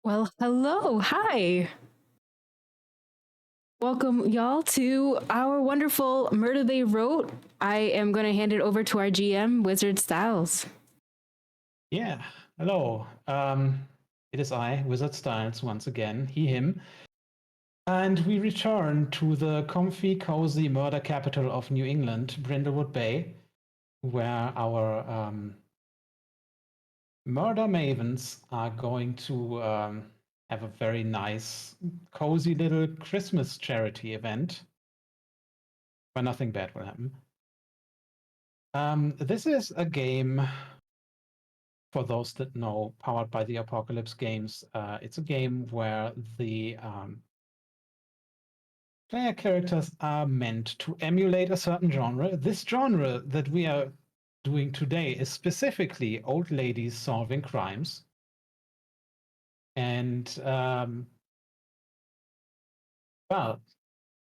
Well, hello. Hi. Welcome, y'all, to our wonderful Murder They Wrote. I am going to hand it over to our GM, Wizard Styles. Yeah, hello. It is I, Wizard Styles, once again, he, him. And we return to the comfy, cozy murder capital of New England, Brindlewood Bay, where our murder mavens are going to have a very nice, cozy little Christmas charity event where nothing bad will happen. This is a game, for those that know, powered by the Apocalypse Games. It's a game where the player characters are meant to emulate a certain genre. This genre that we are doing today is specifically old ladies solving crimes. And, well,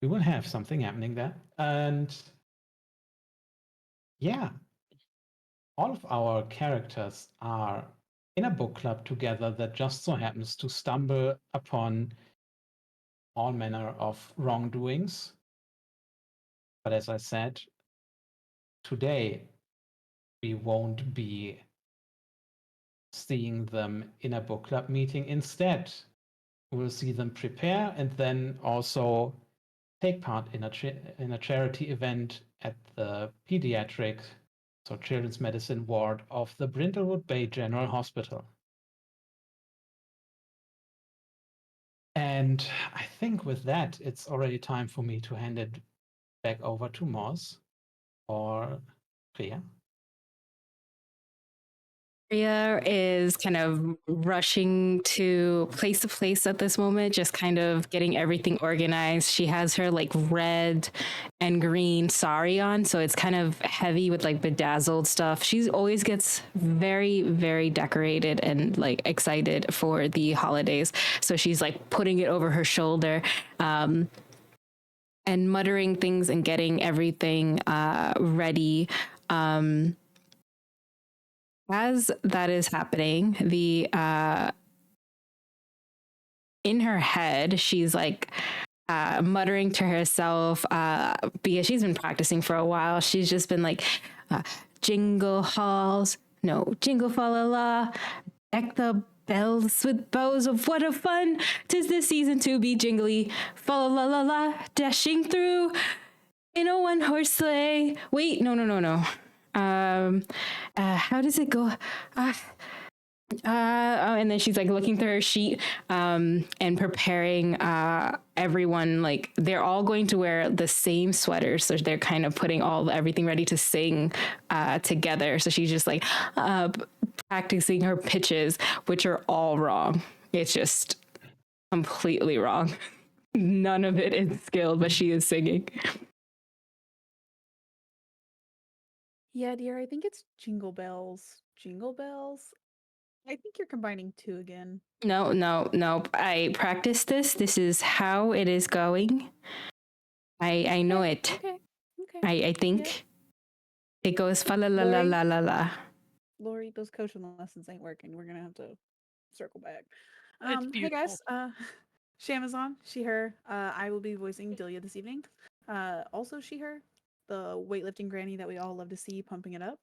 we will have something happening there. And yeah, all of our characters are in a book club together that just so happens to stumble upon all manner of wrongdoings. But as I said, today we won't be seeing them in a book club meeting. Instead, we'll see them prepare and then also take part in a charity event at the pediatric, so children's medicine ward of the Brindlewood Bay General Hospital. And I think with that, it's already time for me to hand it back over to Moz or Priya. Priya is kind of rushing to place at this moment, just kind of getting everything organized. She has her like red and green sari on, so it's kind of heavy with like bedazzled stuff. She always gets very, very decorated and like excited for the holidays. So she's like putting it over her shoulder. And muttering things and getting everything ready. As that is happening, the in her head, she's like muttering to herself because she's been practicing for a while. She's just been like, jingle halls, no, jingle fa la la, deck the bells with bows of what a fun. 'Tis the season to be jingly, fa la la la la, dashing through in a one horse sleigh. Wait, no. How does it go? And then she's like looking through her sheet and preparing everyone. Like they're all going to wear the same sweaters, so they're kind of putting everything ready to sing together. So she's just like practicing her pitches, which are all wrong. It's just completely wrong. None of it is skilled, but she is singing. Yeah, dear, I think it's Jingle Bells. Jingle Bells? I think you're combining two again. No. I practiced this. This is how it is going. I know it. Okay. I think it goes fa la la la la la la. Lori, those coaching lessons ain't working. We're gonna have to circle back. It's Hey guys, beautiful. Shamazon, she, her. I will be voicing Delia this evening. Also she, her, the weightlifting granny that we all love to see pumping it up.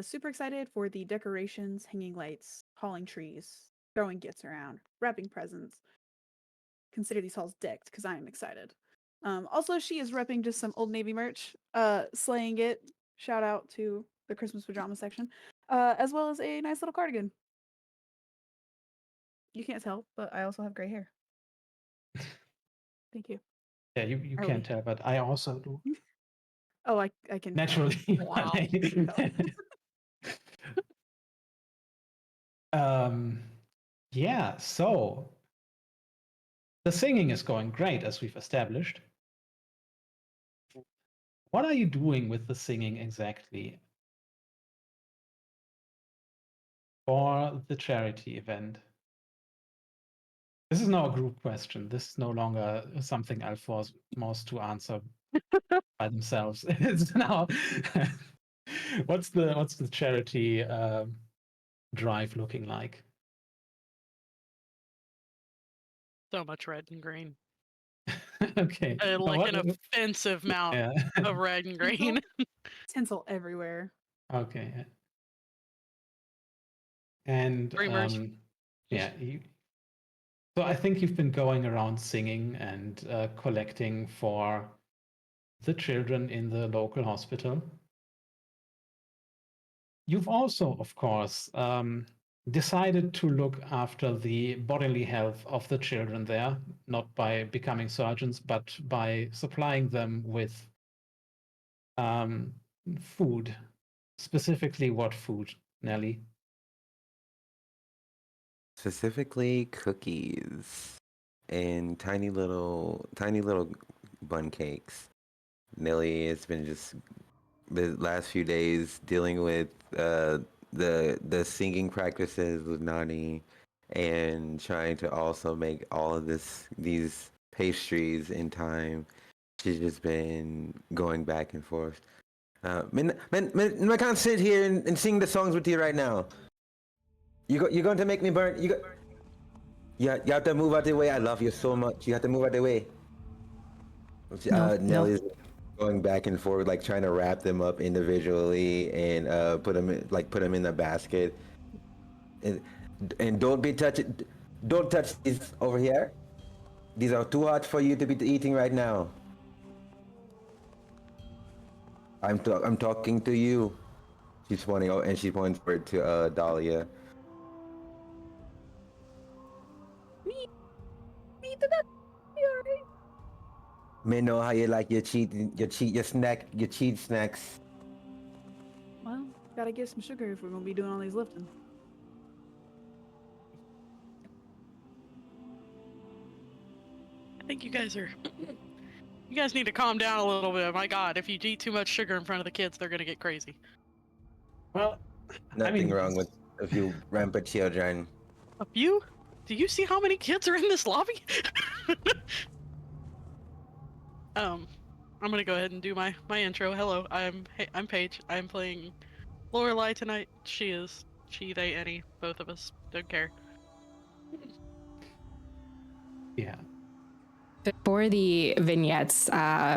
Super excited for the decorations, hanging lights, hauling trees, throwing gifts around, wrapping presents. Consider these halls decked because I am excited. Also, she is repping just some Old Navy merch, slaying it. Shout out to the Christmas pajama section, as well as a nice little cardigan. You can't tell, but I also have gray hair. Thank you. Yeah, you Are can't we? tell, but I also do. Oh, I can tell. Naturally. Wow. Yeah, so the singing is going great, as we've established. What are you doing with the singing exactly for the charity event? This is now a group question. This is no longer something I'll force Moss to answer by themselves. It's now what's the charity drive looking like? So much red and green. Okay. Like an offensive amount Yeah. of red and green. Tinsel everywhere. Okay. And Dreamers. yeah, so I think you've been going around singing and collecting for the children in the local hospital. You've also, of course, decided to look after the bodily health of the children there, not by becoming surgeons, but by supplying them with food. Specifically, what food, Nelly? Specifically, cookies and tiny little bun cakes. Nelly has been just the last few days dealing with the singing practices with Nani, and trying to also make all of these pastries in time. She's just been going back and forth. Man, I can't sit here and sing the songs with you right now. You're going to make me burn. You have to move out the way. I love you so much. You have to move out the way. No, Nelly's going back and forth, like trying to wrap them up individually and put them in the basket. And don't touch these over here. These are too hot for you to be eating right now. I'm talking to you. She's pointing out, and she points forward to Dahlia. Me, the duck. Be alright. May know how you like your cheat snacks. Well, gotta get some sugar if we're gonna be doing all these lifting. I think you guys are. You guys need to calm down a little bit. My God, if you eat too much sugar in front of the kids, they're gonna get crazy. Well, Nothing wrong with a few rampant children. A few? Do you see how many kids are in this lobby? I'm gonna go ahead and do my intro. Hello, I'm Paige. I'm playing Lorelai tonight. She is she, they, any, both of us. Don't care. Yeah. For the vignettes,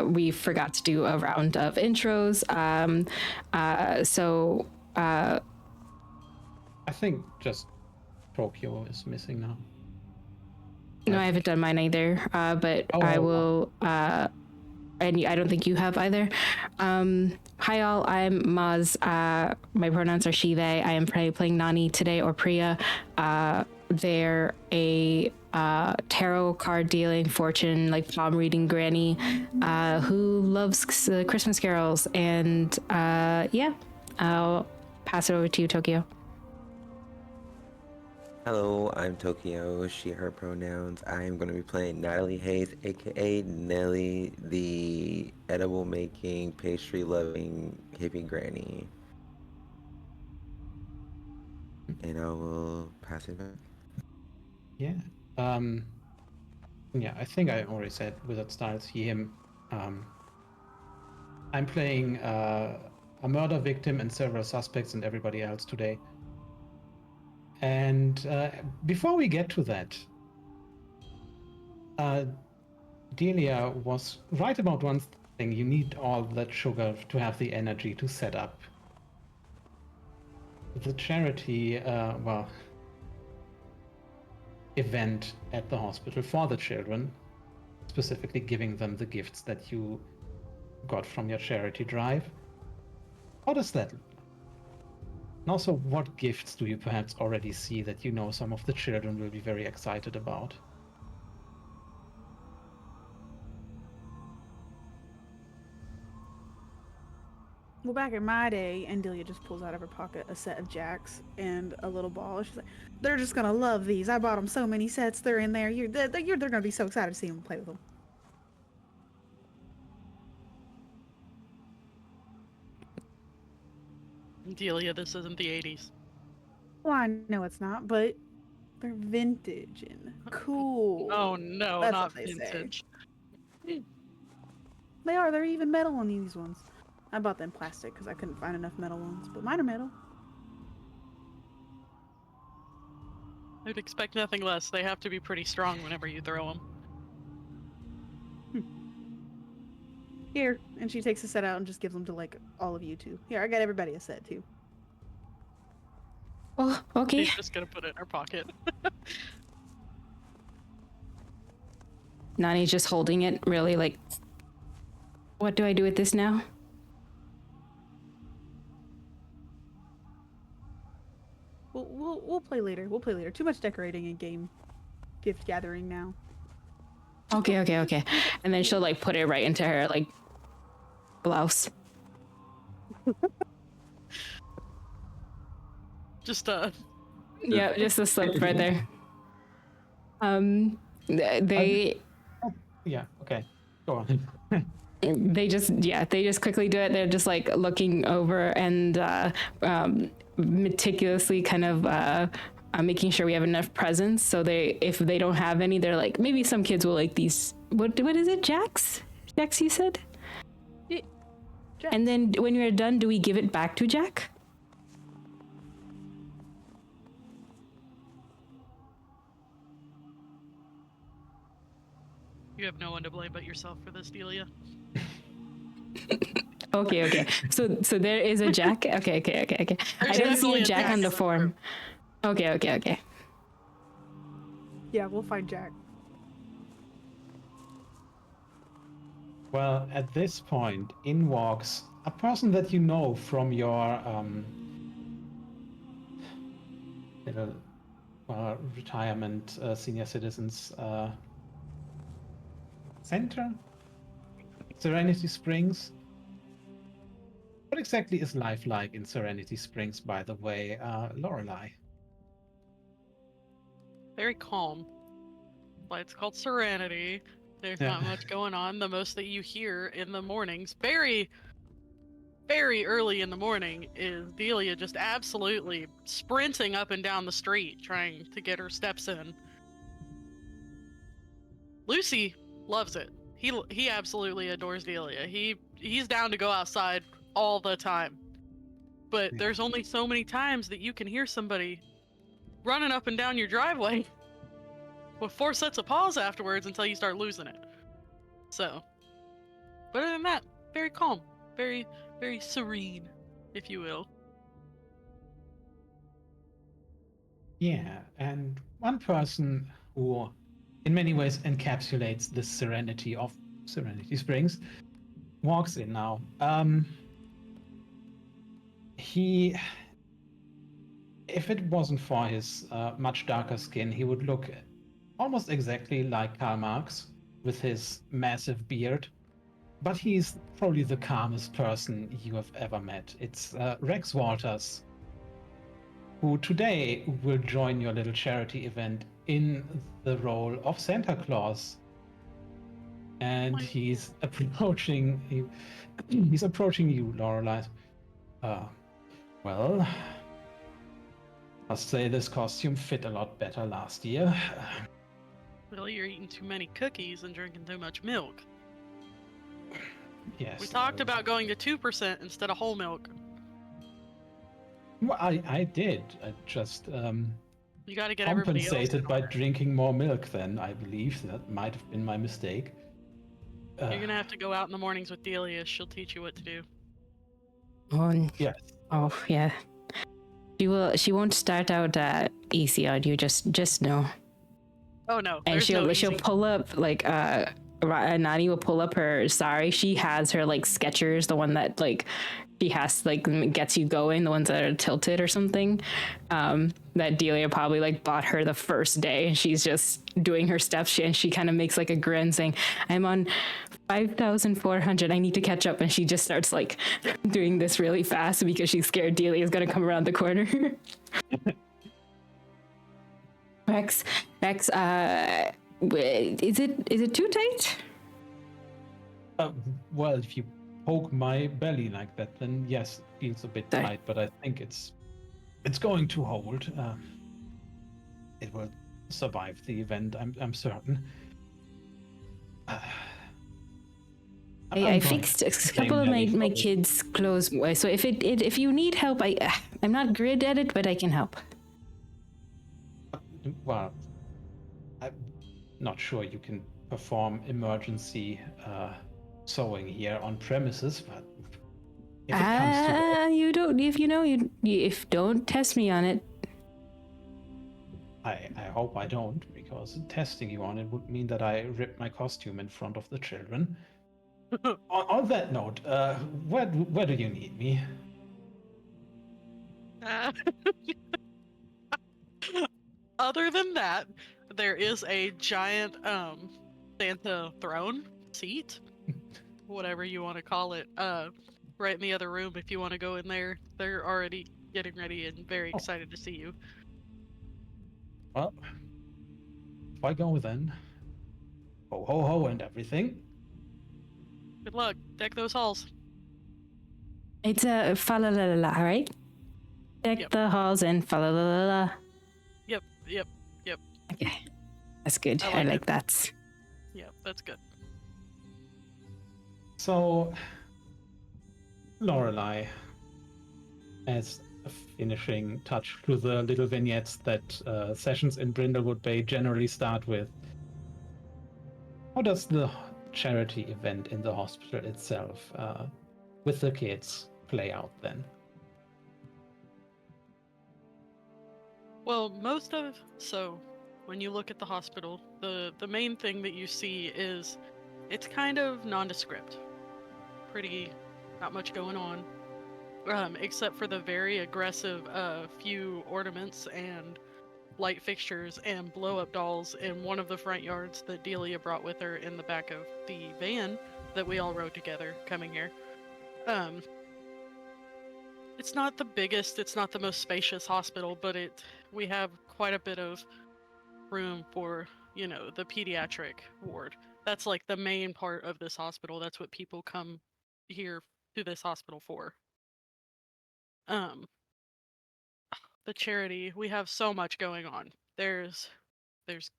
we forgot to do a round of intros. I think just Tokyo is missing now. No, I haven't done mine either, but I will. And I don't think you have either. Hi, all. I'm Maz. My pronouns are she, they. I am playing Nani today, or Priya. They're a tarot card dealing, fortune, like palm reading granny who loves Christmas carols. And yeah, I'll pass it over to you, Tokyo. Hello, I'm Tokyo, she, her pronouns. I am going to be playing Natalie Hayes, aka Nelly, the edible making, pastry loving hippie granny. And I will pass it back. Yeah. Yeah, I think I already said Wizard Styles, he, him. I'm playing a murder victim and several suspects and everybody else today. And before we get to that, Delia was right about one thing. You need all that sugar to have the energy to set up the charity, event at the hospital for the children, specifically giving them the gifts that you got from your charity drive. How does that look? And also, what gifts do you perhaps already see that you know some of the children will be very excited about? Well, back in my day, and Delia just pulls out of her pocket a set of jacks and a little ball. She's like, "They're just gonna love these. I bought them so many sets. They're in there. They're gonna be so excited to see them play with them." Delia, this isn't the 80s. Well, I know it's not, but they're vintage and cool. Oh no, That's not what they vintage. Say. They are. They're even metal on these ones. I bought them plastic because I couldn't find enough metal ones, but mine are metal. I'd expect nothing less. They have to be pretty strong whenever you throw them. Here, and she takes a set out and just gives them to like all of you too. Here, I got everybody a set too. Oh, okay. She's just gonna put it in her pocket. Nani's just holding it really like, what do I do with this now? We'll play later. We'll play later. Too much decorating and game gift gathering now. Okay. And then she'll like put it right into her like blouse. Just Yeah, just a slip right there. They Yeah, okay. Go on. they just quickly do it. They're just like looking over and meticulously kind of making sure we have enough presents. So if they don't have any, they're like, maybe some kids will like these. What is it, Jax? Jax, you said? Yeah, Jax. And then when we're done, do we give it back to Jack? you have no one to blame but yourself for this, Delia. Okay. So there is a Jack. Okay. I didn't see definitely a a Jack Jack on the in the form. group. Okay. Yeah, we'll find Jack. Well, at this point, in walks a person that you know from your little retirement senior citizens center, Serenity Springs. What exactly is life like in Serenity Springs, by the way, Lorelei? Very calm. Why it's called Serenity. There's not much going on. The most that you hear in the mornings, very, very early in the morning, is Delia just absolutely sprinting up and down the street trying to get her steps in. Lucy loves it. He absolutely adores Delia. He's down to go outside all the time. But Yeah. there's only so many times that you can hear somebody running up and down your driveway with 4 sets of paws afterwards until you start losing it. So, but other than that, very calm, very, very serene, if you will. Yeah, and one person who in many ways encapsulates the serenity of Serenity Springs walks in now. He, if it wasn't for his much darker skin, he would look almost exactly like Karl Marx with his massive beard. But he's probably the calmest person you have ever met. It's Rex Walters, who today will join your little charity event in the role of Santa Claus. And he's approaching you. He's approaching you, Lorelei. Well, must say this costume fit a lot better last year. Well, you're eating too many cookies and drinking too much milk. Yes. We talked about going to 2% instead of whole milk. Well, I did. I just You got to get everybody else. compensated by drinking more milk. Then I believe that might have been my mistake. You're gonna have to go out in the mornings with Delia. She'll teach you what to do. Yes. Oh yeah. She won't start out easy on you. Just know. Oh no, And there's she'll no she'll easy. pull up like Nani will pull up her sari. She has her like Skechers, the one that like she has like gets you going, the ones that are tilted or something. That Delia probably like bought her the first day, and she's just doing her steps. And she kind of makes like a grin, saying, "I'm on 5,400. I need to catch up." And she just starts like doing this really fast because she's scared Delia is gonna come around the corner. Rex, is it too tight? Well, if you poke my belly like that, then yes, it feels a bit Sorry. tight. But I think it's going to hold. It will survive the event. I'm certain. I I'm going fixed a to couple of blame my Nelly for kids' clothes. So if you need help, I'm not great at it, but I can help. well, I'm not sure you can perform emergency sewing here on premises, but if it comes to that, You don't. If you know, if don't test me on it. I hope I don't, because testing you on it would mean that I rip my costume in front of the children. On that note, where do you need me? Uh, Other than that, there is a giant Santa throne seat, whatever you want to call it, right in the other room if you want to go in there. They're already getting ready and very Oh. excited to see you. Well, if I go then, ho ho ho and everything. Good luck. Deck those halls. It's a fa la la la la, right? Deck Yep. the halls and fa la la la la. Yep, yep, yep, Okay, that's good. I I like like it. that. yep, that's good. So, Lorelei, as a finishing touch to the little vignettes that sessions in Brindlewood Bay generally start with, how does the charity event in the hospital itself, with the kids, play out then? Well, when you look at the hospital, the main thing that you see is it's kind of nondescript. Pretty not much going on. Except for the very aggressive few ornaments and light fixtures and blow-up dolls in one of the front yards that Delia brought with her in the back of the van that we all rode together coming here. It's not the biggest, it's not the most spacious hospital, but we have quite a bit of room for, the pediatric ward. That's like the main part of this hospital. That's what people come here to this hospital for. The charity, we have so much going on. There's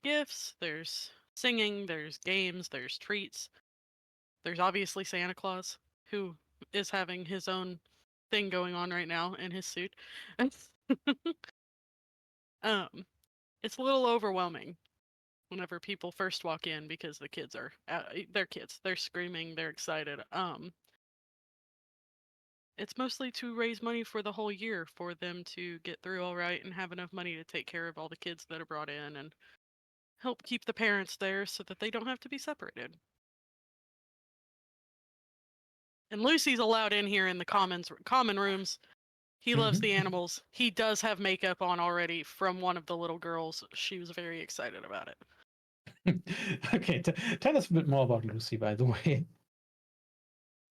gifts, there's singing, there's games, there's treats. There's obviously Santa Claus, who is having his own thing going on right now in his suit. um, it's a little overwhelming whenever people first walk in because the kids are they're kids. They're screaming, they're excited. It's mostly to raise money for the whole year for them to get through all right and have enough money to take care of all the kids that are brought in and help keep the parents there so that they don't have to be separated. And Lucy's allowed in here in the common rooms. He loves the animals. He does have makeup on already from one of the little girls. She was very excited about it. Okay, tell us a bit more about Lucy, by the way.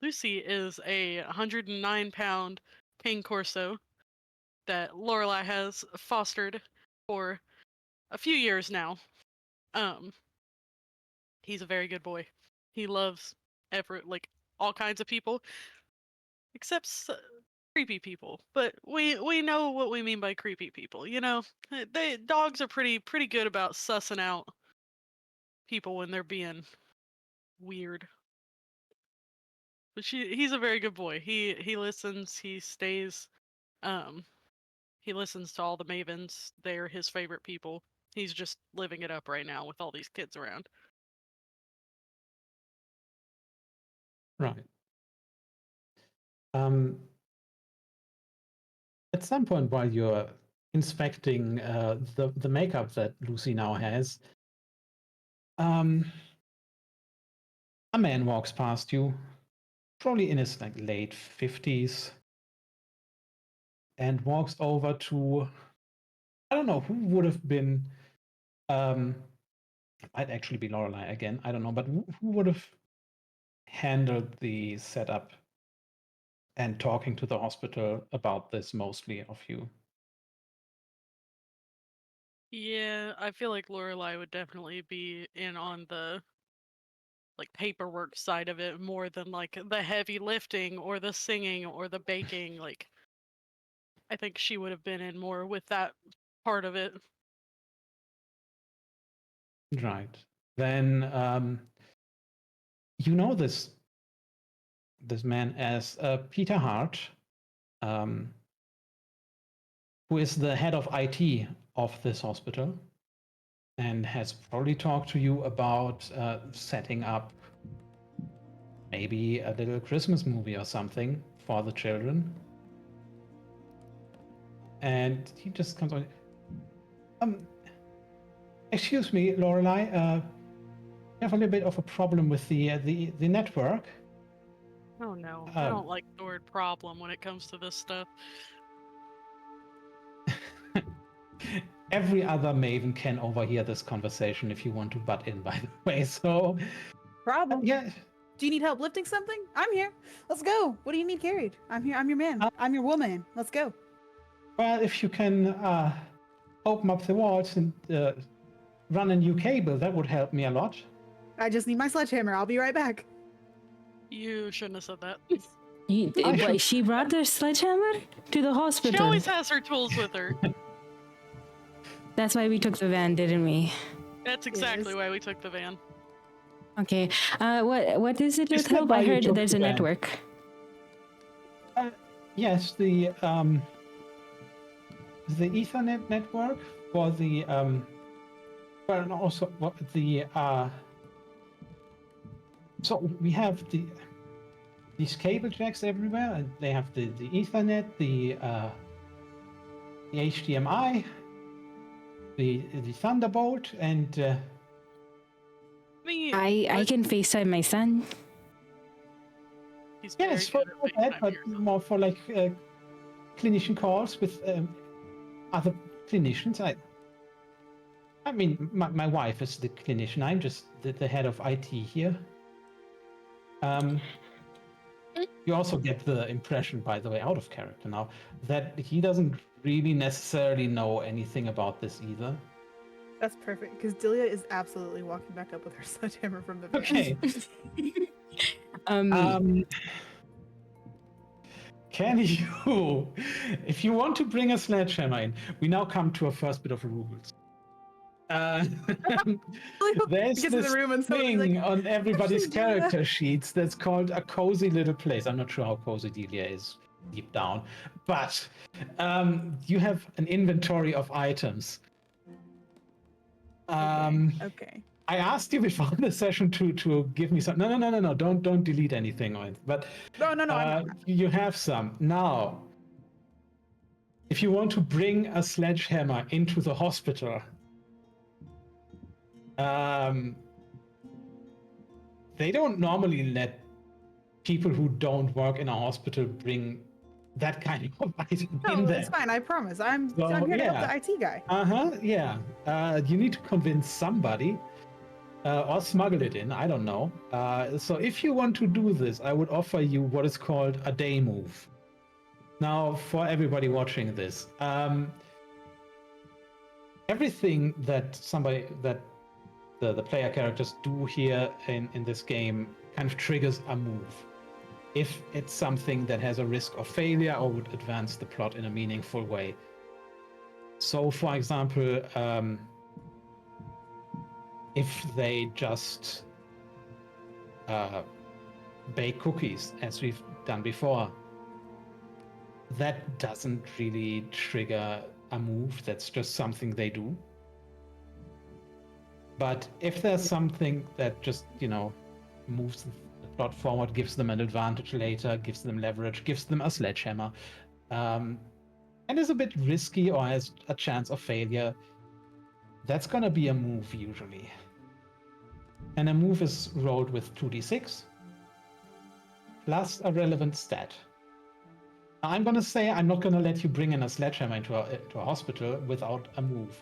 Lucy is a 109-pound cane corso that Lorelai has fostered for a few years now. He's a very good boy. He loves all kinds of people, except creepy people. But we know what we mean by creepy people. Dogs are pretty good about sussing out people when they're being weird. But he's a very good boy. He listens. He stays. He listens to all the mavens. They're his favorite people. He's just living it up right now with all these kids around. Right. At some point while you're inspecting the makeup that Lucy now has, a man walks past you, probably in his late 50s, and walks over to, I don't know who would have been, might actually be Lorelei again, I don't know, but who would have handled the setup and talking to the hospital about this mostly of you? Yeah, I feel like Lorelai would definitely be in on the paperwork side of it more than the heavy lifting or the singing or the baking. I think she would have been in more with that part of it. Right. Then you know this man as Peter Hart, who is the head of IT of this hospital. and has probably talked to you about setting up maybe a little Christmas movie or something for the children. And he just comes on. Excuse me, Lorelei. We have a little bit of a problem with the network. Oh no, I don't like the word problem when it comes to this stuff. Every other Maven can overhear this conversation if you want to butt in, by the way. So, Problem. yeah. Do you need help lifting something? I'm here. Let's go. What do you need carried? I'm here. I'm your man. I'm your woman. Let's go. Well, if you can open up the walls and run a new cable, that would help me a lot. I just need my sledgehammer. I'll be right back. You shouldn't have said that. Wait, she brought their sledgehammer to the She hospital. always has her tools with her. That's why we took the van, didn't we? That's exactly Yes. why we took the van. Okay. What is it Is with that help? why I you heard took there's the a van? network. Yes, the Ethernet network for the well, and also the so we have these cable jacks everywhere, and they have the Ethernet, the HDMI, the Thunderbolt, and I can FaceTime my son. He's very yes, for good at that, FaceTime but yourself. more for like clinician calls with other clinicians. I mean, my wife is the clinician. I'm just the head of IT here. You also get the impression, by the way, out of character now, that he doesn't really necessarily know anything about this either. That's perfect because Delia is absolutely walking back up with her sledgehammer from the van. Okay. Can you, if you want to bring a sledgehammer in, we now come to a first bit of rules. There's Gets in the this room and somebody's thing like, on everybody's "Actually, Delia." character sheets that's called a cozy little place. I'm not sure how cozy Delia is deep down, but you have an inventory of items. Okay. I asked you before the session to give me some. No. Don't delete anything. But No. I know. you have some now. If you want to bring a sledgehammer into the hospital, they don't normally let people who don't work in a hospital bring that kind of item in No, there. it's fine. I promise. I'm So, here to yeah. help the IT guy. Yeah. You need to convince somebody or smuggle it in. I don't know. So if you want to do this, I would offer you what is called a day move. Now, for everybody watching this, everything that the player characters do here in this game kind of triggers a move. If it's something that has a risk of failure or would advance the plot in a meaningful way. So, for example, if they just bake cookies, as we've done before, that doesn't really trigger a move. That's just something they do. But if there's something that just, moves the plot forward, gives them an advantage later, gives them leverage, gives them a sledgehammer, and is a bit risky or has a chance of failure, that's gonna be a move usually. And a move is rolled with 2d6 plus a relevant stat. Now, I'm gonna say I'm not gonna let you bring in a sledgehammer into a hospital without a move.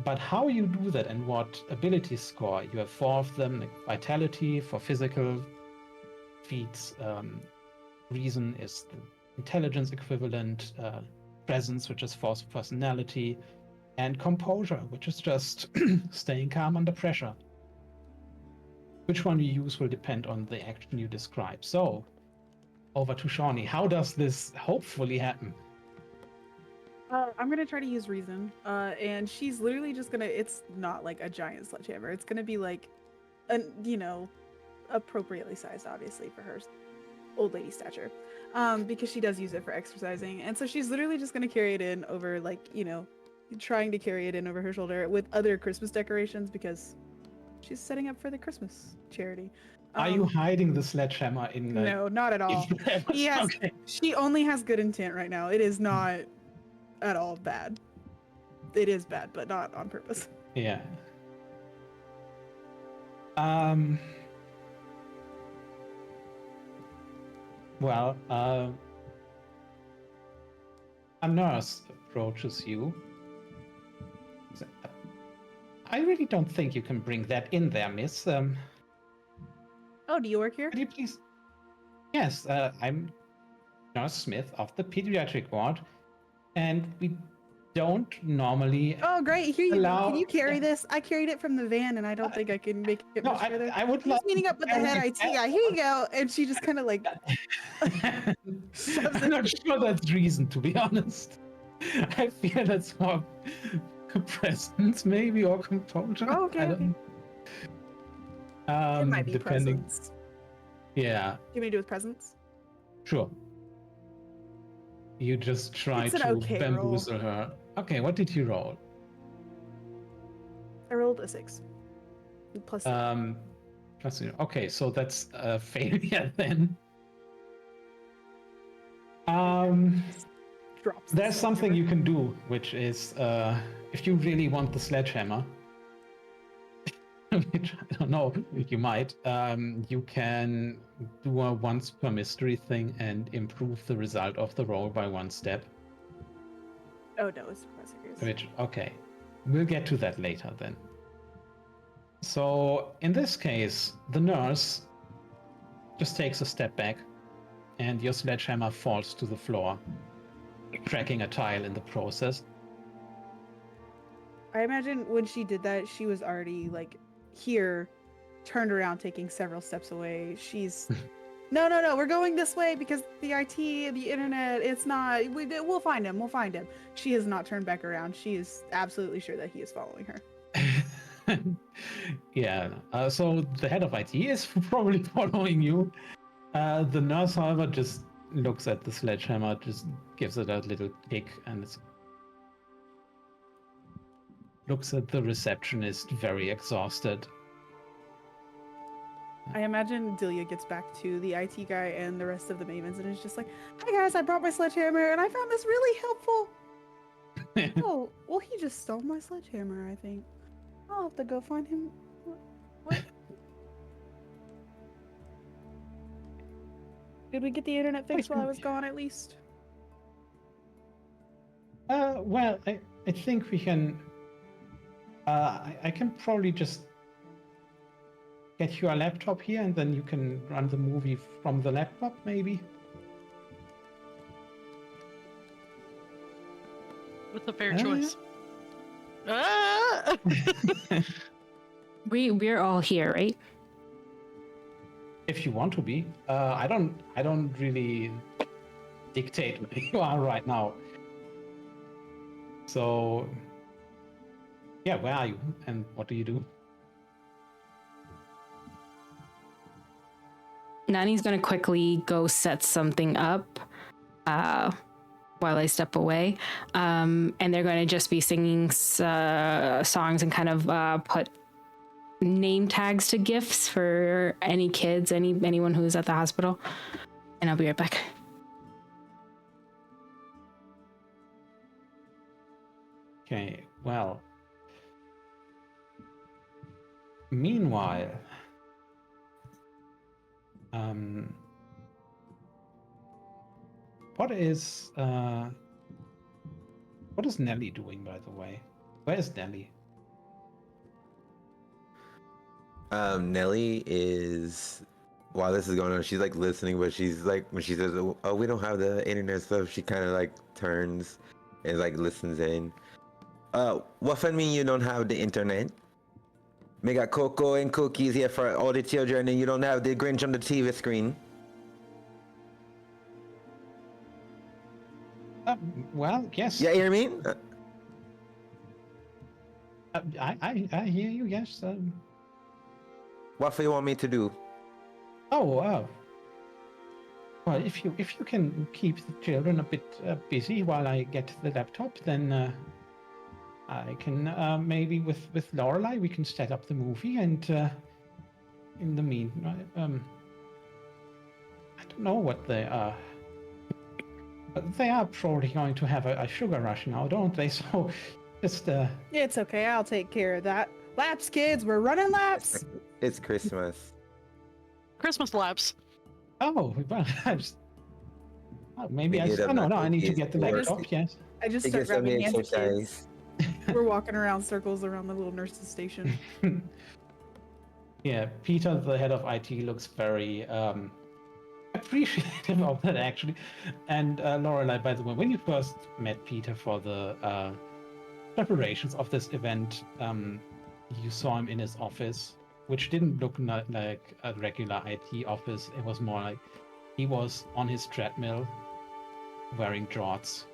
But how you do that and what ability score, you have 4 of them, like vitality for physical feats, reason is the intelligence equivalent, presence, which is force of personality, and composure, which is just staying calm under pressure. Which one you use will depend on the action you describe. So, over to Shawnee. How does this hopefully happen? I'm gonna try to use reason, and she's literally just gonna. It's not like a giant sledgehammer. It's gonna be like, appropriately sized, obviously for her old lady stature, because she does use it for exercising, and so she's literally just gonna carry it in over trying to carry it in over her shoulder with other Christmas decorations because she's setting up for the Christmas charity. Are you hiding the sledgehammer in? No, not at all. Okay. She only has good intent right now. It is not at all bad. It is bad, but not on purpose. Yeah. Well, a nurse approaches you. I really don't think you can bring that in there, miss. Oh, do you work here? Could you please? Yes, I'm Nurse Smith of the pediatric ward, and we don't normally. Oh, great. Here you go. allow... Can you carry this? I carried it from the van, and I don't think I can make it No, much further. I would I'm love just meeting up with the head IT guy. Here you go. And she just kind of like shoves I'm not sure that's reason, to be honest. I feel that's more presence, maybe, or composure. Oh, okay, I don't... It might be depending. presents. Yeah, Do you want me to do with presents? sure. You just try It's an to okay roll. bamboozle her. Okay, what did you roll? I rolled a 6. Plus 6. Plus zero. Okay, so that's a failure then. Drops. There's something you can do, which is if you really want the sledgehammer, which I don't know, you might, you can do a once per mystery thing and improve the result of the roll by 1 step. Oh no, it's Professor Gears. Which, okay, we'll get to that later then. So in this case, the nurse just takes a step back and your sledgehammer falls to the floor, cracking a tile in the process. I imagine when she did that, she was already like here, turned around, taking several steps away. She's no, we're going this way because the IT, the internet, it's not. We'll find him. We'll find him. She has not turned back around. She is absolutely sure that he is following her. Yeah. So the head of IT is probably following you. The nurse, however, just looks at the sledgehammer, just gives it a little kick, and looks at the receptionist, very exhausted. I imagine Delia gets back to the IT guy and the rest of the mavens and is just like, "Hi guys, I brought my sledgehammer and I found this really helpful." Oh, well, he just stole my sledgehammer, I think. I'll have to go find him. What? Did we get the internet fixed while I was gone, at least? Well, I think we can. I can probably just get you a laptop here, and then you can run the movie from the laptop, maybe. What's a fair choice? Ah! We're all here, right? If you want to be, I don't really dictate where you are right now. So, yeah, where are you, and what do you do? Nani's gonna quickly go set something up while I step away, and they're gonna just be singing songs and kind of put name tags to gifts for any kids, anyone who's at the hospital, and I'll be right back. Okay, well. Meanwhile, what is Nelly doing, by the way? Where is Nelly? Nelly is, while this is going on, she's like listening, but she's like, when she says, "Oh, we don't have the internet stuff," she kind of like turns and like listens in. What for me you don't have the internet? Me got cocoa and cookies here for all the children, and you don't have the Grinch on the TV screen. Well, yes. Yeah, you hear me? I hear you. Yes. What for you want me to do? Well, if you can keep the children a bit busy while I get the laptop, then I can maybe with Lorelai we can set up the movie, and in the meantime, I don't know what they are. But they are probably going to have a sugar rush now, don't they? So just It's okay. I'll take care of that. Laps, kids. We're running laps. It's Christmas. Christmas lapse. oh, well, maybe We get up no, my I need to cookies, get the it works. laptop. Yes. I just It start gets on the grabbing hands of kids. exercise. We're walking around circles around the little nurse's station. Yeah, Peter, the head of IT, looks very appreciative of that actually. And Lorelai, by the way, when you first met Peter for the preparations of this event, you saw him in his office, which didn't look like a regular IT office. It was more like he was on his treadmill, wearing jorts,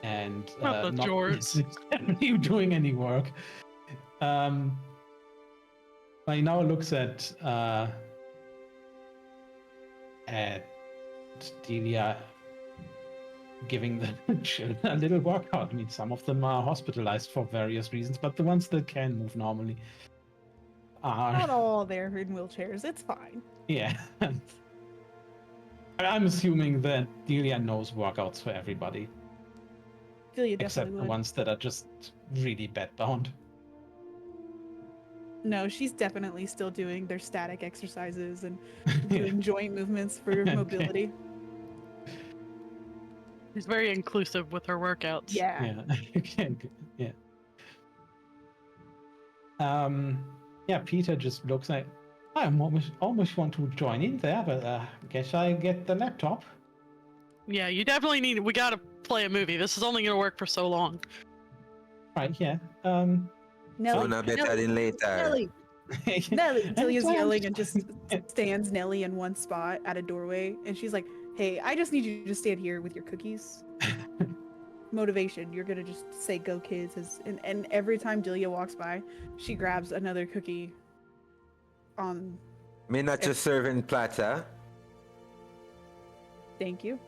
and Not the jorts. necessarily doing any work. But he now looks at Delia giving the children a little workout. I mean, some of them are hospitalized for various reasons, but the ones that can move normally Not are. all there in wheelchairs. It's fine. Yeah. I'm assuming that Delia knows workouts for everybody, Delia except definitely the would. ones that are just really bedbound. No, she's definitely still doing their static exercises and doing joint movements for Okay. mobility. She's very inclusive with her workouts. Yeah. Yeah. Okay, good. Yeah. Yeah, Peter just looks like I almost want to join in there, but guess I get the laptop. Yeah, you definitely need. We gotta play a movie. This is only gonna work for so long. Right, yeah. Nelly, Sooner better Nelly, than later. Nelly, Nelly. Delia's Well, yelling and just stands Nelly in one spot at a doorway, and she's like, "Hey, I just need you to stand here with your cookies." Motivation. You're gonna just say "Go kids," and every time Delia walks by, she grabs another cookie. Me not just serving platter. Thank you.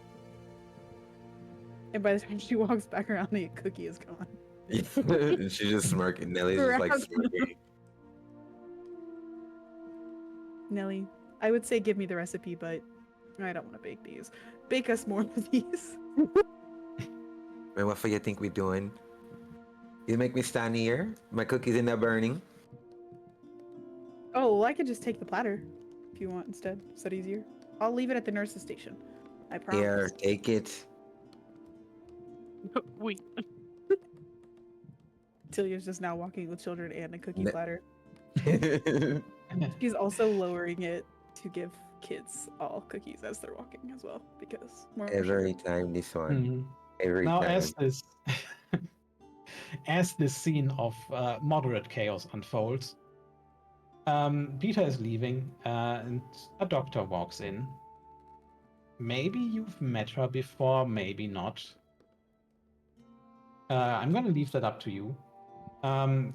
And by the time she walks back around, the cookie is gone. And she's just smirking. Nelly's just like Grabs smirking. Nelly, I would say give me the recipe, but I don't want to bake these. Bake us more of these. Man, what for you think we doing? You make me stand here? My cookies in there burning? Oh, well, I could just take the platter if you want instead. Is that easier? I'll leave it at the nurse's station. I promise. Here, take it. We. Tilia's just now walking with children and a cookie Ne- platter. She's also lowering it to give kids all cookies as they're walking as well, because more Every time this one. Mhm. Every Now, time. as this scene of moderate chaos unfolds, Peter is leaving, and a doctor walks in. Maybe you've met her before, maybe not. I'm gonna leave that up to you.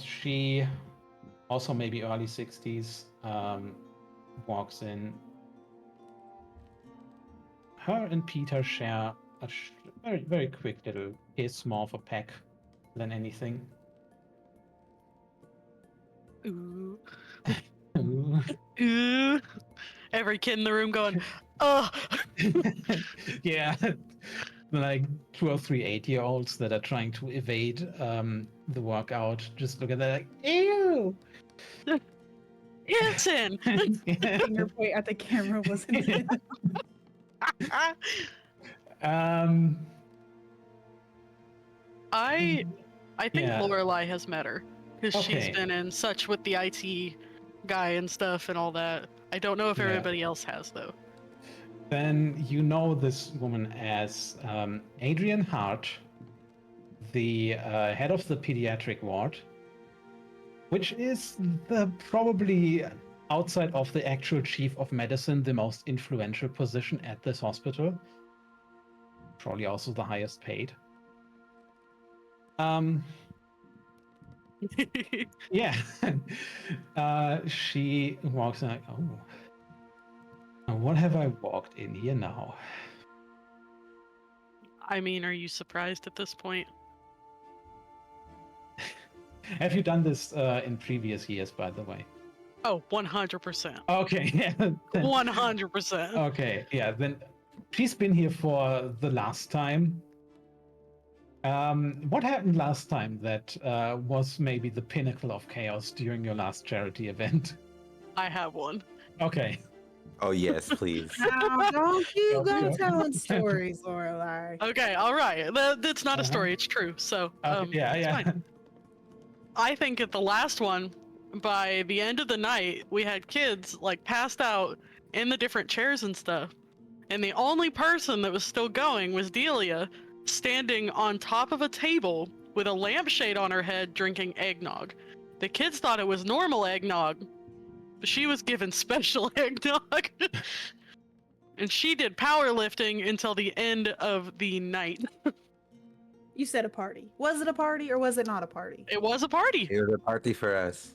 She also maybe early 60s walks in. Her and Peter share a very, very quick little kiss, more of a peck than anything. Ooh. Ooh. Ooh. Every kid in the room going, oh. Yeah, like 2 or 3 8-year-olds that are trying to evade the workout just look at that like, ew. Hanson. finger point at the camera wasn't. I think Yeah. Lorelai has met her because Okay. she's been in such with the IT guy and stuff and all that. I don't know if Yeah. everybody else has though. Then you know this woman as Adrian Hart, the head of the pediatric ward, which is the probably outside of the actual chief of medicine, the most influential position at this hospital. Probably also the highest paid. Yeah. She walks in like, oh, now what have I walked in here now? I mean, are you surprised at this point? Have you done this in previous years, by the way? Oh, 100%. Okay, yeah. 100%. Okay, yeah. Then she's been here for the last time. What happened last time that was maybe the pinnacle of chaos during your last charity event? I have one. Okay. Oh yes, please. Now, don't you go Okay. telling stories, Lorelai. Okay, all right. That's not a story. It's true. So, Okay, yeah, it's yeah. fine. I think at the last one, by the end of the night, we had kids like passed out in the different chairs and stuff. And the only person that was still going was Delia, standing on top of a table with a lampshade on her head drinking eggnog. The kids thought it was normal eggnog, but she was given special eggnog. And she did powerlifting until the end of the night. You said a party. Was it a party or was it not a party? It was a party. It was a party for us.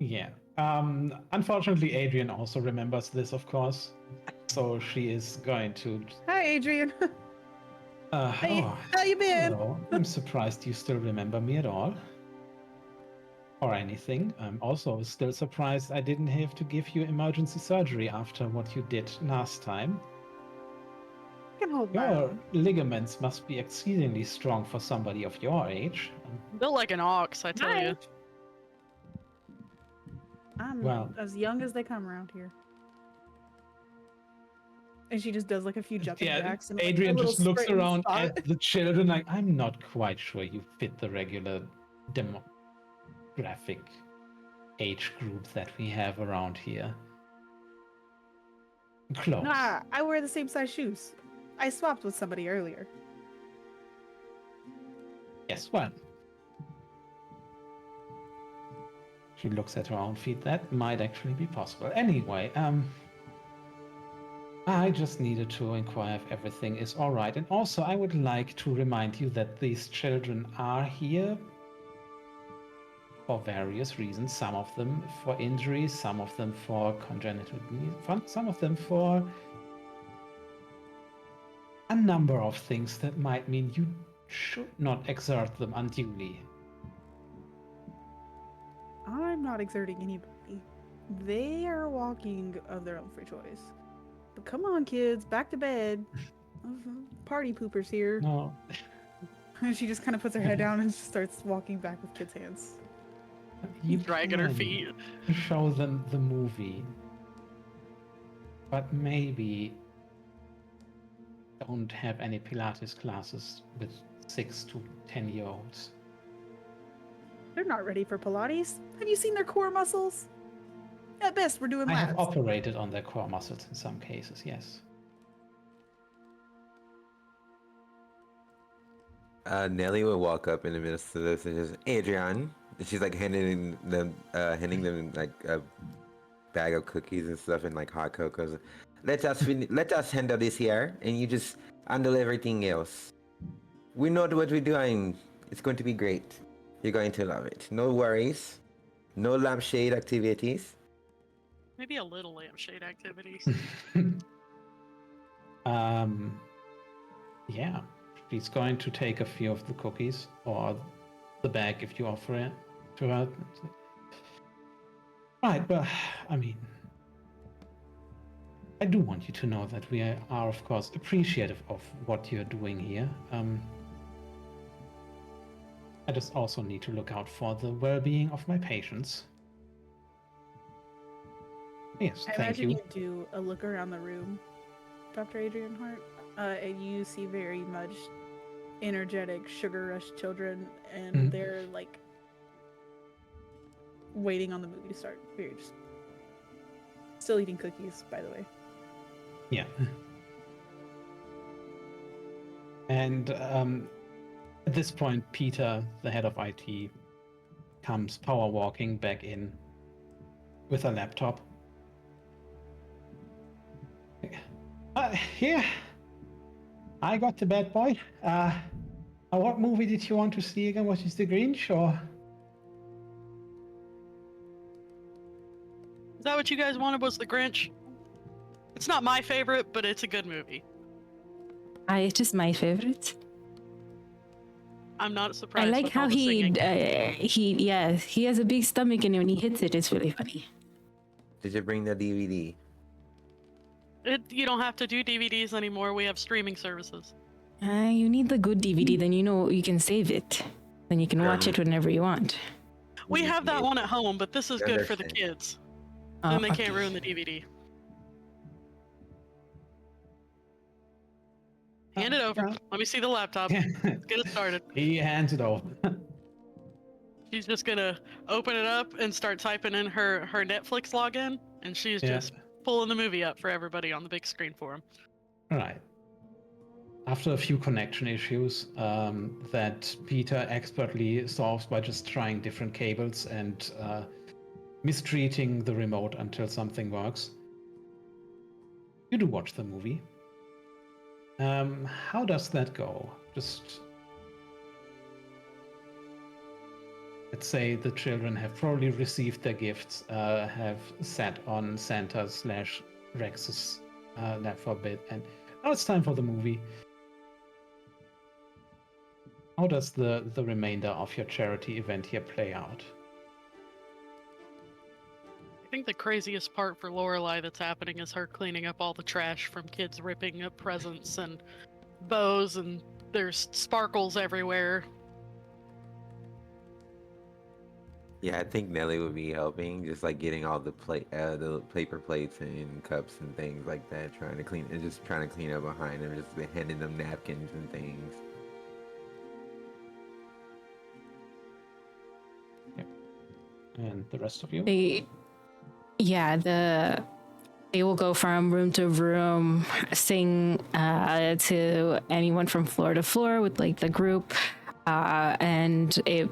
Yeah. Unfortunately, Adrian also remembers this, of course. So she is going to. Hi, Adrian. Hey, Oh, how you been? hello. I'm surprised you still remember me at all. Or anything. I'm also still surprised I didn't have to give you emergency surgery after what you did last time. I can hold my Your own. ligaments must be exceedingly strong for somebody of your age. Built like an ox, I tell you. I'm Well- as young as they come around here. And she just does like a few jumping Yeah, jacks. And, like, a Adrian little just looks sprint around spot. at the children like, I'm not quite sure you fit the regular demographic age group that we have around here. Close. Nah, I wear the same size shoes. I swapped with somebody earlier. Yes, well. She looks at her own feet. That might actually be possible. Anyway, I just needed to inquire if everything is all right. And also, I would like to remind you that these children are here for various reasons. Some of them for injuries, some of them for congenital disease, some of them for a number of things that might mean you should not exert them unduly. I'm not exerting anybody. They are walking of their own free choice. But come on, kids, back to bed. Party poopers here. No, And she just kind of puts her head down and just starts walking back with kids' hands. you Dragging her can feet. show them the movie, but maybe don't have any Pilates classes with 6 to 10-year-olds. They're not ready for Pilates. Have you seen their core muscles? At best, we're doing I have laps. operated on their core muscles in some cases, yes. Nelly will walk up in the midst of this and just, Adrian. And she's like handing them like a bag of cookies and stuff and like hot cocoa. Let us handle this here, and you just handle everything else. We know what we're doing. It's going to be great. You're going to love it. No worries. No lampshade activities. Maybe a little lampshade activities. Yeah. She's going to take a few of the cookies or the bag if you offer it to her. Right, but I mean, I do want you to know that we are of course appreciative of what you're doing here. I just also need to look out for the well-being of my patients. Yes, I thank imagine you. you do a look around the room, Dr. Adrian Hart, and you see very much energetic, sugar rush children, and Mhm. they're like waiting on the movie to start. We're just still eating cookies, by the way. Yeah. And at this point, Peter, the head of IT, comes power walking back in with a laptop. Here, I got the bad boy. What movie did you want to see again? Was it The Grinch or? Is that what you guys wanted? Was The Grinch? It's not my favorite, but it's a good movie. It is my favorite. I'm not I surprised like with how all the singing. he has a big stomach, and when he hits it, it's really funny. Did you bring the DVD? You don't have to do DVDs anymore. We have streaming services. You need the good DVD, then you know you can save it. Then you can watch it whenever you want. We have that one at home, but this is good for the Understand. kids. Then they can't Okay. ruin the DVD. Hand it over. Let me see the laptop. Let's get it started. He hands it over. She's just gonna open it up and start typing in her Netflix login, and she's Yeah. just pulling the movie up for everybody on the big screen for them. All right. After a few connection issues that Peter expertly solves by just trying different cables and mistreating the remote until something works, you do watch the movie. How does that go? Just let's say the children have probably received their gifts, have sat on Santa/Rex's lap for a bit, and now it's time for the movie. How does the remainder of your charity event here play out? I think the craziest part for Lorelai that's happening is her cleaning up all the trash from kids ripping up presents and bows, and there's sparkles everywhere. Yeah, I think Nelly would be helping, just like getting all the the paper plates and cups and things like that, trying to clean up behind them, just handing them napkins and things. And the rest of you? They will go from room to room, sing to anyone from floor to floor with like the group, and it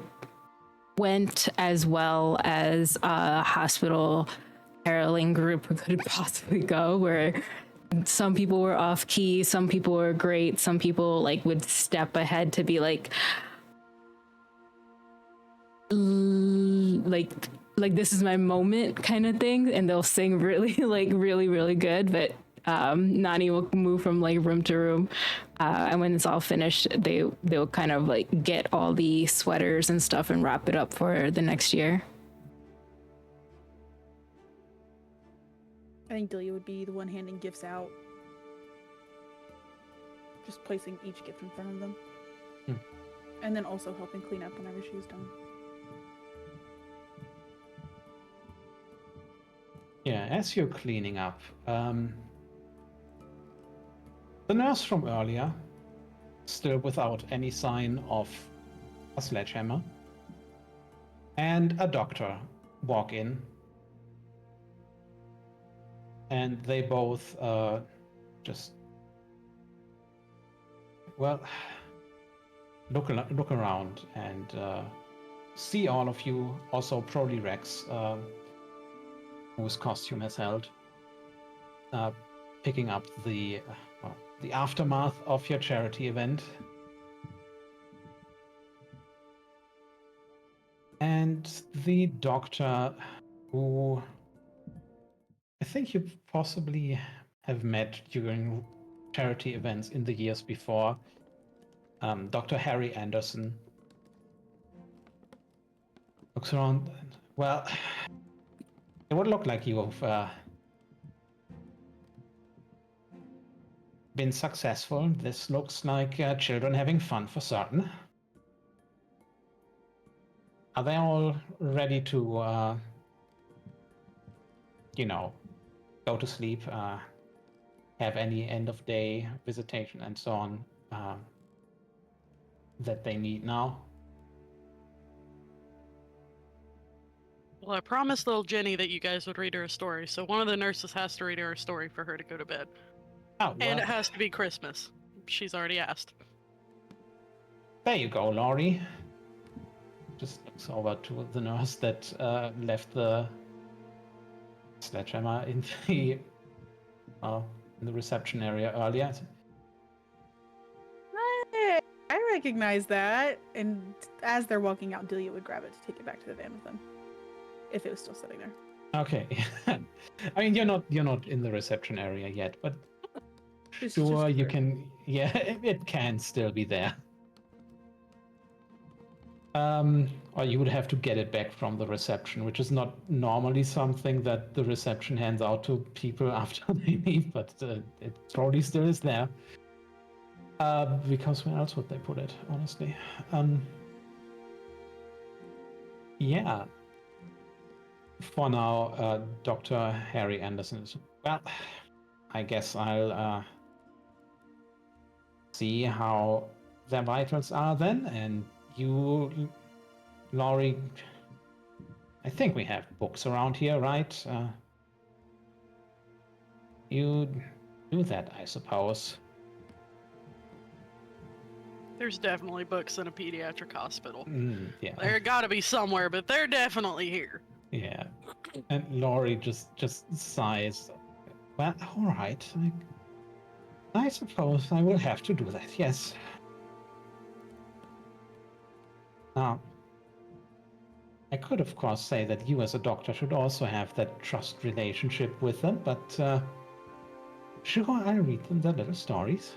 went as well as a hospital caroling group could possibly go, where some people were off key, some people were great, some people like would step ahead to be like this is my moment kind of thing, and they'll sing really really good, but Nani will move from like room to room, and when it's all finished, they'll kind of like get all the sweaters and stuff and wrap it up for the next year. I think Delia would be the one handing gifts out. Just placing each gift in front of them. And then also helping clean up whenever she's done. Yeah, as you're cleaning up, the nurse from earlier, still without any sign of a sledgehammer, and a doctor walk in, and they both just look around and see all of you, also probably Rex, whose costume has held, picking up the aftermath of your charity event. And the doctor, who I think you possibly have met during charity events in the years before, Dr. Harry Anderson, looks around. Well, it would look like you've been successful. This looks like children having fun for certain. Are they all ready to, go to sleep, have any end of day visitation and so on that they need now? Well, I promised little Jenny that you guys would read her a story, so one of the nurses has to read her a story for her to go to bed. Oh, And well, it has to be Christmas. She's already asked. there you go, Laurie. Just looks over to the nurse that left the sledgehammer in the reception area earlier. Hey, I recognize that. And as they're walking out, Delia would grab it to take it back to the van with them, if it was still sitting there. Okay. I mean, you're not in the reception area yet, but It's sure, just you for- can. Yeah, it can still be there. Or you would have to get it back from the reception, which is not normally something that the reception hands out to people after they leave, but it probably still is there. Because where else would they put it, honestly? Yeah. For now, Dr. Harry Anderson is... Well, I guess I'll see how their vitals are then, and you, Laurie... I think we have books around here, right? You do that, I suppose. There's definitely books in a pediatric hospital. Yeah. They're gotta be somewhere, but they're definitely here. Yeah. And Laurie just sighs. Well, all right. I suppose I will have to do that, yes. Now, I could, of course, say that you as a doctor should also have that trust relationship with them, but sure, I'll read them their little stories.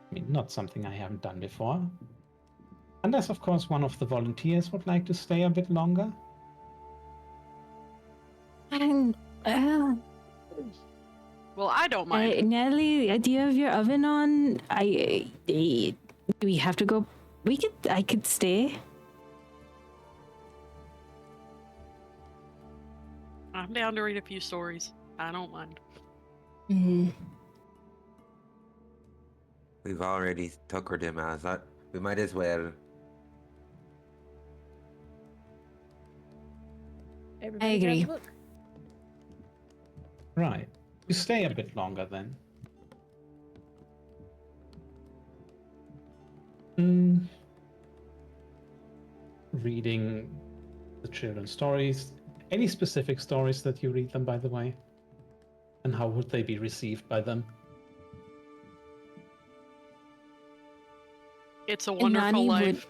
I mean, not something I haven't done before. Unless, of course, one of the volunteers would like to stay a bit longer. And Well, I don't mind. Natalie, do you have your oven on? Do we have to go? I could stay. I'm down to read a few stories. I don't mind. We've already tuckered him out. We might as well. Everybody agree. grabs a book. Right. You stay a bit longer then. Reading the children's stories. Any specific stories that you read them, by the way? And how would they be received by them? It's a Wonderful Nani Life.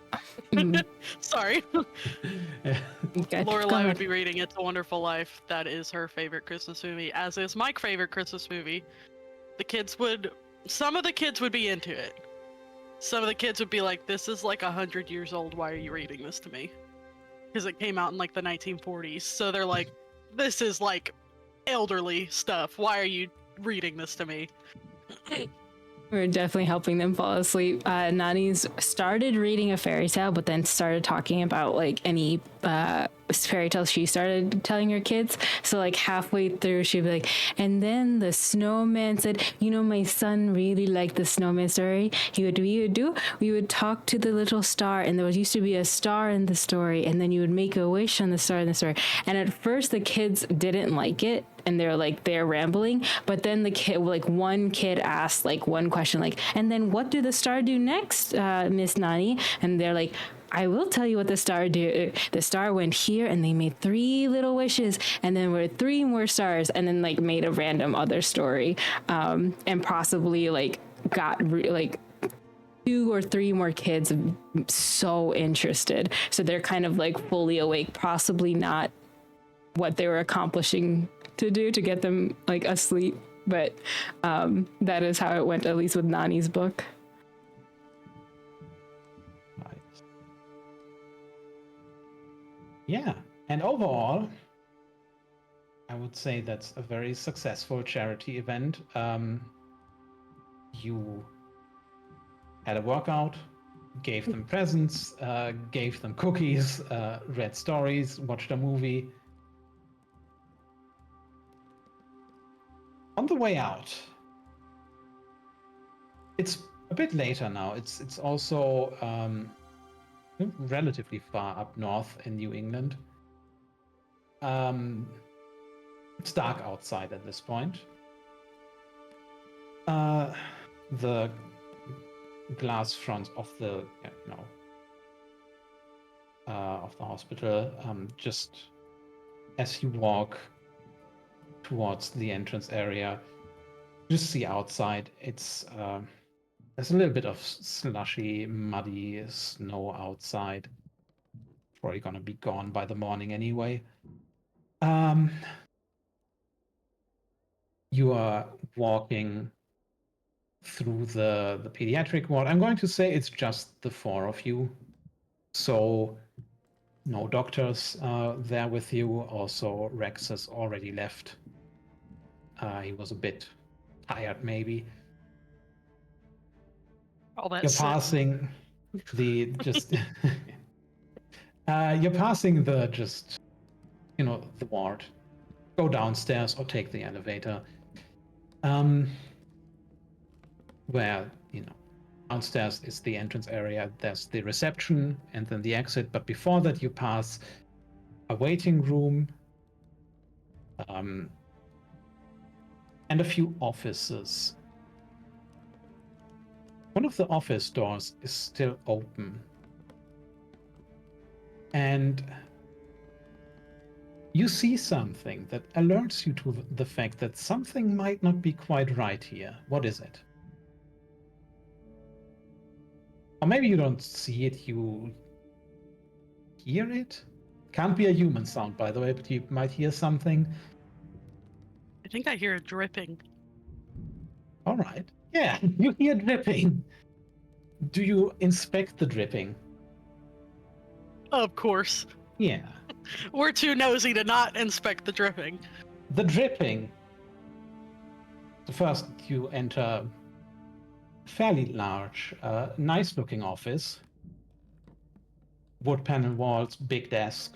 would. Sorry. Okay, go Lorelai ahead. would be reading It's a Wonderful Life. That is her favorite Christmas movie, as is my favorite Christmas movie. Some of the kids would be into it. Some of the kids would be like, this is like 100 years old, why are you reading this to me? Because it came out in like the 1940s, so they're like, this is like elderly stuff, why are you reading this to me? We're definitely helping them fall asleep. Nani's started reading a fairy tale, but then started talking about like any fairy tales she started telling her kids. So like halfway through, she'd be like, and then the snowman said, you know, my son really liked the snowman story. We would talk to the little star, and there used to be a star in the story, and then you would make a wish on the star in the story. And at first the kids didn't like it, and they're rambling, but then one kid asked like one question, like, and then what do the star do next, Miss Nani? And they're like, I will tell you what the star did. The star went here, and they made 3 little wishes, and then were 3 more stars, and then like made a random other story, and possibly like got 2 or 3 more kids so interested. So they're kind of like fully awake, possibly not what they were accomplishing to do to get them like asleep, but that is how it went, at least with Nani's book. Right. Yeah, and overall, I would say that's a very successful charity event. You had a workout, gave them presents, gave them cookies, read stories, watched a movie. On the way out, it's a bit later now. It's also relatively far up north in New England. It's dark outside at this point. The glass front of the of the hospital, just as you walk towards the entrance area, just see outside. It's there's a little bit of slushy, muddy snow outside. Probably gonna be gone by the morning anyway. You are walking through the pediatric ward. I'm going to say it's just the four of you. So no doctors there with you. Also, Rex has already left. He was a bit tired, maybe. All that You're sitting. passing the just. You're passing the just, the ward. Go downstairs or take the elevator. Where, downstairs is the entrance area. There's the reception and then the exit. But before that, you pass a waiting room and a few offices. One of the office doors is still open. And you see something that alerts you to the fact that something might not be quite right here. What is it? Or maybe you don't see it, you hear it? Can't be a human sound, by the way, but you might hear something. I think I hear a dripping. All right. Yeah, you hear dripping. Do you inspect the dripping? Of course. Yeah. We're too nosy to not inspect the dripping. The dripping. First, you enter a fairly large, nice-looking office. Wood panel walls, big desk.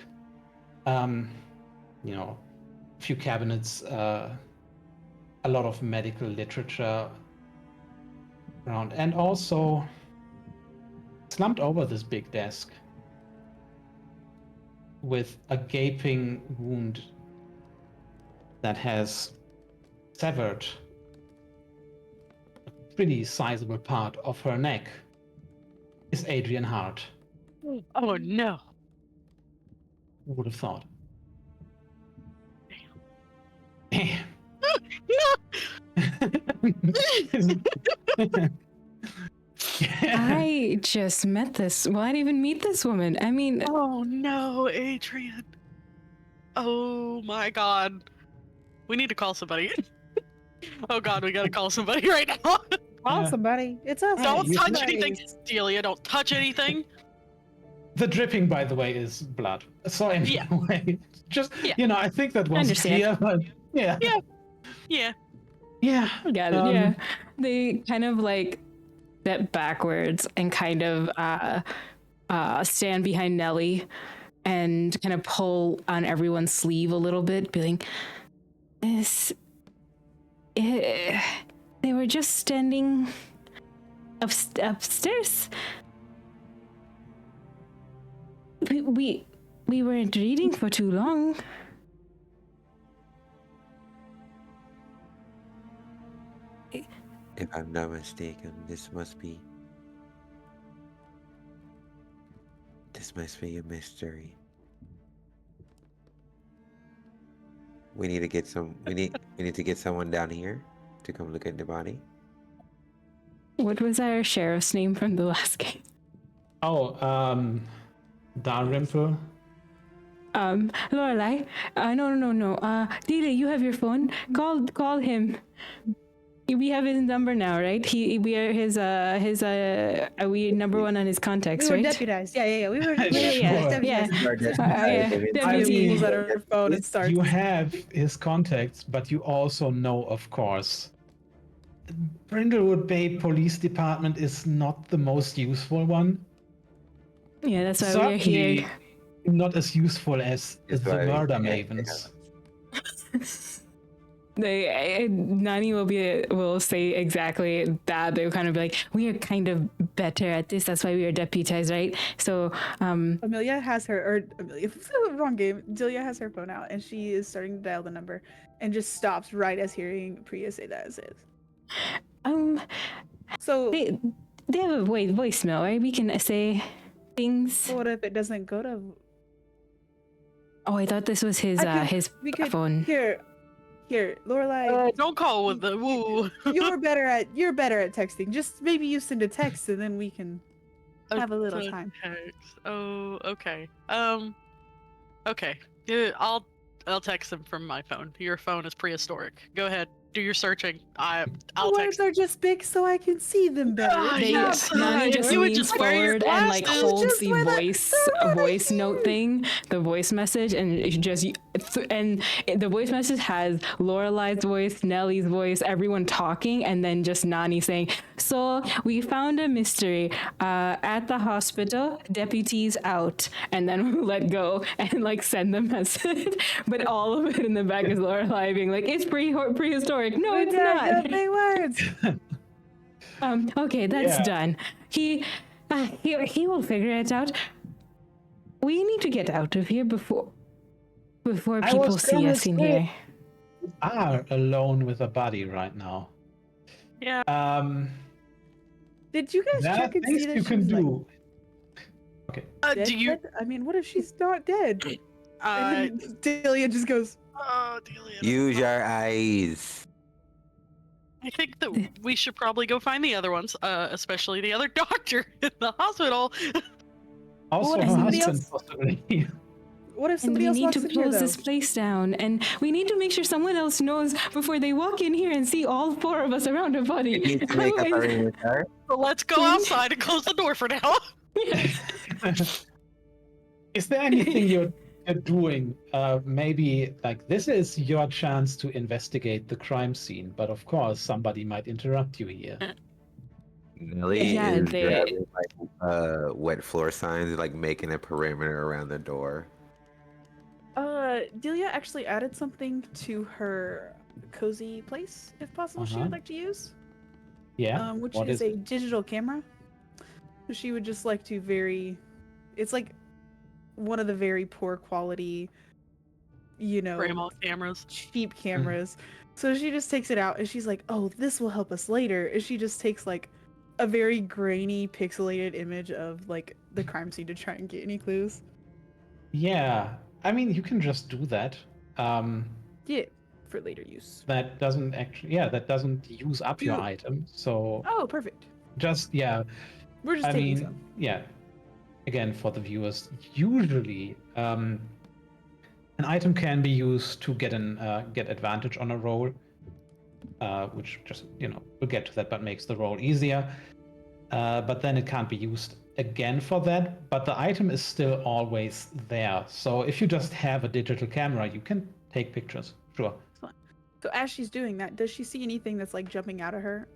A few cabinets, a lot of medical literature around, and also slumped over this big desk with a gaping wound that has severed a pretty sizable part of her neck is Adrian Hart. Oh no. Who would have thought? Damn. I just met this. Well, I didn't even meet this woman. I mean, Oh no, Adrian. Oh my god. We need to call somebody. Oh god, we gotta call somebody right now. Call Yeah. somebody. It's us. Don't you touch can- anything, Delia. Don't touch anything. The dripping, by the way, is blood. So anyway, just Yeah. I think that was Understand. clear. But yeah, Yeah. yeah. I got it. Yeah, they kind of like step backwards and kind of stand behind Nellie and kind of pull on everyone's sleeve a little bit, being they were just standing upstairs. We weren't reading for too long. If I'm not mistaken, this must be a mystery. We need to get we need to get someone down here to come look at the body. What was our sheriff's name from the last game? Oh, Dalrymple. Lorelai. No. Dita, you have your phone. Call him. We have his number now, right? We are his are we number one on his contacts, We were right? deputized. Yeah. We were Sure. deputized. Deputy. Pulls out her phone and starts. You have his contacts, but you also know, of course, Brindlewood Bay Police Department is not the most useful one. Yeah, that's why we're Certainly here. not as useful as That's the why- murder yeah, mavens. Nani will say exactly that. They'll kind of be like, we are kind of better at this. That's why we are deputized, right? So, Amelia has wrong game. Delia has her phone out and she is starting to dial the number and just stops right as hearing Priya say that as is. So they have a voicemail, right? We can say things. what if it doesn't go to? Oh, I thought this was his We could phone. Here, Lorelai. Don't call with the woo. You're better at texting. Just maybe you send a text and then we can have a little time. Text. Oh, okay. Okay. Yeah, I'll text him from my phone. Your phone is prehistoric. Go ahead. do your searching. I'll The words text. are just big so I can see them better. Ah, They, yes. Nani If just you would leans just wear your forward and like glasses. holds Just the with a voice note thing, the voice message, and it just the voice message has Lorelai's voice, Nellie's voice, everyone talking, and then just Nani saying, "So we found a mystery at the hospital. Deputies out," and then we let go and like send the message. But all of it in the back is Lorelai being like, "It's prehistoric. No, it's not." The big words. Okay, that's Yeah. done. He will figure it out. We need to get out of here before I people was see gonna us in say- here. You are alone with a body right now. Yeah. Did you guys There are check and see things that you she can was, like, do. dead, Do you? dead? I mean, what if she's not dead? Uh, And then Delia just goes, oh, Delia. Use your eyes. I think that we should probably go find the other ones, especially the other doctor in the hospital. Also, what if her somebody husband, else- possibly. what if And somebody we else need walks to in here, close though? this place down, and we need to make sure someone else knows before they walk in here and see all four of us around a We body. need to make up our Otherwise- inventory. So let's go outside and close the door for now. Is there anything you're doing? Maybe like this is your chance to investigate the crime scene, but of course somebody might interrupt you here. Nelly Yeah, is they- grabbing like wet floor signs, like making a perimeter around the door. Delia actually added something to her cozy place, if possible, she Uh-huh. would like to use. Yeah. Which what is is a digital camera. So she would just like to it's like one of the very poor quality, Grandma cameras. cheap cameras. So she just takes it out and she's like, "Oh, this will help us later." And she just takes like a very grainy, pixelated image of like the crime scene to try and get any clues. Yeah. I mean, you can just do that. Yeah, for later use. That doesn't use up your Do- item. So Oh, perfect. just yeah. We're just I taking mean, some. yeah. Again, for the viewers, usually an item can be used to get advantage on a roll, which just we'll get to that, but makes the roll easier. But then it can't be used again for that. But the item is still always there. So if you just have a digital camera, you can take pictures. Sure. So as she's doing that, does she see anything that's like jumping out at her?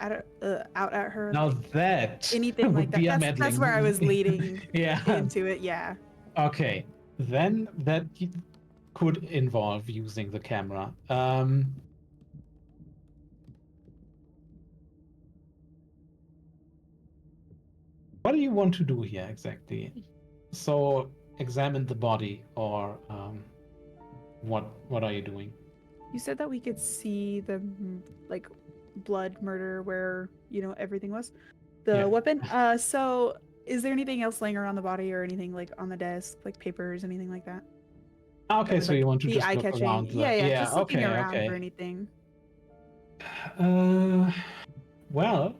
Now that Anything would like that? be a That's meddling where I was move. leading Yeah. into it. Yeah. Okay, then that could involve using the camera. What do you want to do here exactly? So examine the body, or what are you doing? You said that we could see the like blood murder where everything was. The Yeah. weapon. So is there anything else laying around the body or anything like on the desk, like papers, anything like that? Okay, That so would, you like, want to be just look eye-catching. around. Yeah, just looking okay, around okay. for anything. Well,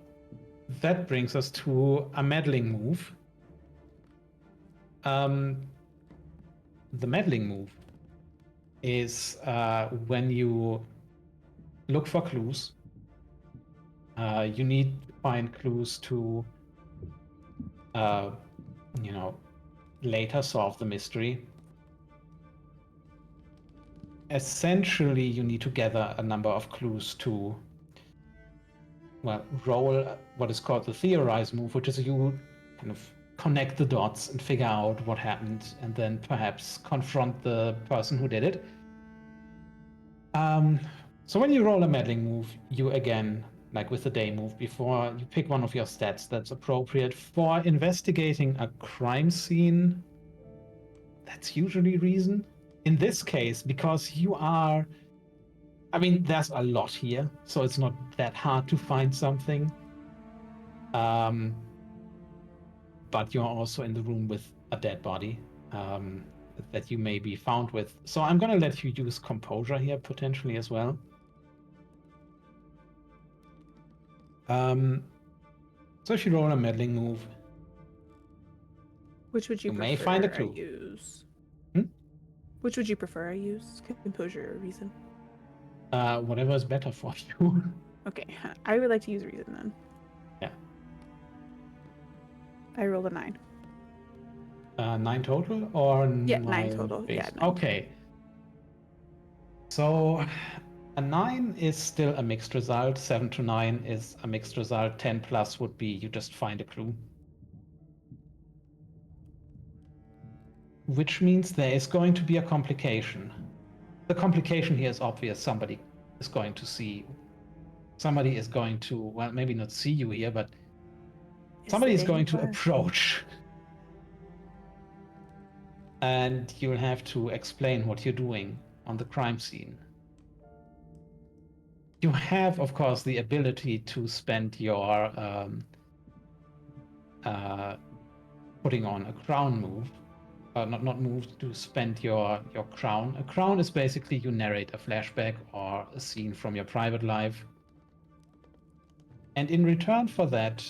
that brings us to a meddling move. The meddling move is when you look for clues. You need to find clues to, later solve the mystery. Essentially, you need to gather a number of clues to, roll what is called the theorize move, which is you kind of connect the dots and figure out what happened, and then perhaps confront the person who did it. So when you roll a meddling move, you again, like with the day move before, you pick one of your stats that's appropriate for investigating a crime scene. That's usually reason. In this case, because you are, there's a lot here, so it's not that hard to find something. But you're also in the room with a dead body that you may be found with. So I'm going to let you use composure here potentially as well. So if you roll a meddling move, Which would you You prefer may find a I clue. use? Hmm? Which would you prefer I use? Composure or reason? Whatever is better for you. Okay, I would like to use reason then. Yeah. I rolled a 9. 9 total or Yeah, 9 9 total. base? Yeah, 9 Okay. So a 9 is still a mixed result. 7 to 9 is a mixed result. 10 plus would be you just find a clue. Which means there is going to be a complication. The complication here is obvious. Somebody is going to see. Somebody is going to, well, maybe not see you here, but somebody is going to approach. And you'll have to explain what you're doing on the crime scene. You have, of course, the ability to spend your putting on a crown move. Not move, to spend your crown. A crown is basically you narrate a flashback or a scene from your private life. And in return for that,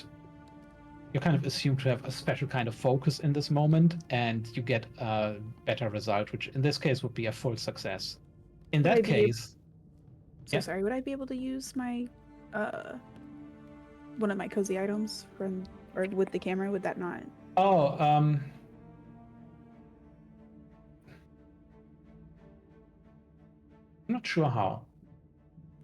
you're kind of assumed to have a special kind of focus in this moment, and you get a better result, which in this case would be a full success. In that case... So yeah. sorry, would I be able to use my one of my cozy items from or with the camera? Would that not? Oh, I'm not sure how.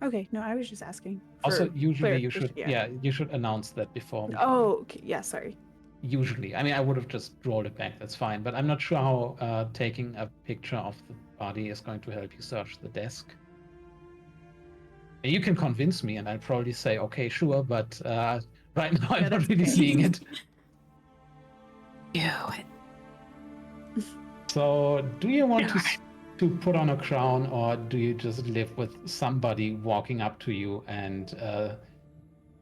Okay, no, I was just asking. Also, usually you should, clarification, you should announce that before. Oh, okay, yeah, sorry. Usually, I mean, I would have just rolled it back. That's fine, but I'm not sure how taking a picture of the body is going to help you search the desk. You can convince me, and I'll probably say, okay, sure, but right now I'm not really seeing it. Do it. So, do you want to put on a crown, or do you just live with somebody walking up to you and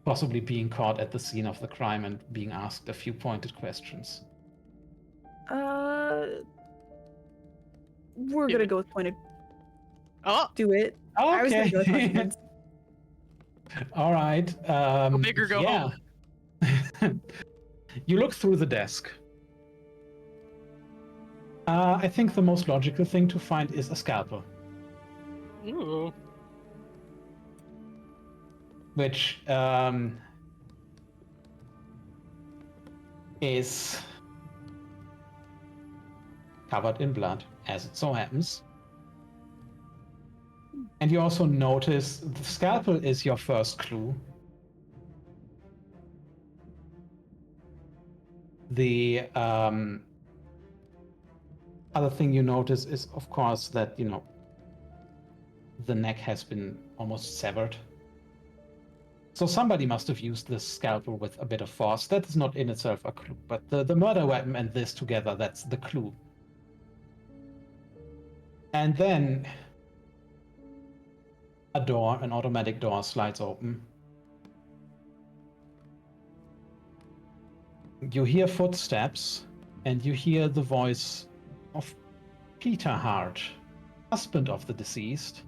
possibly being caught at the scene of the crime and being asked a few pointed questions? We're gonna go with pointed. Oh, Do it. Okay. I was gonna go with questions. All right. go big or go home. You look through the desk. I think the most logical thing to find is a scalpel. Ooh. Which is covered in blood, as it so happens. And you also notice the scalpel is your first clue. The other thing you notice is, of course, that, the neck has been almost severed. So somebody must have used this scalpel with a bit of force. That is not in itself a clue, but the murder weapon and this together, that's the clue. And then an automatic door slides open. You hear footsteps, and you hear the voice of Peter Hart, husband of the deceased,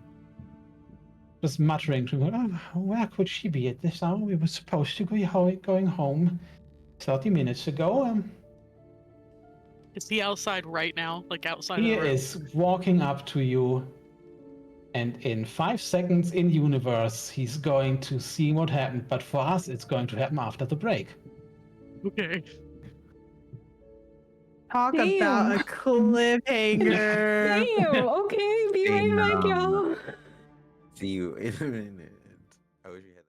just muttering to her, "Oh, where could she be at this hour? We were supposed to be going home 30 minutes ago." Is he outside right now? Like outside He of the room? is walking up to you, and in 5 seconds in universe, he's going to see what happened. But for us, it's going to happen after the break. Okay. Talk Damn. about a cliffhanger. Damn. Okay. Be right back, y'all. See you in a minute. I wish we had.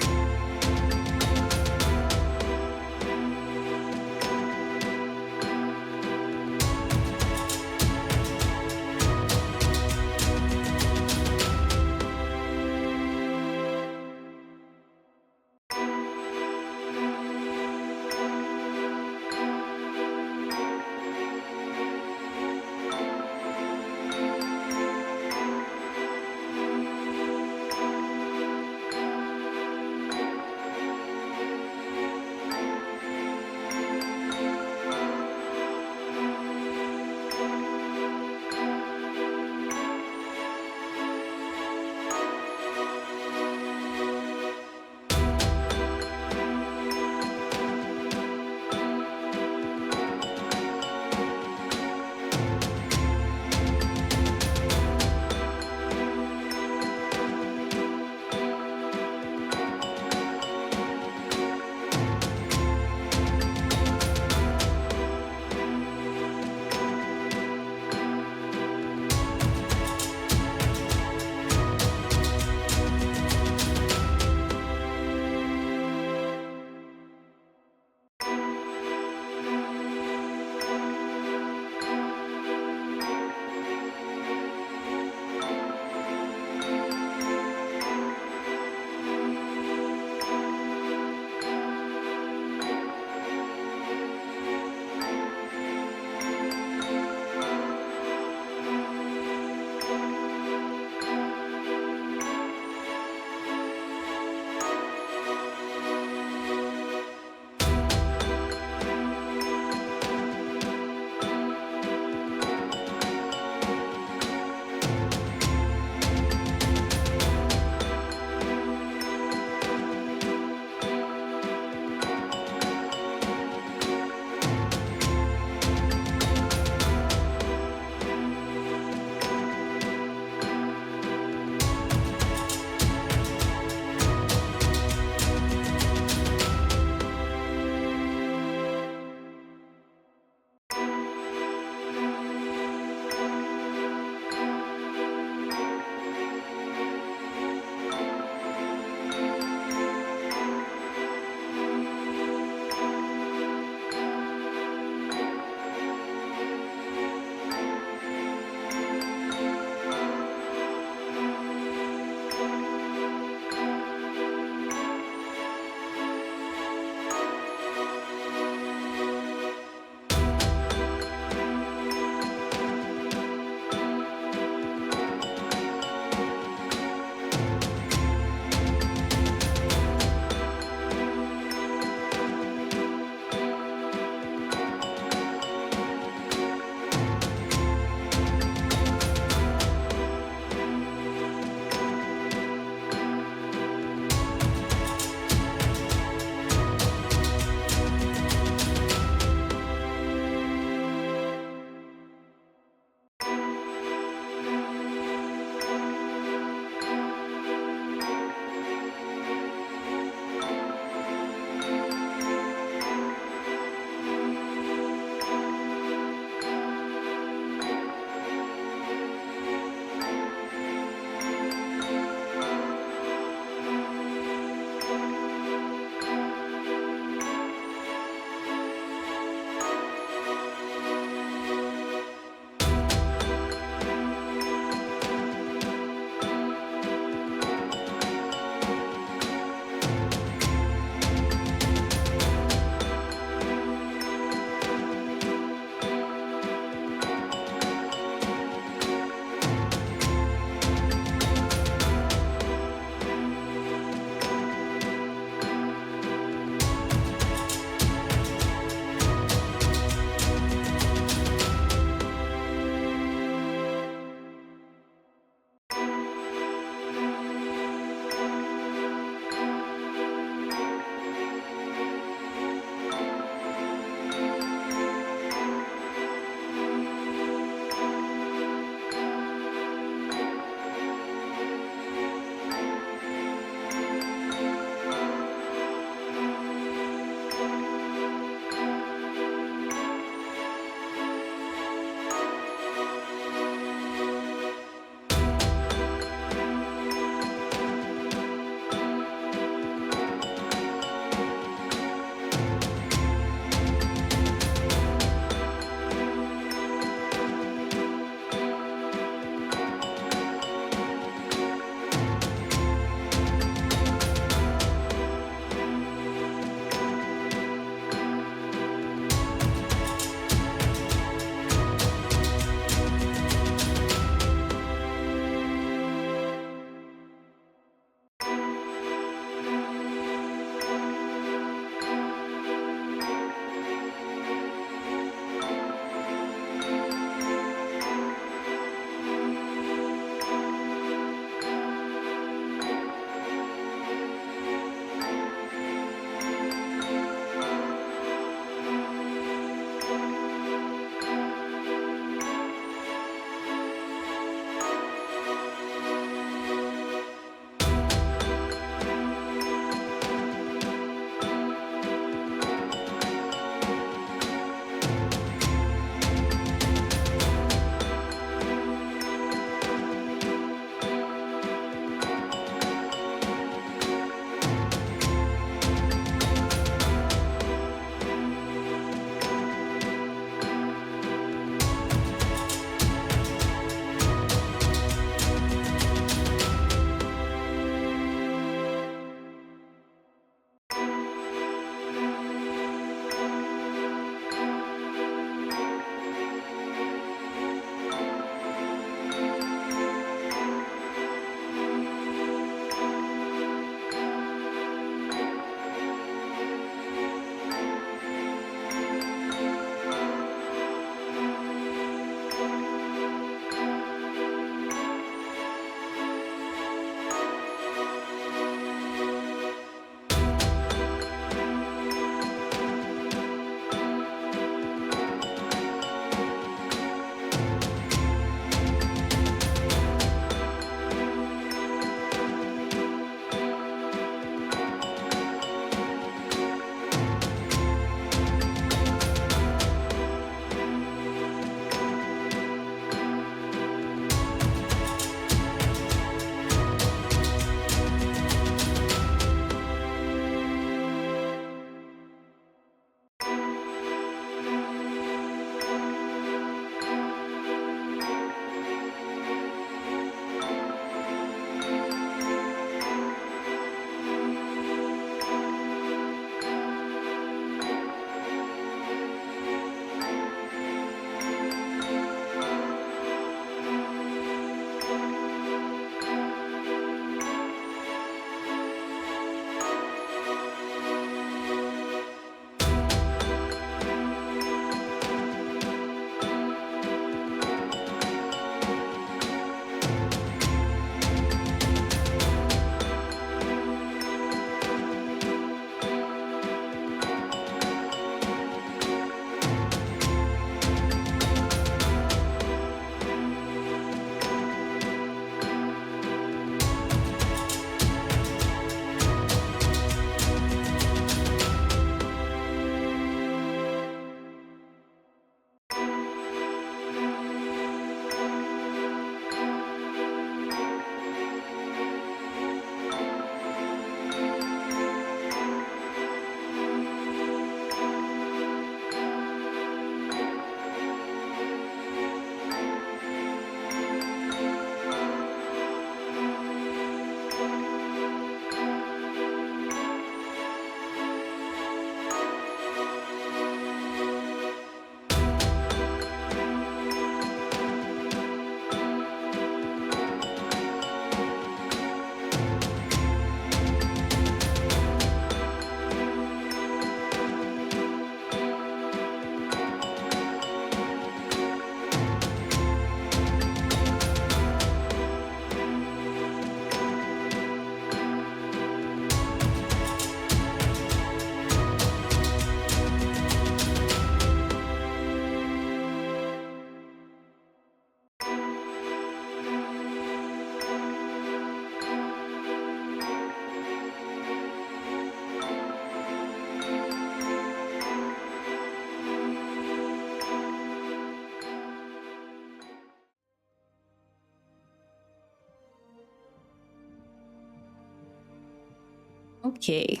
Okay.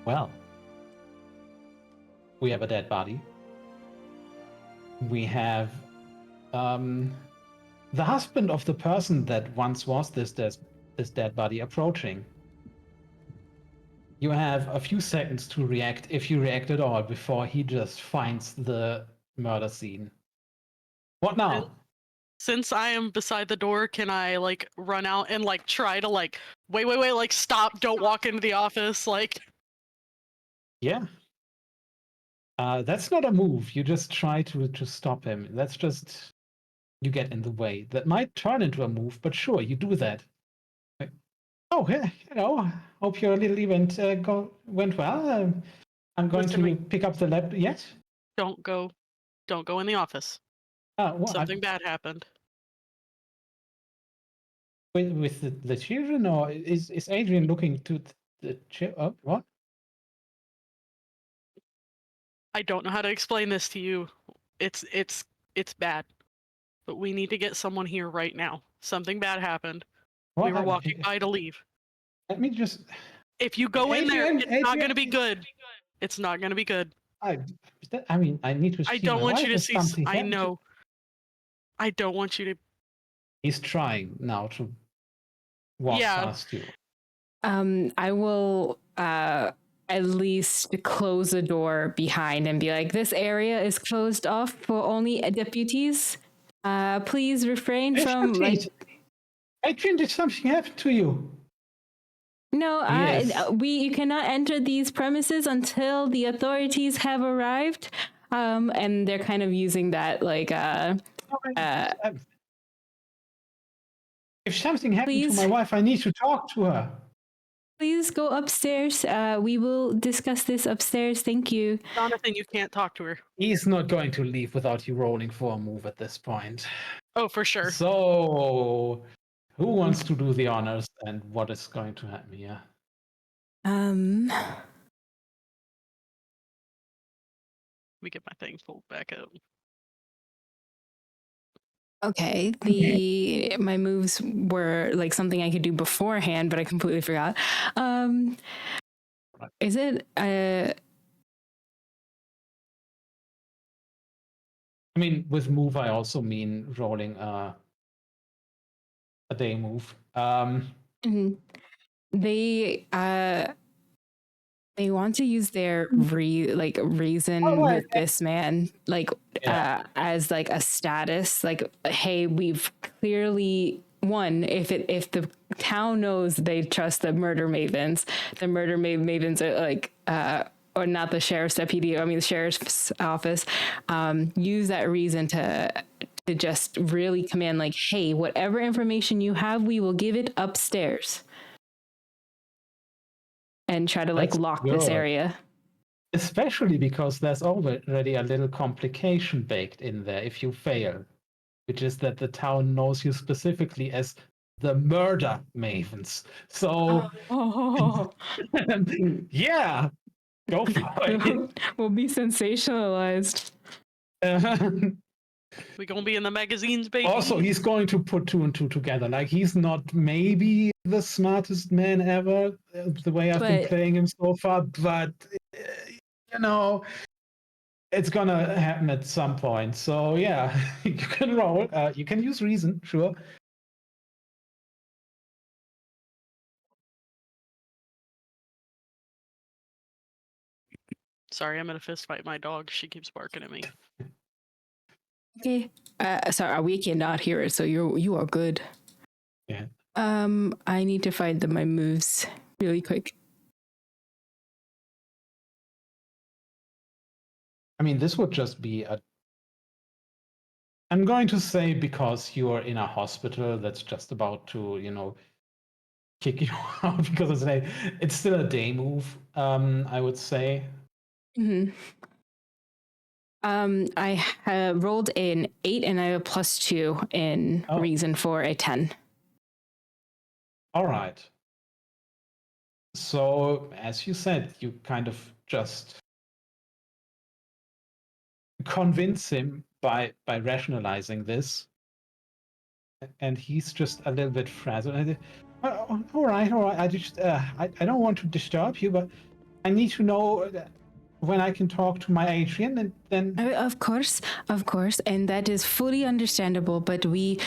Well, we have a dead body. We have the husband of the person that once was this dead body approaching. You have a few seconds to react, if you react at all, before he just finds the murder scene. What now? Since I am beside the door, can I like run out and like try to like wait, like stop, don't walk into the office, like Yeah. That's not a move. You just try to stop him. That's just you get in the way. That might turn into a move, but sure, you do that. Oh, hope your little event went well. I'm going Listen, to pick up the lab. Yes? don't go in the office. What? Something bad happened. With the children, or is Adrian looking to the what? I don't know how to explain this to you. It's bad. But we need to get someone here right now. Something bad happened. What? We were walking by to leave. Let me just. If you go in there, Adrian, it's not going to be Adrian. good. It's not going to be good. I mean, I need to see I don't my want wife you to if see. something I happened to- know. I don't want you to. He's trying now to walk past you. I will at least close the door behind and be like, this area is closed off for only deputies. Please refrain from like. Adrian, did something happen to you? No, Yes. you cannot enter these premises until the authorities have arrived. And they're kind of using that like if something happened please, to my wife, I need to talk to her. Please go upstairs. We will discuss this upstairs. Thank you. Jonathan, you can't talk to her. He's not going to leave without you rolling for a move at this point. Oh, for sure. So, who wants to do the honors and what is going to happen here? Let me get my thing pulled back up. Okay. My moves were like something I could do beforehand, but I completely forgot. Is it I mean, with move, I also mean rolling a day move. They want to use their reason with this man, like as like a status, like, hey, we've clearly won. If the town knows they trust the murder mavens are like or not the sheriff's deputy, I mean the sheriff's office, use that reason to just really command, like, hey, whatever information you have, we will give it upstairs. And try to lock this area. Especially because there's already a little complication baked in there if you fail, which is that the town knows you specifically as the murder mavens. So, yeah, go for it. We'll be sensationalized. We're gonna be in the magazines, baby. Also, he's going to put two and two together. Like, he's not maybe the smartest man ever, the way I've been playing him so far, but, it's gonna happen at some point. So, yeah, you can roll. You can use reason, sure. Sorry, I'm gonna fist fight my dog. She keeps barking at me. Okay. Sorry, we cannot hear it, so you are good. Yeah. I need to find my moves really quick. I mean, this would just be I'm going to say because you are in a hospital that's just about to, kick you out because it's still a day move, I would say. Mm-hmm. I have rolled an 8 and I have a +2 in reason for a 10. All right. So, as you said, you kind of just convince him by rationalizing this, and he's just a little bit frazzled. All right. I just I don't want to disturb you, but I need to know when I can talk to my Adrian, and then Of course, and that is fully understandable. But we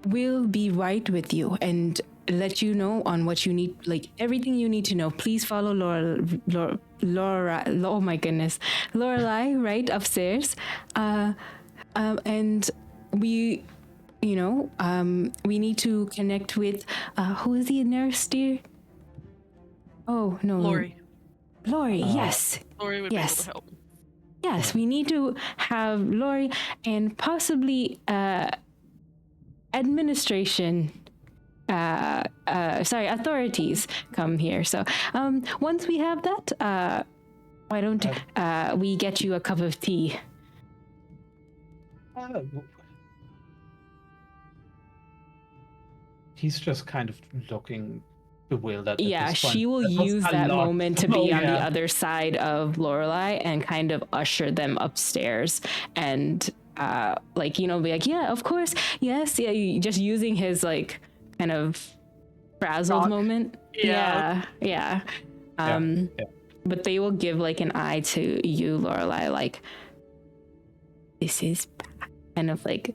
will be right with you and let you know on what you need, like everything you need to know. Please follow Laura. Oh my goodness, Lorelai, right upstairs, and we. We need to connect with who is the nurse, dear? Oh no, Lori. Lori, yes. Lori would be able to help. Yes, we need to have Lori and possibly administration. Authorities come here. So once we have that, why don't we get you a cup of tea? He's just kind of looking bewildered. Yeah, at this point. she will use that moment to be on the other side of Lorelai and kind of usher them upstairs and be like, yeah, of course, yes, yeah, just using his like kind of frazzled moment. Yeah. But they will give like an eye to you, Lorelai, like this is bad. Kind of like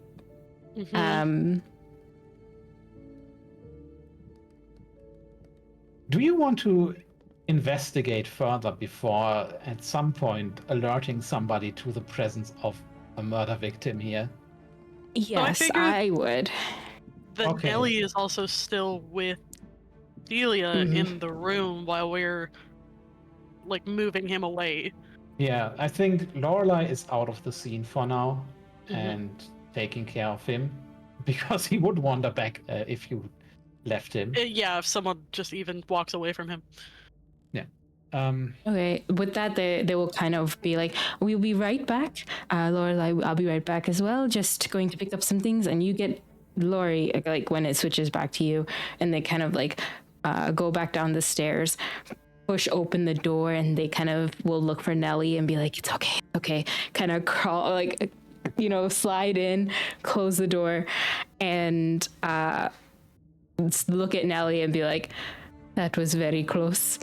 Do you want to investigate further before at some point alerting somebody to the presence of a murder victim here? Yes, I would. That Nelly is also still with Delia in the room while we're like moving him away. Yeah, I think Lorelai is out of the scene for now and taking care of him because he would wander back if you left him. Yeah, if someone just even walks away from him. Yeah. Okay, with that, they will kind of be like, we'll be right back. Lorelai, I'll be right back as well. Just going to pick up some things, and you get Lori, like when it switches back to you, and they kind of like go back down the stairs, push open the door, and they kind of will look for Nelly and be like, it's okay. Kind of crawl, like, slide in, close the door, and look at Nelly and be like, that was very close.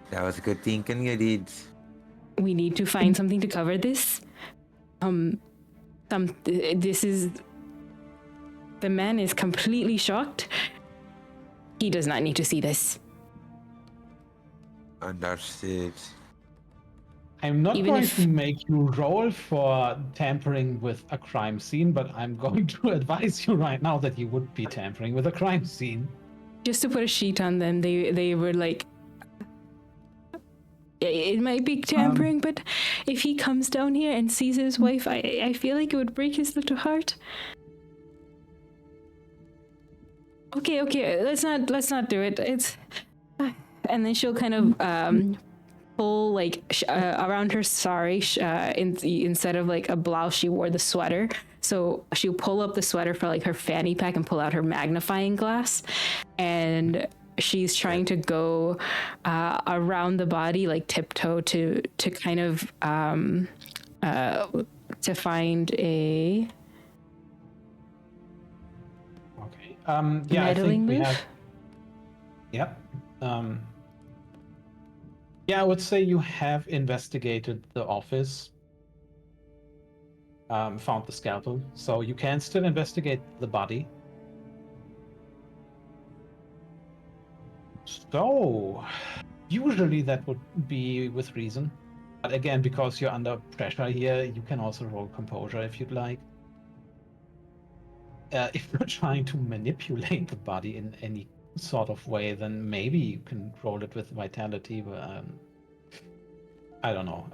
That was a good thinking you did. We need to find something to cover this. This is... The man is completely shocked. He does not need to see this. Understood. I'm not going to make you roll for tampering with a crime scene, but I'm going to advise you right now that you would be tampering with a crime scene. Just to put a sheet on them, they were like, it might be tampering, but if he comes down here and sees his wife, I feel like it would break his little heart. Okay, let's not do it. It's, and then she'll kind of pull like around her sari. Instead of like a blouse, she wore the sweater. So she'll pull up the sweater for like her fanny pack and pull out her magnifying glass, and she's trying to go around the body, like tiptoe to kind of to find a meddling move. I would say you have investigated the office, found the scalpel, so you can still investigate the body. So, usually that would be with reason. But again, because you're under pressure here, you can also roll composure if you'd like. If you're trying to manipulate the body in any sort of way, then maybe you can roll it with vitality, but I don't know.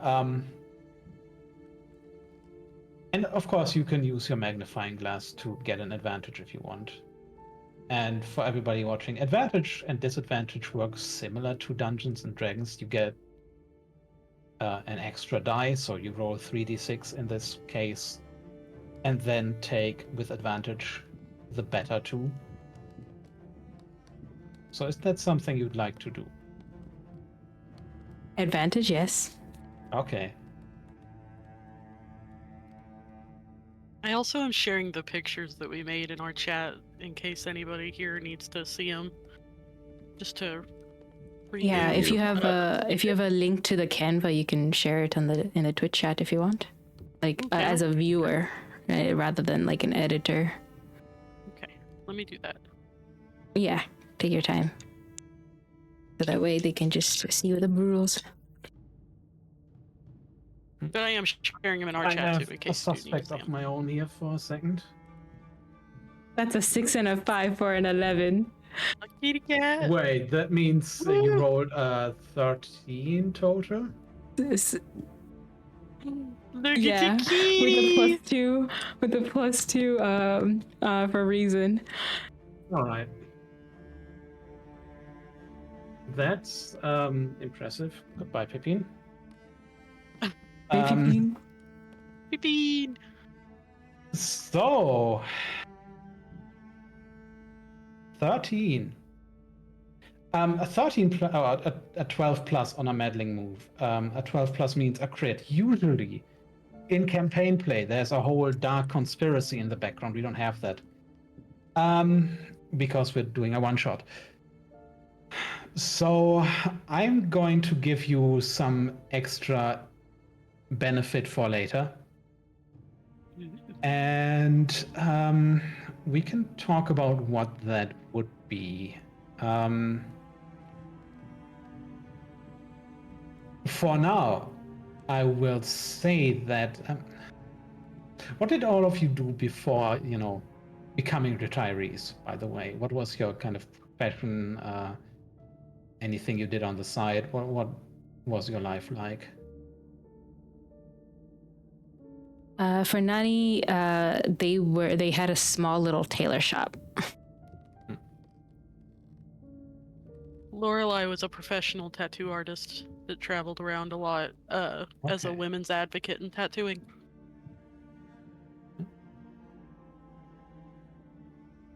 And of course, you can use your magnifying glass to get an advantage if you want. And for everybody watching, advantage and disadvantage work similar to Dungeons and Dragons. You get an extra die, so you roll 3d6 in this case, and then take, with advantage, the better two. So is that something you'd like to do? Advantage, yes. Okay. I also am sharing the pictures that we made in our chat in case anybody here needs to see them. Just to Yeah, Thank if you you. have a link to the Canva, you can share it in the Twitch chat if you want, like Okay. as a viewer rather than like an editor. Okay, let me do that. Yeah, take your time, so that way they can just see the rules. But I am sharing them in our I chat too, have in a case you do need to suspect see of them. my own here for a second. That's a 6 and a 5 for an 11. A kitty cat. Wait, that means you rolled a 13 total? Look Yeah, at the kitty. with the plus two for reason. All right. That's impressive. Goodbye, Pippin. Pippin. Pippin. So 13. A 13 a 12 plus on a meddling move. A 12 plus means a crit. Usually in campaign play, there's a whole dark conspiracy in the background. We don't have that. Because we're doing a one shot. So I'm going to give you some extra benefit for later. And we can talk about what that would be. For now, I will say that. What did all of you do before, becoming retirees? By the way, what was your kind of profession? Anything you did on the side? What was your life like? For Nani, they had a small little tailor shop. Lorelai was a professional tattoo artist that traveled around a lot as a Okay. women's advocate in tattooing.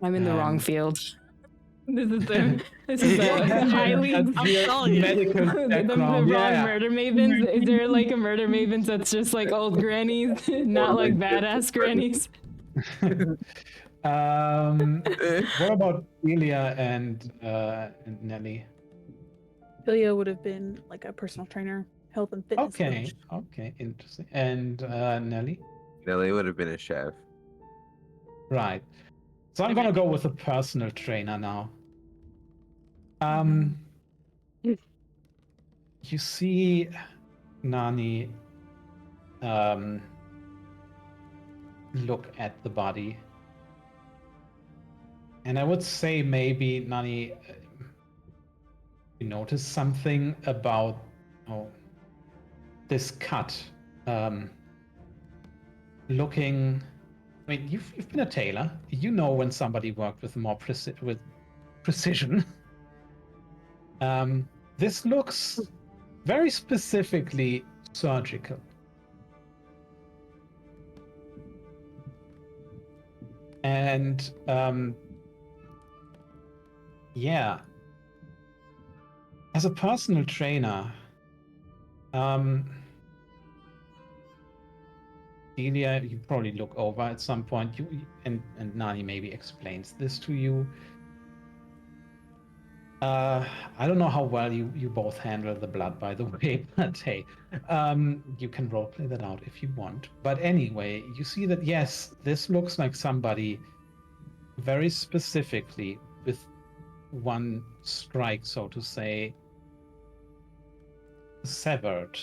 I'm in the wrong And- field. This is the highly I'm telling you. medical the background. wrong Yeah. murder mavens. Is there like a murder mavens that's just like old grannies, not like badass grannies? What about Ilya and Nelly? Ilya would have been like a personal trainer, health and fitness coach. Okay, interesting. And Nelly? Nelly would have been a chef. Right. So I'm gonna go with a personal trainer now. You see Nani look at the body. And I would say maybe Nani you notice something about this cut. Looking, I mean, you've been a tailor. You know when somebody worked with more precision. This looks very specifically surgical. And yeah, as a personal trainer, Delia, you probably look over at some point. And Nani maybe explains this to you. I don't know how well you both handle the blood, by the way, but hey, you can roleplay that out if you want. But anyway, you see that, yes, this looks like somebody very specifically with one strike, so to say, severed.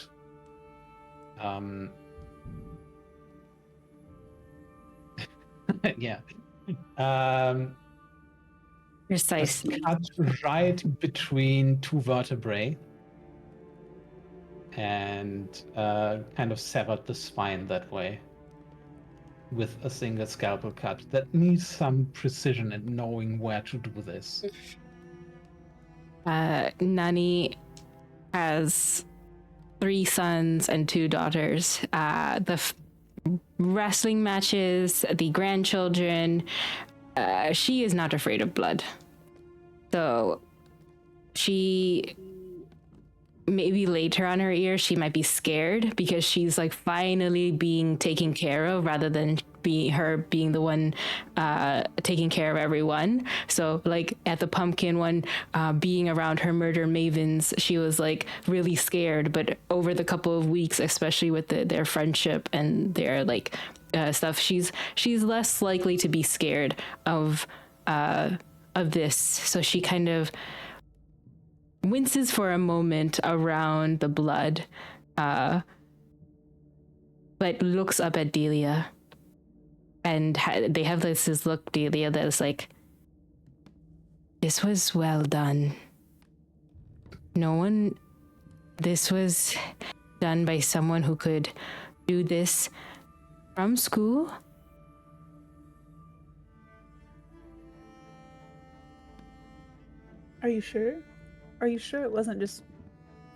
Yeah. Precisely. Cut right between two vertebrae and kind of severed the spine that way with a single scalpel cut. That needs some precision and knowing where to do this. Nani has 3 sons and 2 daughters. The wrestling matches, the grandchildren, she is not afraid of blood. So she, maybe later on her ear, she might be scared because she's like finally being taken care of rather than being the one taking care of everyone. So like at the pumpkin one, being around her murder mavens, she was like really scared. But over the couple of weeks, especially with their friendship and their like stuff, she's less likely to be scared of this. So she kind of winces for a moment around the blood, but looks up at Delia, and they have this look, Delia, that's like, this was well done. This was done by someone who could do this from school. Are you sure? Are you sure it wasn't just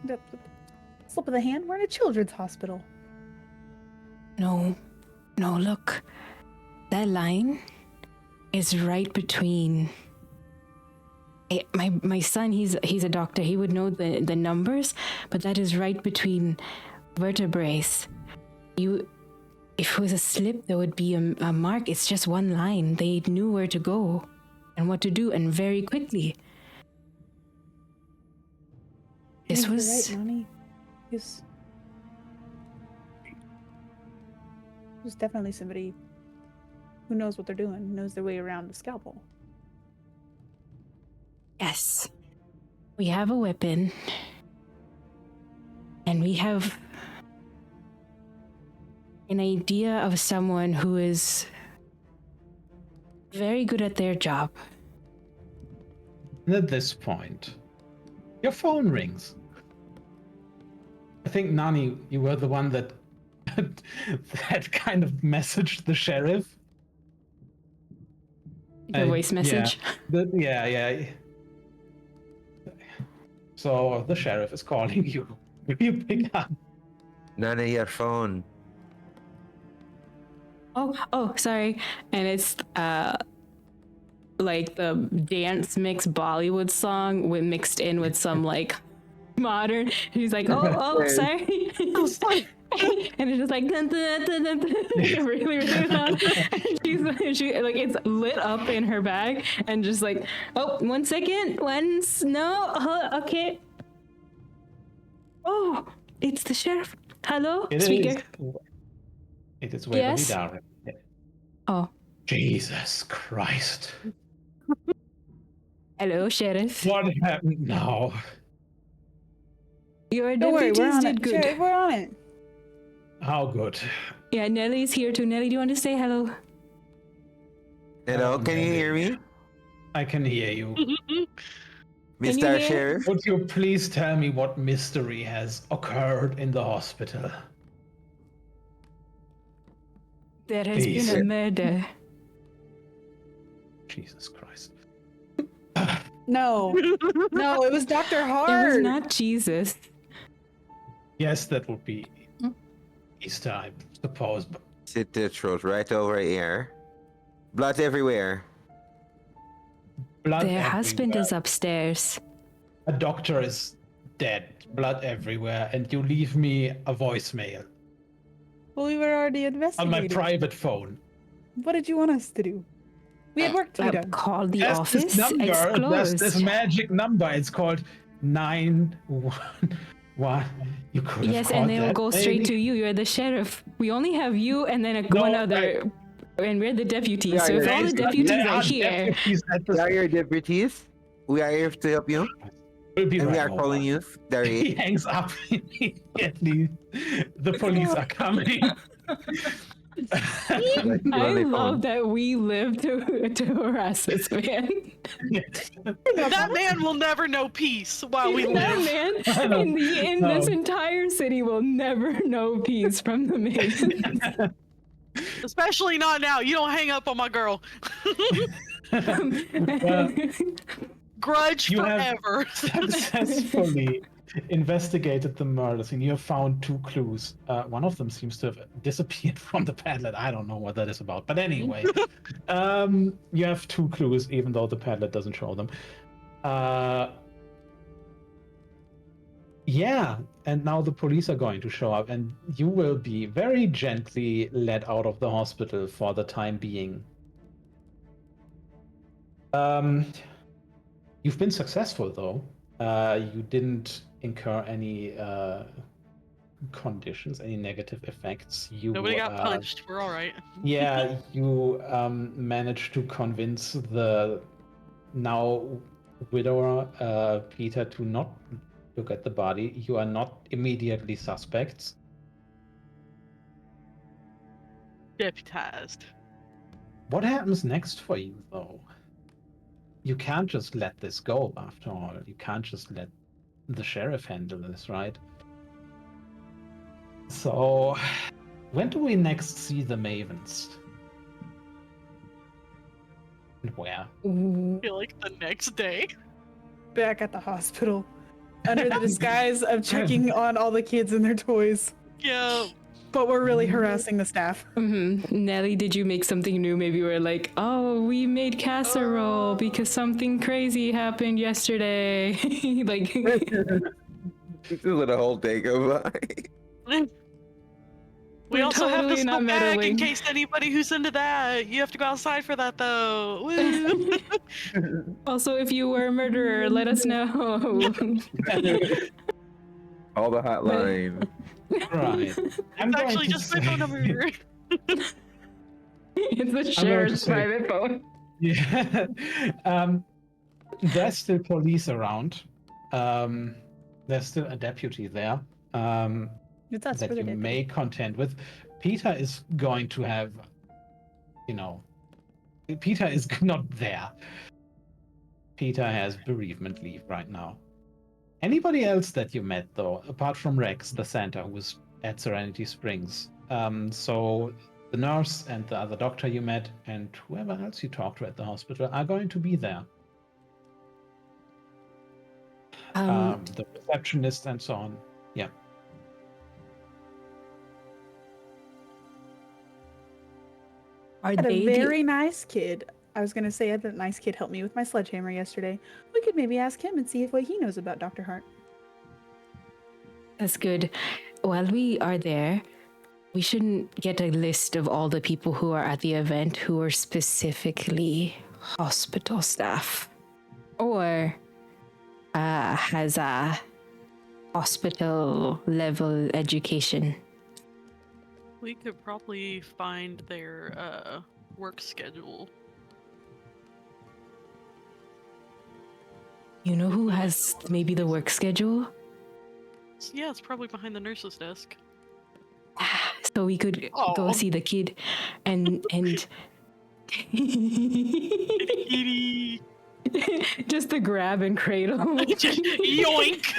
a slip of the hand? We're in a children's hospital. No, look. That line is right between... My son, he's a doctor. He would know the numbers, but that is right between vertebrae. If it was a slip, there would be a mark. It's just one line. They knew where to go and what to do, and very quickly. This You're was... right, Nani. He's definitely somebody who knows what they're doing, knows their way around the scalpel. Yes. We have a weapon. And we have an idea of someone who is very good at their job. And at this point, your phone rings. I think, Nani, you were the one that kind of messaged the sheriff. The voice message. Yeah. So the sheriff is calling you. Will you pick up? None of your phone. Oh, sorry. And it's like the dance mix Bollywood song mixed in with some like modern. He's like, oh, sorry. And it's just like dun, dun, dun, dun, dun, really, really loud. And she like, it's lit up in her bag, and just like, oh, 1 second, okay. Oh, it's the sheriff. Hello, speaker. It is Waverly Yes? Darren. Oh, Jesus Christ. hello, sheriff. What happened now? Your Don't worry, we're deputies on did it. good. Sheriff, we're on it. How good? Yeah, Nelly's here too. Nelly, do you want to say hello? Hello, can you hear me? I can hear you. Mr. hear? Sheriff? Would you please tell me what mystery has occurred in the hospital? There has Please. been a murder. Jesus Christ. No, no, it was Dr. It Hart. was not Jesus. Yes, that would be Easter, I suppose. But Sit the throat right over here. Blood everywhere. blood Their husband everywhere. is upstairs. A doctor is dead. Blood everywhere. And you leave me a voicemail Well, we were already on investigating. my private phone. What did you want us to do? We had work to be done. Call the There's office. this number. It's There's closed. this magic number. It's called 911. You could have Yes, called and they'll that, go straight to maybe. you. You're the sheriff. We only have you and then No, one other, and we're the deputies. Yeah, so if all the There deputies are are here, deputies at the- We are your deputies. We are here to help you. We'll be And we right are over. calling you. He There. hangs up immediately. The police are coming. I love that we live to harass this man. That man will never know peace while we That live. man in this No. entire city will never know peace from the man. Especially not now. You don't hang up on my girl. Grudge You have- forever. Successfully investigated the murder scene. You have found 2 clues. One of them seems to have disappeared from the padlet. I don't know what that is about. But anyway, you have 2 clues, even though the padlet doesn't show them. Yeah, and now the police are going to show up, and you will be very gently led out of the hospital for the time being. You've been successful though. You didn't incur any conditions, any negative effects. Nobody got punched. We're all right. Yeah, you managed to convince the now widower Peter to not look at the body. You are not immediately suspects. Deputized. What happens next for you, though? You can't just let this go, after all. You can't just let the sheriff handle this, right? So, when do we next see the Mavens? And where? I feel like the next day. Back at the hospital, under the disguise of checking on all the kids and their toys. Yeah. But we're really harassing the staff. Nelly, did you make something new? Maybe we're like, oh, we made casserole because something crazy happened yesterday. Like, Just let a whole day go by. We We're also have the totally not small bag in meddling. case anybody who's into that. You have to go outside for that though. Woo. also, if you were a murderer, let us know. All the hotlines. Right. It's actually just my phone number. It's the to sheriff's say- private phone. Yeah. There's still police around. There's still a deputy there. It's us That for the you deputy. may contend with. Peter is going to have, Peter is not there. Peter has bereavement leave right now. Anybody else that you met, though, apart from Rex, the Santa, who was at Serenity Springs? So the nurse and the other doctor you met, and whoever else you talked to at the hospital, are going to be there. The receptionist and so on. Yeah. Are I had they a very nice kid. I was gonna say I had a nice kid help me with my sledgehammer yesterday. We could maybe ask him and see what he knows about Dr. Hart. That's good. While we are there, we shouldn't get a list of all the people who are at the event who are specifically hospital staff or has a hospital level education. We could probably find their work schedule. You know who has maybe the work schedule? Yeah, it's probably behind the nurse's desk. So we could go Oh. see the kid and Kitty. just the grab and cradle. Yoink.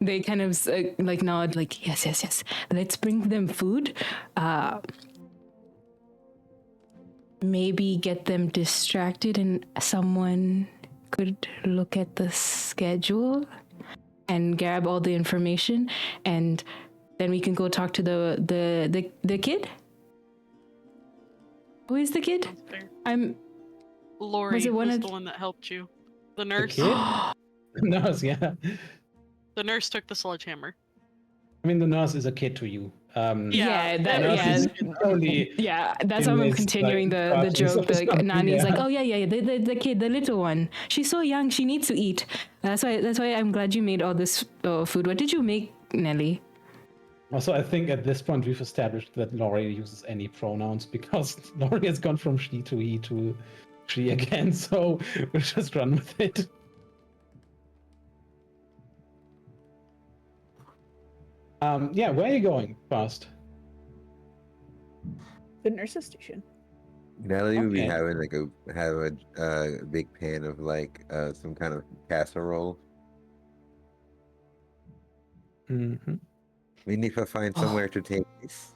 They kind of like nod like yes, let's bring them food, maybe get them distracted and someone could look at the schedule and grab all the information, and then we can go talk to the kid. Who is the kid? Sounds fair. Was Lori was it one of the one that helped you. The The nurse. kid? Nurse, yeah. The nurse took the sledgehammer. I mean, the nurse is a kid to you. Yeah, The that- nurse yeah. is totally Yeah, that's how I'm Anyways, continuing like, the joke. or Like something, Nani's yeah. like, oh yeah, the kid, the little one. She's so young, she needs to eat. That's why I'm glad you made all this food. What did you make, Nelly? Also, I think at this point we've established that Laurie uses any pronouns because Laurie has gone from she to he to she again, so we'll just run with it. Yeah, where are you going first? The nurse's station. Natalie would be Okay. having like a big pan of like some kind of casserole. Mm-hmm. We need to find somewhere to take this.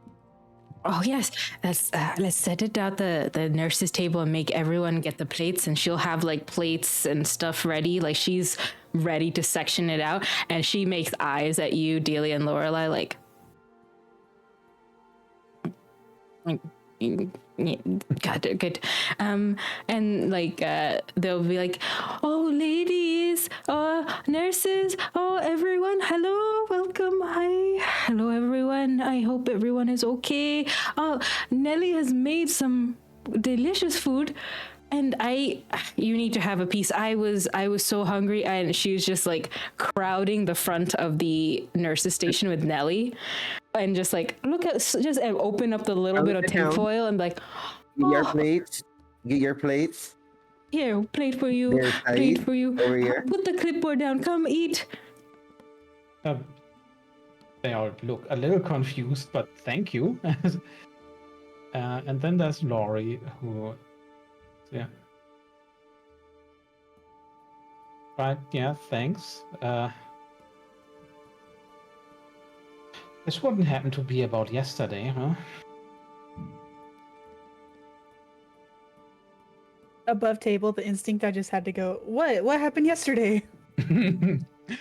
Oh yes, let's set it at the nurse's table and make everyone get the plates, and she'll have like plates and stuff ready. Like she's ready to section it out, and she makes eyes at you, Delia and Lorelai, like Yeah, got it, good. And like they'll be like, "Oh, ladies, nurses, oh, everyone, hello, welcome, hi, hello, everyone. I hope everyone is okay. Oh, Nelly has made some delicious food." And you need to have a piece. I was so hungry, and she was just like crowding the front of the nurses station with Nelly, and just like just open up the little bit of Sit down. tinfoil and be like, Get your "Oh, plates. Get your plates. here, plate for you, There's plate Saeed for you. over here. Put the clipboard down. Come eat." They all look a little confused, but thank you. And then there's Laurie, who, yeah. Right, yeah, thanks. This wouldn't happen to be about yesterday, huh? Above table, the instinct I just had to go, what happened yesterday?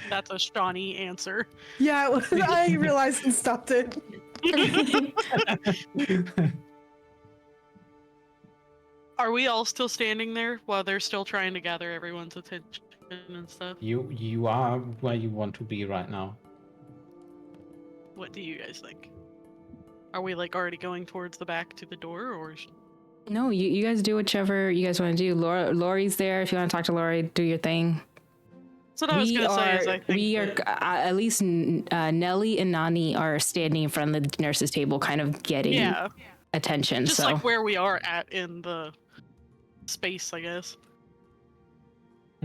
That's a Shawnee answer. Yeah, I realized and stopped it. Are we all still standing there while they're still trying to gather everyone's attention and stuff? You are where you want to be right now. What do you guys think? Are we like already going towards the back to the door, or? No, you guys do whichever you guys want to do. Laurie's there. If you want to talk to Laurie, do your thing. So what I was gonna say is I think we are at least Nelly and Nani are standing in front of the nurses' table, kind of getting attention. Just so like where we are at in the space, I guess.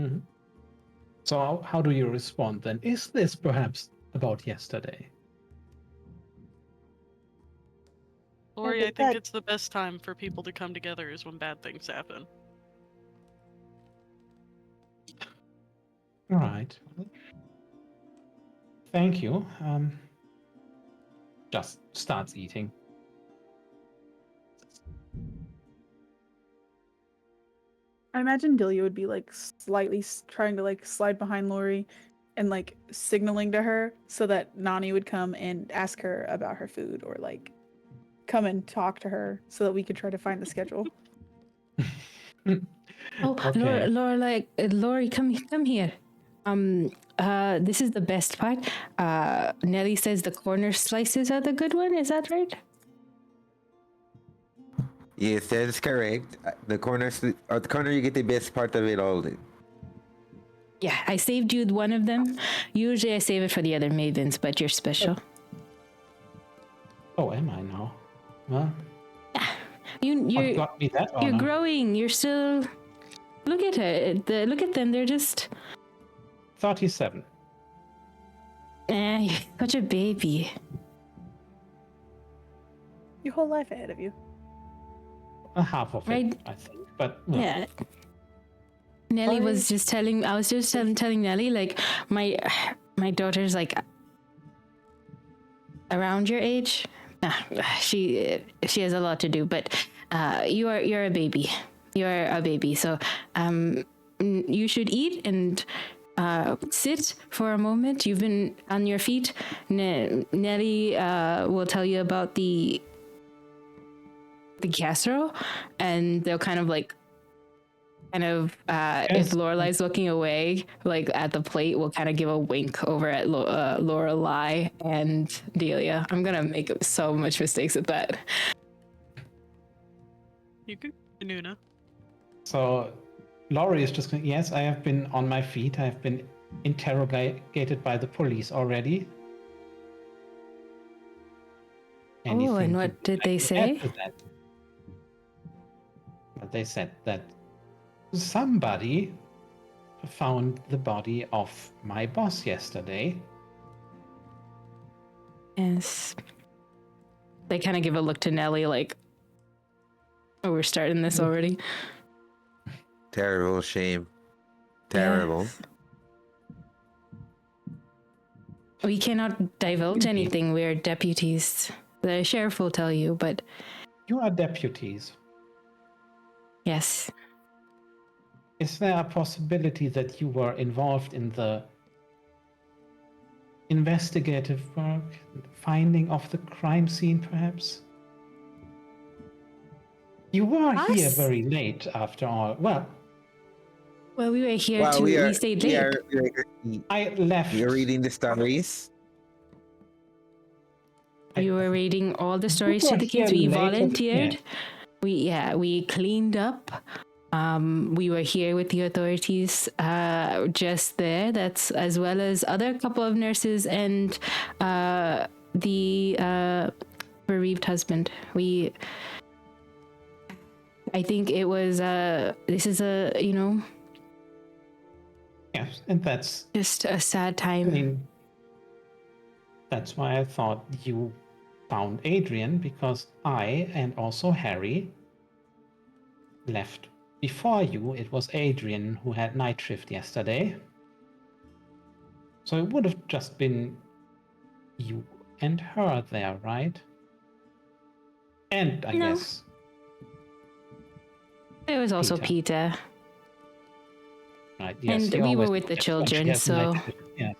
Mm-hmm. So how do you respond then? Is this perhaps about yesterday? Lori, I think it's the best time for people to come together is when bad things happen. All right. Thank you. Just starts eating. I imagine Delia would be like slightly trying to like slide behind Lori and like signaling to her so that Nani would come and ask her about her food or like come and talk to her so that we could try to find the schedule. Oh, Okay. Lori, come here. This is the best part. Nelly says the corner slices are the good one. Is that right? Yes, that is correct. The corner you get the best part of it all. Yeah, I saved you one of them. Usually I save it for the other mavens, but you're special. Oh, am I now? Well, You're got me that you're honor? growing. You're still. Look at her. Look at them. They're just. 37. You're such a baby. Your whole life ahead of you. Half of Right. it, I think. But Yeah. Nelly was just telling. I was just telling Nelly like my daughter's like around your age. She has a lot to do, but you're a baby. You're a baby, so you should eat and sit for a moment. You've been on your feet. Nelly will tell you about the casserole, and they'll kind of if Lorelai's looking away, like at the plate, we'll kind of give a wink over at Lorelai and Delia. I'm gonna make so much mistakes at that. You could, Nuna. So Laurie is just going, yes, I have been on my feet. I have been interrogated by the police already. Oh, and what did they say? But they said that somebody found the body of my boss yesterday. Yes. They kind of give a look to Nelly like, oh, we're starting this already. Terrible shame. Terrible. Yes. We cannot divulge anything. We're deputies. The sheriff will tell you, but... You are deputies. Yes. Is there a possibility that you were involved in the investigative work, finding of the crime scene, perhaps? You were here Us? very late after all. Well, Well, we were here Well, we stayed late. I left. We are reading the stories. We were reading all the stories were to the kids. here We later, volunteered. yeah. We cleaned up. We were here with the authorities just there. That's as well as other couple of nurses and the bereaved husband. I think it was this is Yes, and that's, just a sad time. I mean, that's why I thought you found Adrian, because I and also Harry left before you. It was Adrian who had night shift yesterday. So it would have just been you and her there, right? And I No. guess It was also Peter. Peter. Right, yes, And he we were always with the forgets when she children, has night so shift, yes.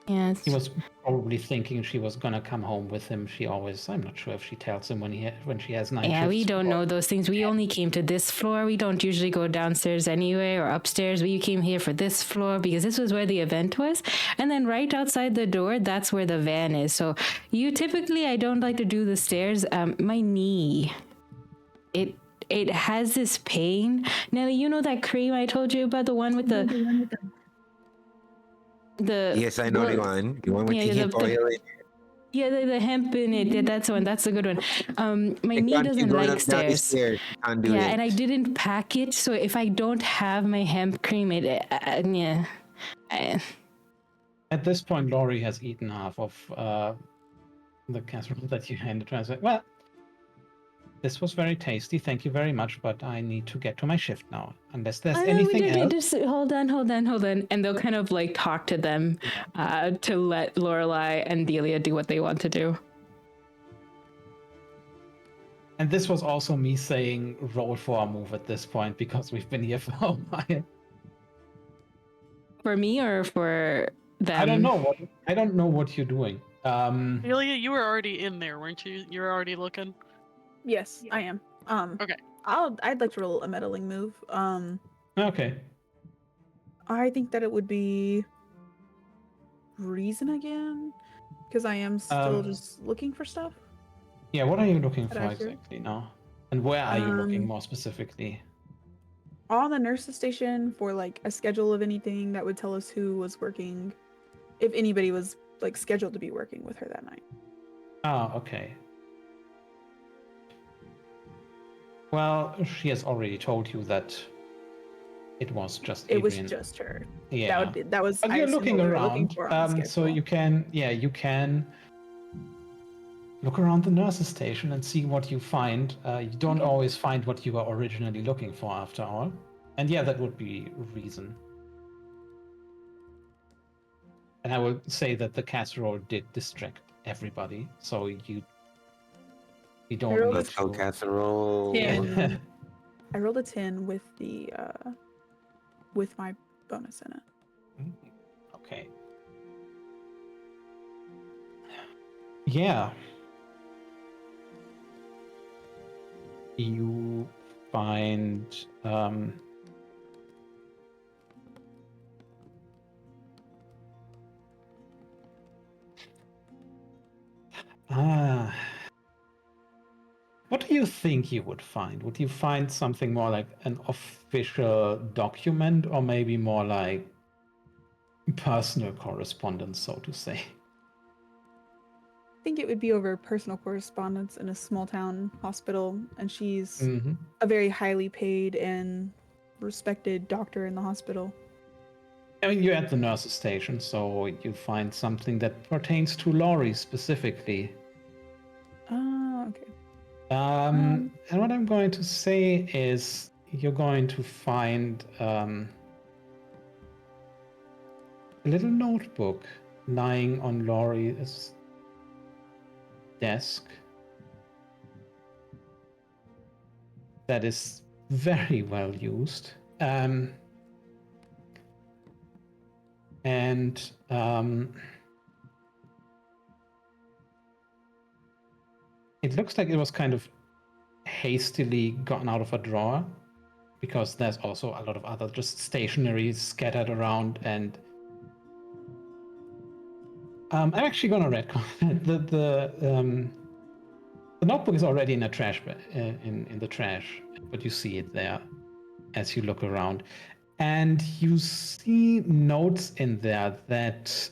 yes. He was probably thinking she was gonna come home with him. She always, I'm not sure if she tells him when she has night Yeah, shifts. we don't or- know those things. We only came to this floor. We don't usually go downstairs anyway or upstairs. We came here for this floor because this was where the event was. And then right outside the door, that's where the van is. So I don't like to do the stairs. My knee, it has this pain. Nelly, you know that cream I told you about, the one with the Yes, I know the one. The one with yeah, the hip oil in it. yeah, the hemp in it. Yeah, that's the one. That's the good one. My I knee can't keep doesn't going like up down the stairs. stairs. I can't do Yeah, it. and I didn't pack it, so if I don't have my hemp cream, yeah. At this point, Laurie has eaten half of the casserole that you handed to her. I said, well, this was very tasty. Thank you very much, but I need to get to my shift now. Unless there's anything else. Just hold on, and they'll kind of like talk to them to let Lorelai and Delia do what they want to do. And this was also me saying roll for a move at this point because we've been here for a while. For me or for them? I don't know what you're doing. Delia, you were already in there, weren't you? You were already looking. Yes, I am. Okay. I'd like to roll a meddling move. Okay. I think that it would be reason again, because I am still just looking for stuff. Yeah, what are you looking That for accurate? exactly now? And where are you looking more specifically? On the nurse's station for like a schedule of anything that would tell us who was working, if anybody was like scheduled to be working with her that night. Oh, okay. Well, she has already told you that it was just It Adrian. was just her. Yeah. That was. But I you're assume looking what we were looking around, for on the so schedule. you can look around the nurse's station and see what you find. You don't Okay. always find what you were originally looking for, after all. And yeah, that would be reason. And I will say that the casserole did distract everybody, so you don't rolled need Let's go to. casserole. 10. I rolled a 10 with the with my bonus in it. Okay. Yeah. You find what do you think you would find? Would you find something more like an official document, or maybe more like personal correspondence, so to say? I think it would be over personal correspondence in a small town hospital, and she's Mm-hmm. a very highly paid and respected doctor in the hospital. I mean, you're at the nurse's station, so you find something that pertains to Laurie specifically. Oh, okay. And what I'm going to say is you're going to find a little notebook lying on Laurie's desk that is very well used. It looks like it was kind of hastily gotten out of a drawer, because there's also a lot of other just stationery scattered around, and I'm actually gonna retcon the notebook is already in a trash in the trash, but you see it there as you look around, and you see notes in there that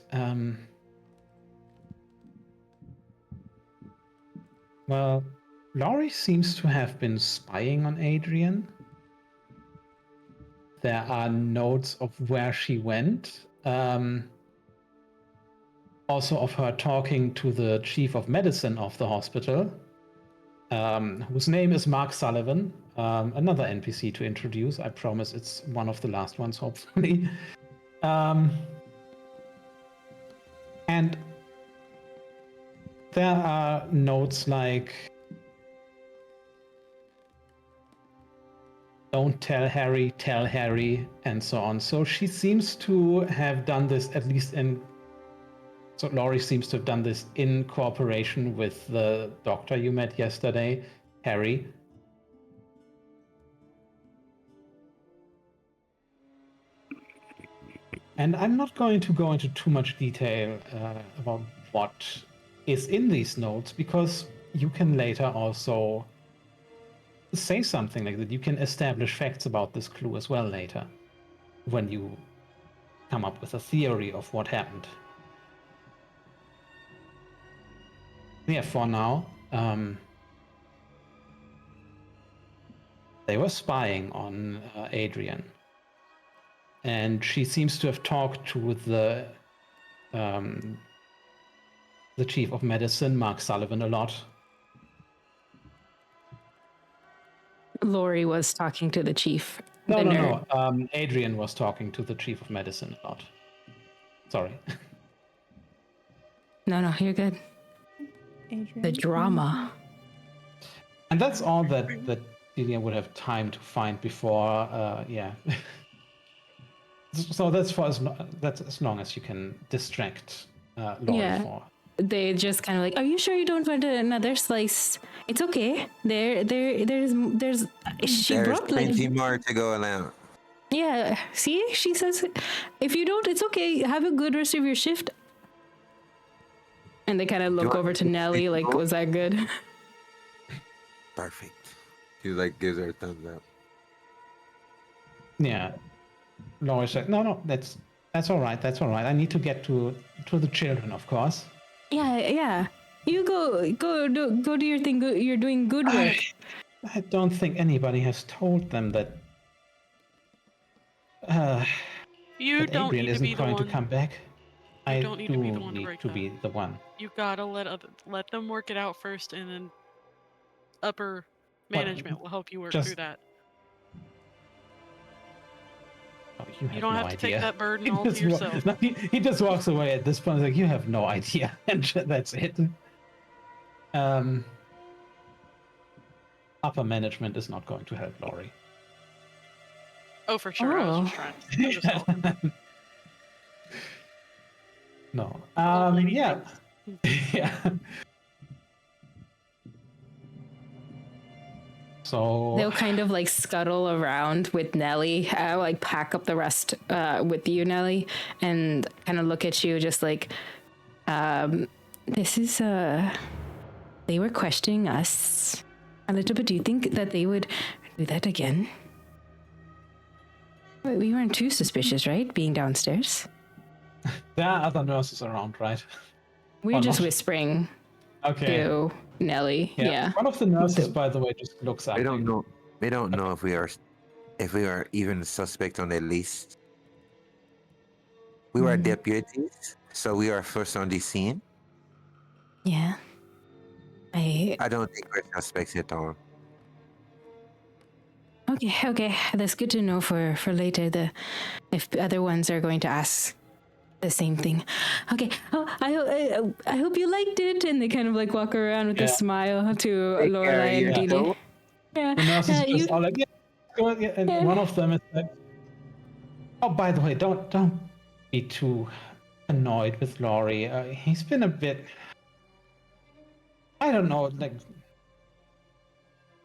well, Laurie seems to have been spying on Adrian. There are notes of where she went. Also of her talking to the chief of medicine of the hospital, whose name is Mark Sullivan, another NPC to introduce. I promise it's one of the last ones, hopefully. And there are notes like, don't tell Harry, and so on. So she seems to have done this at least so Laurie seems to have done this in cooperation with the doctor you met yesterday, Harry. And I'm not going to go into too much detail about what is in these notes, because you can later also say something like that. You can establish facts about this clue as well later, when you come up with a theory of what happened. Yeah, for now, they were spying on Adrian. And she seems to have talked to the chief of medicine, Mark Sullivan, a lot. Laurie was talking to the chief. No. Adrian was talking to the chief of medicine a lot. Sorry. No, you're good. Adrian. The drama. And that's all that Delia would have time to find before, yeah. So that's as long as you can distract Laurie for. They just kind of like, are you sure you don't want another slice? It's okay. There's she There's brought plenty like, more to go around. yeah, see, she says, if you don't, it's okay. Have a good rest of your shift. And they kind of look over to Nellie like, was that good? Perfect. He like gives her a thumbs up. Yeah. Laurie said, no, that's all right. I need to get to the children, of course. Yeah. You go do your thing. You're doing good work. I don't think anybody has told them that You don't Adrian need to isn't be the going to one. come back. You I don't need do to be the one to need break to that. be the one. You gotta let them work it out first, and then upper management will help you work through that. Oh, you don't no have to idea. take that burden all to yourself. He just walks away at this point. Like, you have no idea, and that's it. Upper management is not going to help Laurie. Oh, for sure. I was just helping. No. Lady Yeah. Yeah. So they'll kind of like scuttle around with Nellie, like pack up the rest with you, Nellie, and kind of look at you just like, this is they were questioning us a little bit. Do you think that they would do that again? We weren't too suspicious, right? Being downstairs. there are other nurses around, right? We're just whispering to Nellie. Yeah. One of the nurses, by the way, just looks up. They don't know. They don't know if we are even suspect on their list. We were deputies, so we are first on the scene. Yeah. I don't think we're suspects at all. Okay. That's good to know for later. If other ones are going to ask the same thing. Okay. Oh, I hope you liked it. And they kind of like walk around with a smile to Lorelai and Delia. Yeah. The nurses just all like, yeah. And one of them is like, oh, by the way, don't be too annoyed with Laurie. He's been a bit, I don't know, like,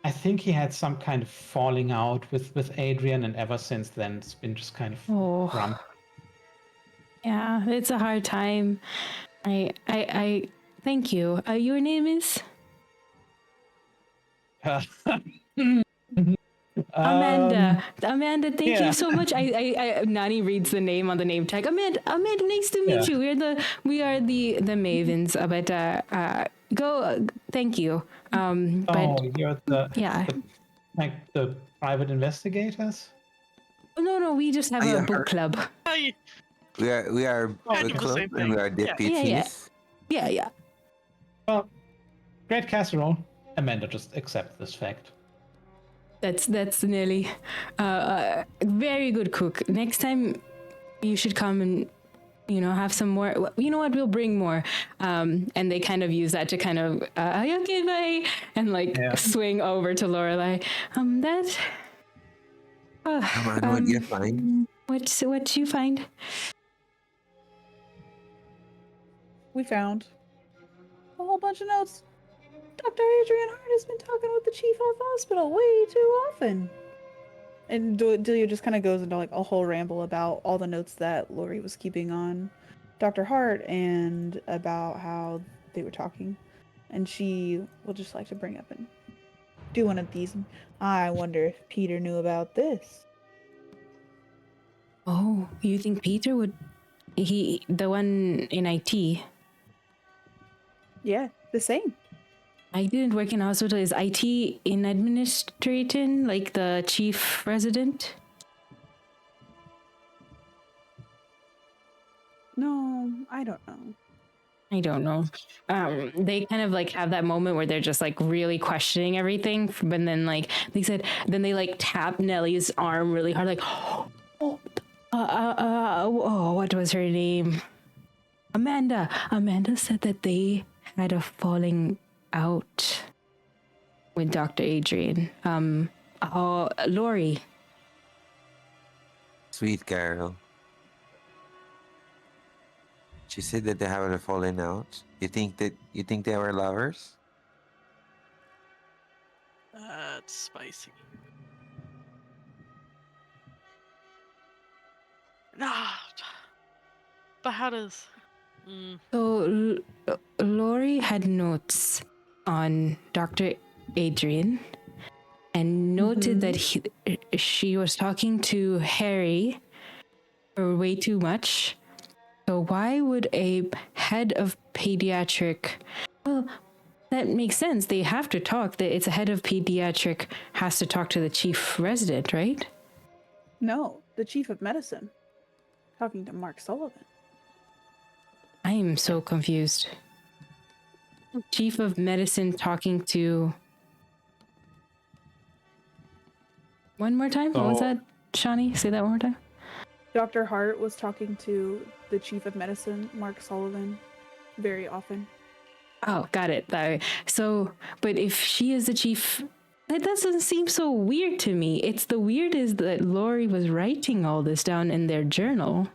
I think he had some kind of falling out with Adrian, and ever since then it's been just kind of Oh. grumpy. Yeah, it's a hard time. I thank you. Your name is Amanda. Amanda, thank you so much. Nani reads the name on the name tag. Amanda, nice to meet you. We are the Mavens. But go. Thank you. But You're the private investigators? No, we just have a book club. We are Kind book of the club same and we thing. are deputies. Yeah. Well, great casserole. Amanda just accepts this fact. That's nearly very good cook. Next time you should come and have some more. You know what? We'll bring more. And they kind of use that to kind of okay, bye, and swing over to Lorelai. That. Come on, what you find? What you find? We found a whole bunch of notes. Dr. Adrian Hart has been talking with the chief of hospital way too often. And Delia just kind of goes into like a whole ramble about all the notes that Lori was keeping on Dr. Hart and about how they were talking. And she will just like to bring up and do one of these. I wonder if Peter knew about this. Oh, you think Peter would? The one in IT? Yeah, the same. I didn't work in a hospital. Is IT in administrating, like the chief resident? No, I don't know. I don't know. They kind of like have that moment where they're just like really questioning everything, but then like they said, then they like tap Nellie's arm really hard, like, what was her name? Amanda. Amanda said that they had a falling out with Dr. Adrian. Lori. Sweet girl. She said that they haven't fallen out. You think they were lovers? That's spicy. Nah. But how does... So Lori had notes on Dr. Adrian and noted that she was talking to Harry for way too much. So why would a head of pediatric... Well, that makes sense. They have to talk. It's a head of pediatric has to talk to the chief resident, right? No, the chief of medicine. Talking to Mark Sullivan. I am so confused. Chief of medicine talking to... One more time? What was that, Shawnee? Say that one more time. Dr. Hart was talking to the chief of medicine, Mark Sullivan, very often. Oh, got it. So, but if she is the chief, that doesn't seem so weird to me. It's the weird is that Lori was writing all this down in their journal.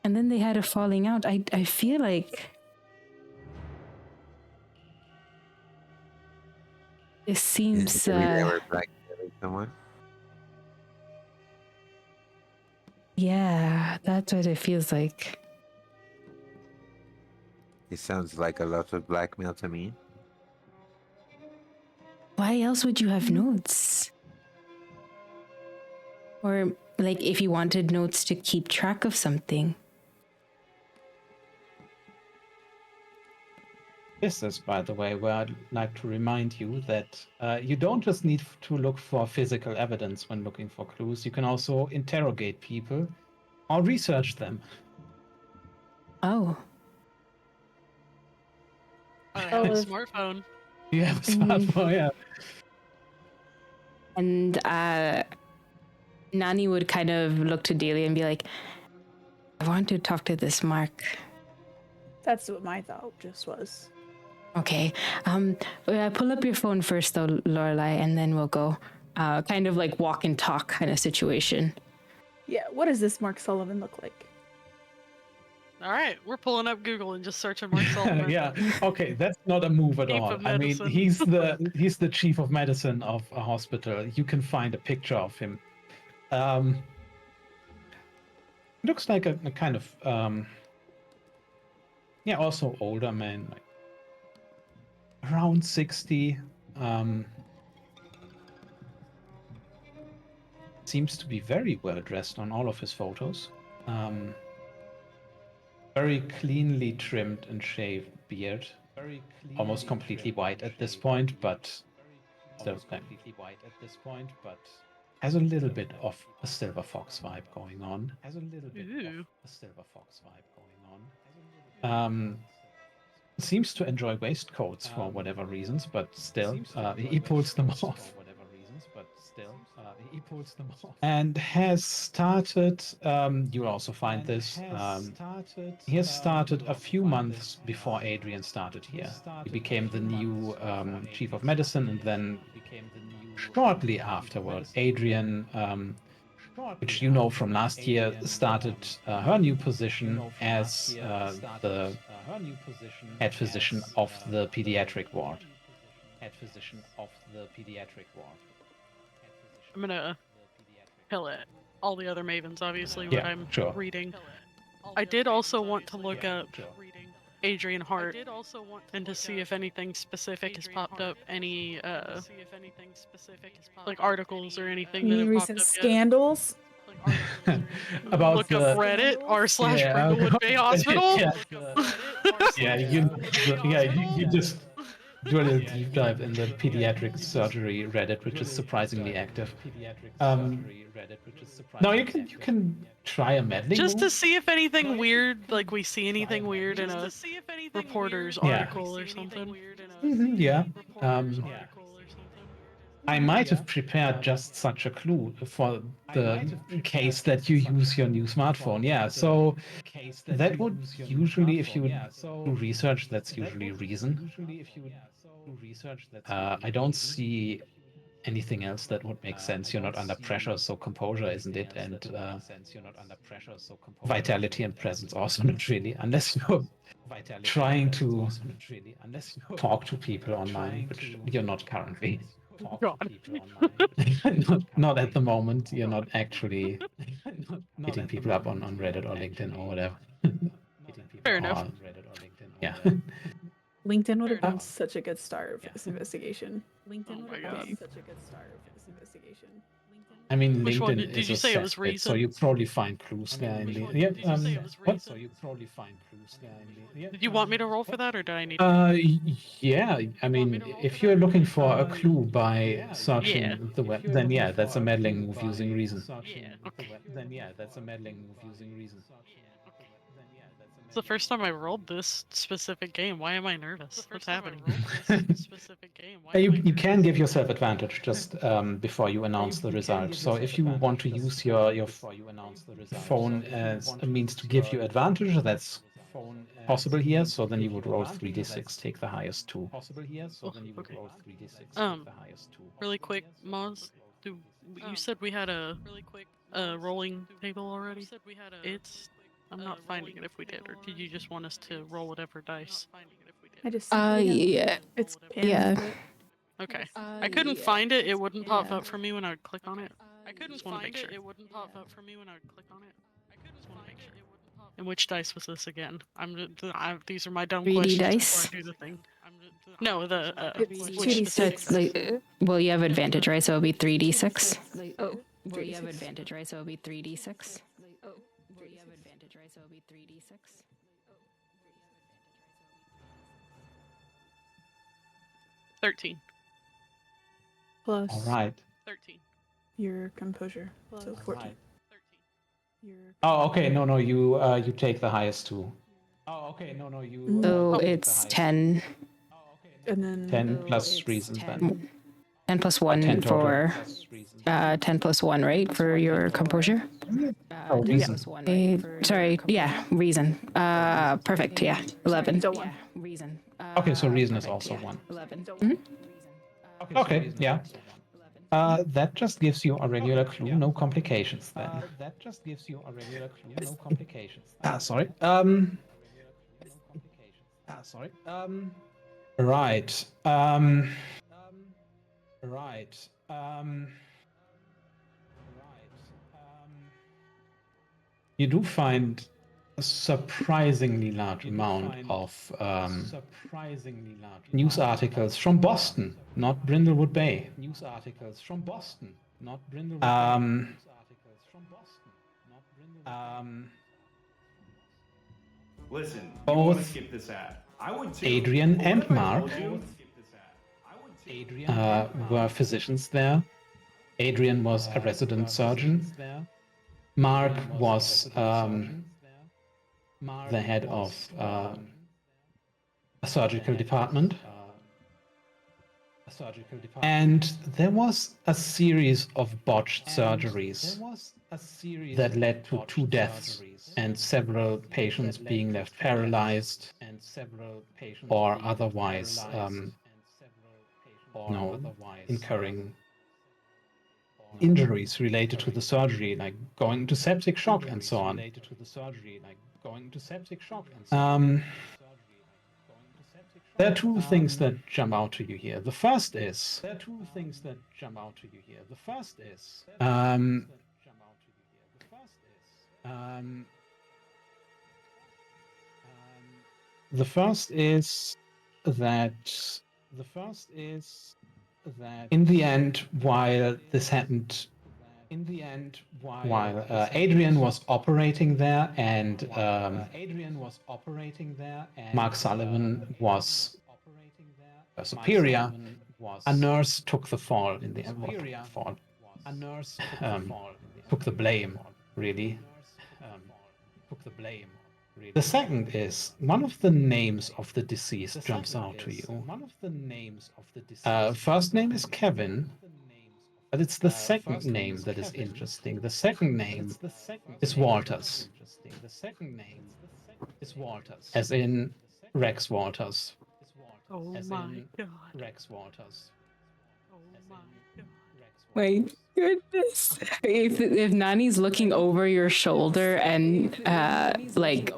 And then they had a falling out. I feel like this seems... Did we ever blackmailing someone? Yeah, that's what it feels like. It sounds like a lot of blackmail to me. Why else would you have notes? Or like if you wanted notes to keep track of something. This is, by the way, where I'd like to remind you that you don't just need to look for physical evidence when looking for clues. You can also interrogate people or research them. Oh. I have a smartphone. You have a smartphone, yeah. And Nani would kind of look to Delia and be like, I want to talk to this Mark. That's what my thought just was. Okay. Pull up your phone first, though, Lorelai, and then we'll go. Kind of like walk and talk kind of situation. Yeah, what does this Mark Sullivan look like? All right, we're pulling up Google and just searching Marcel. Yeah. Okay, that's not a move at Chief all. of I mean, medicine. he's the chief of medicine of a hospital. You can find a picture of him. Looks like a kind of yeah, also older man, like around 60. Seems to be very well dressed on all of his photos. Very cleanly trimmed and shaved beard. Almost completely white at this point, but still completely white at this point, but has a little bit of a Silver Fox vibe going on. Seems to enjoy waistcoats for whatever reasons, but still, he pulls them off. And has started, you'll also find this, he has started a few months before Adrian started here. He became the new chief of medicine, and then shortly afterward, Adrian, which you know from last year, started her new position as the head physician of the pediatric ward. I'm gonna tell it. All the other mavens, obviously, what Yeah, I'm sure. reading. I did also want to look up Adrian Hart and to see if anything specific has popped up, any like articles or anything that Any have popped recent up scandals? About Look the up Reddit r// yeah, Brindlewood Bay Hospital. yeah, you just do a little deep dive in the pediatric surgery Reddit, which is surprisingly active. No, you can try a meddling Just to move. see if anything weird, like we see anything weird in a reporter's Yeah. article or something. Yeah. I might have prepared just such a clue for the case that you use your new smartphone. Yeah, so that would usually, if you do research, that's usually reason. I don't see anything else that would make sense. You're not under pressure, so composure isn't it? And vitality and presence also not really, unless you're trying to talk to people online, which you're not currently. God. Not at the moment. You're not actually hitting people up on Reddit or LinkedIn or whatever. Fair enough. Yeah. LinkedIn would have Fair been such a good start for this investigation. LinkedIn Oh would my have been God. such a good start for this investigation. I mean, Which one? LinkedIn Did is you a say it was cesspit, so you reason? probably find clues there. In the, yeah. What? Did you want me to roll for that, or do I need? Yeah. I mean, if you're looking for a clue by searching the web, then yeah, that's a meddling move using reason. Yeah. Okay. It's the first time I rolled this specific game. Why am I nervous? What's happening? You can give yourself advantage just before you announce the result. So if you want to use your phone as a means to give you advantage, that's possible here. So then you would roll 3d6, take the highest two. Okay. Really quick, Moz. You said we had a rolling table already? I'm not finding it if we did, or did you just want us to roll whatever dice? I just Yeah. it's pinned. Yeah. Okay. I couldn't find it. It wouldn't pop up for me when I would click on it. I just want to make sure. And which dice was this again? These are my dumb 3D questions dice? before I do the thing. No, It's which 2d6. So it's like, well, you have advantage, right? So it'll be 3d6. Oh, Well, you have 3d6. advantage, right? So it'll be 3d6. 13. Plus All right. your composure. So 14. Oh, okay. No. You take the highest two. So it's 10. And then 10 plus reason then. 10 plus 10 1 total. for 10 plus 1, right? For your composure? Oh, reason. Sorry, yeah, reason. Perfect, yeah. 11. so 1. Reason. Okay, so reason is also 1. 11. Okay, yeah. That just gives you a regular clue, no complications then. That just gives you a regular clue, no complications. Sorry. Sorry. Right. Right. You do find a surprisingly large amount of surprisingly large news articles from Boston, not Brindlewood Bay. news articles from Boston, not Brindlewood. Um, News articles from Boston, not Brindlewood. Listen, you Both want to skip this ad. I would too. Adrian But and what if I Mark told you? Adrian were physicians there. Adrian was a resident surgeon. Mark was the head of a surgical department. And there was a series of botched surgeries that led to 2 deaths and several patients being left paralyzed or otherwise incurring injuries related to the surgery, like going into septic shock and so on. There are 2 things that jump out to you here. The first is the first is that in the end, while this happened, while Adrian was operating there and Mark Sullivan was a superior, a nurse took the fall in the end. Took the blame, really. The second is one of the names of the deceased jumps out to you. First name is Kevin, but it's the second name that is interesting. The second name is Walters. As in Rex Walters. Oh my god. Oh my god. My goodness. If Nani's looking over your shoulder and like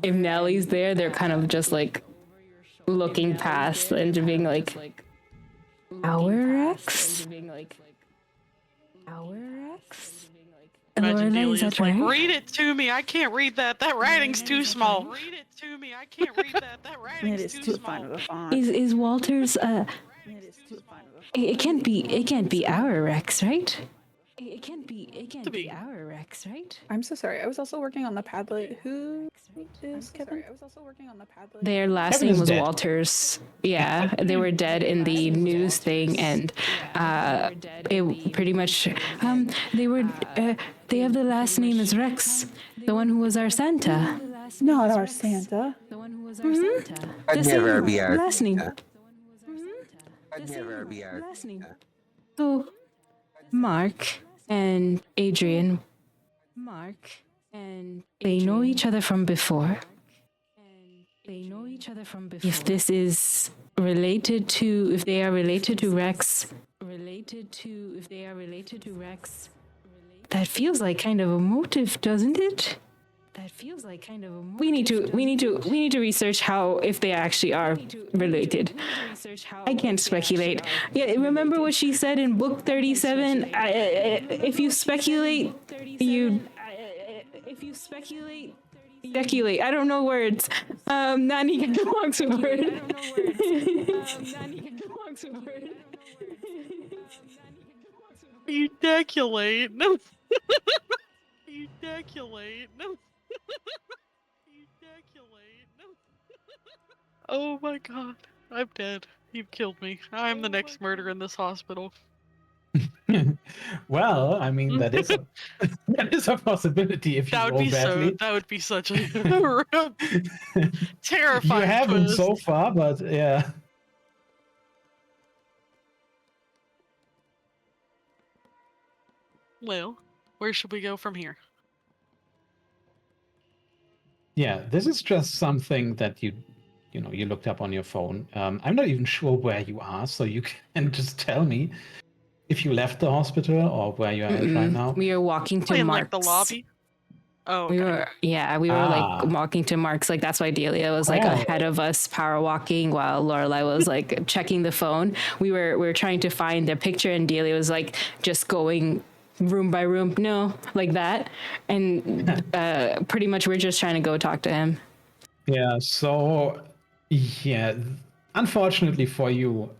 if Nellie's there, they're kind of just like looking past and just being like, our ex? Our ex? Imagine Lorelai, is Delia's that like, right? read it to me. I can't read that. That writing's too small. Read it to me. I can't read that. That It writing's is too too small. fine of a font. Is Walter's It is too fine of a font. it can't be our Rex, right? It can't To be. be our Rex, right? I'm so sorry. I was also working on the Padlet. Who is Kevin? I was also working on the Padlet. Their last Kevin name is was dead. Walters. Yeah, they were dead in the news thing, and it pretty much they were they have the last name as Rex, the one who was our Santa. Not our Santa. The one who was our Santa. I'd The never same be our last name. Santa. I'd never be our Last name. So, Mark and Adrian, they know each other from before. If this is related to, if they are related to Rex, that feels like kind of a motive, doesn't it? We need to research how, if they actually are related. I can't speculate. Yeah, remember what she said in book 37? If you speculate, you speculate. I don't know words. Nani can walks with word. Ejaculate. No. Ejaculate. No. Ejaculate. No. Oh my god. I'm dead. You've killed me. I'm the next murder in this hospital. Well, I mean that is a that is a possibility if you That would roll be badly. that would be such a terrifying You haven't twist. so far, but yeah. Well, where should we go from here? Yeah, this is just something that you looked up on your phone. I'm not even sure where you are, so you can just tell me. if you left the hospital or where you are at right now. We were walking to In Mark's. like the lobby. Oh, okay. We were like Ah. walking to Mark's. Like that's why Delia was like Oh. ahead of us, power walking, while Lorelai was like checking the phone. We were trying to find a picture, and Delia was like just going room by room, no, like that, and pretty much we're just trying to go talk to him. Yeah, so yeah, unfortunately for you,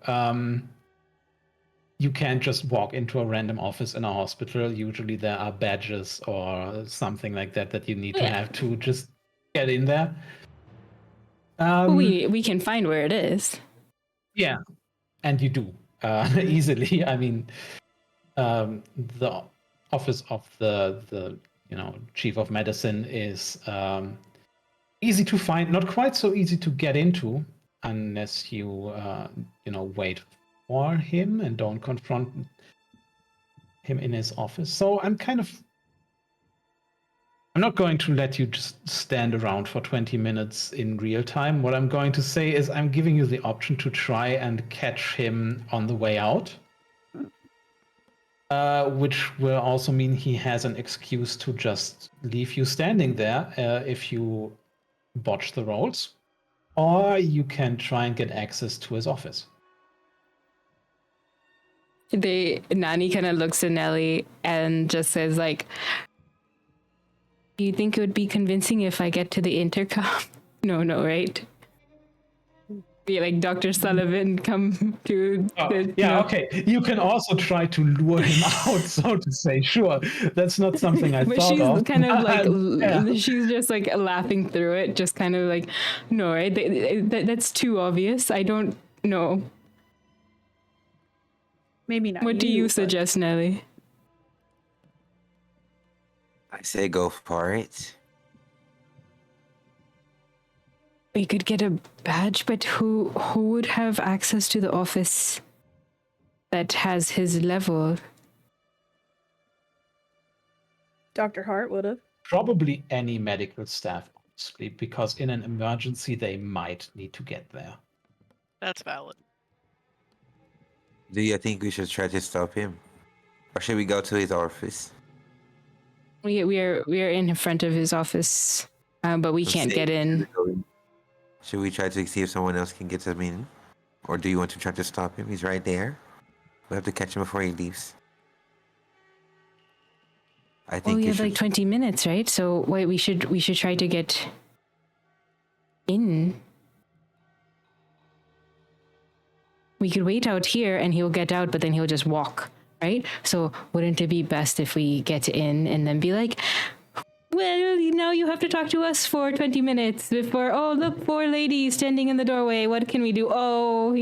you can't just walk into a random office in a hospital. Usually there are badges or something like that that you need to have to just get in there. We can find where it is. Yeah, and you do easily. I mean, the office of the chief of medicine is easy to find, not quite so easy to get into unless you wait for him and don't confront him in his office. So I'm not going to let you just stand around for 20 minutes in real time. What I'm going to say is I'm giving you the option to try and catch him on the way out. Which will also mean he has an excuse to just leave you standing there if you botch the rolls. Or you can try and get access to his office. Nani kind of looks at Nelly and just says like, do you think it would be convincing if I get to the intercom? No, right? Be like Dr. Sullivan come to Okay. You can also try to lure him out, so to say. Sure. That's not something I but thought she's of. kind of like she's just like laughing through it, just kind of like, no, right? That's too obvious. I don't know. Maybe not. What do you but- suggest, Nelly? I say go for it. We could get a badge, but who would have access to the office that has his level? Dr. Hart would have. Probably any medical staff, honestly, because in an emergency, they might need to get there. That's valid. Do you think we should try to stop him? Or should we go to his office? We are in front of his office, but we can't get in. Should we try to see if someone else can get him in? Or do you want to try to stop him? He's right there. We have to catch him before he leaves. I think We you have should. like 20 minutes, right? So wait, we should try to get in. We could wait out here and he'll get out, but then he'll just walk, right? So wouldn't it be best if we get in and then be like, well, you have to talk to us for 20 minutes before, oh, look, poor lady standing in the doorway. What can we do? Oh,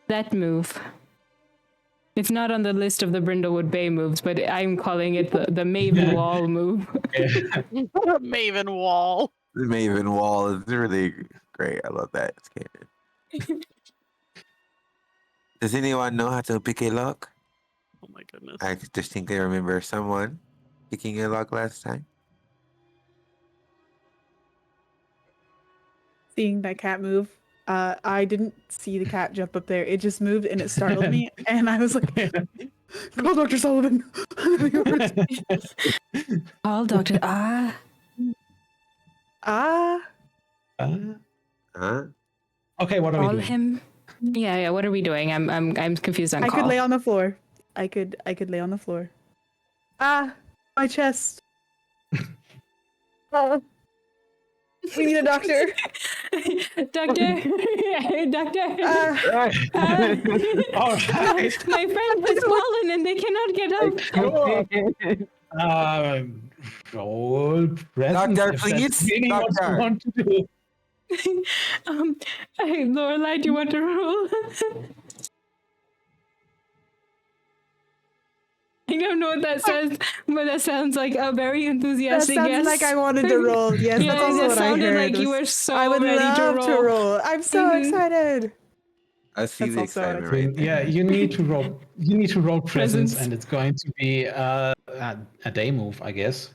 that move. It's not on the list of the Brindlewood Bay moves, but I'm calling it the Maven Wall move. Maven Wall. The Maven Wall is really great. I love that. It's canon. Does anyone know how to pick a lock? Oh my goodness. I distinctly remember someone picking a lock last time. Seeing that cat move, I didn't see the cat jump up there. It just moved and it startled me, and I was like, "Call Dr. Sullivan." All Dr. Ah. Huh? Okay, what are we Call doing? him. Yeah. What are we doing? I'm confused on I call. could lay on the floor. I could lay on the floor. My chest. We need a doctor. Doctor. Doctor. All right. My friend has fallen and they cannot get up. Roll presence. Doctor, if that's please. really what you Doctor. want to do. Hey, Lorelai, do you want to roll? I don't know what that says, but that sounds like a very That enthusiastic sounds yes. like I wanted to roll. Yes, Yeah, that's also it what I sounded heard. like you were so I would ready love to roll. I'm so Mhm. excited. I see That's the also what I excitement right there. Yeah, you need to roll. You need to roll presence, Presence. and it's going to be a day move, I guess.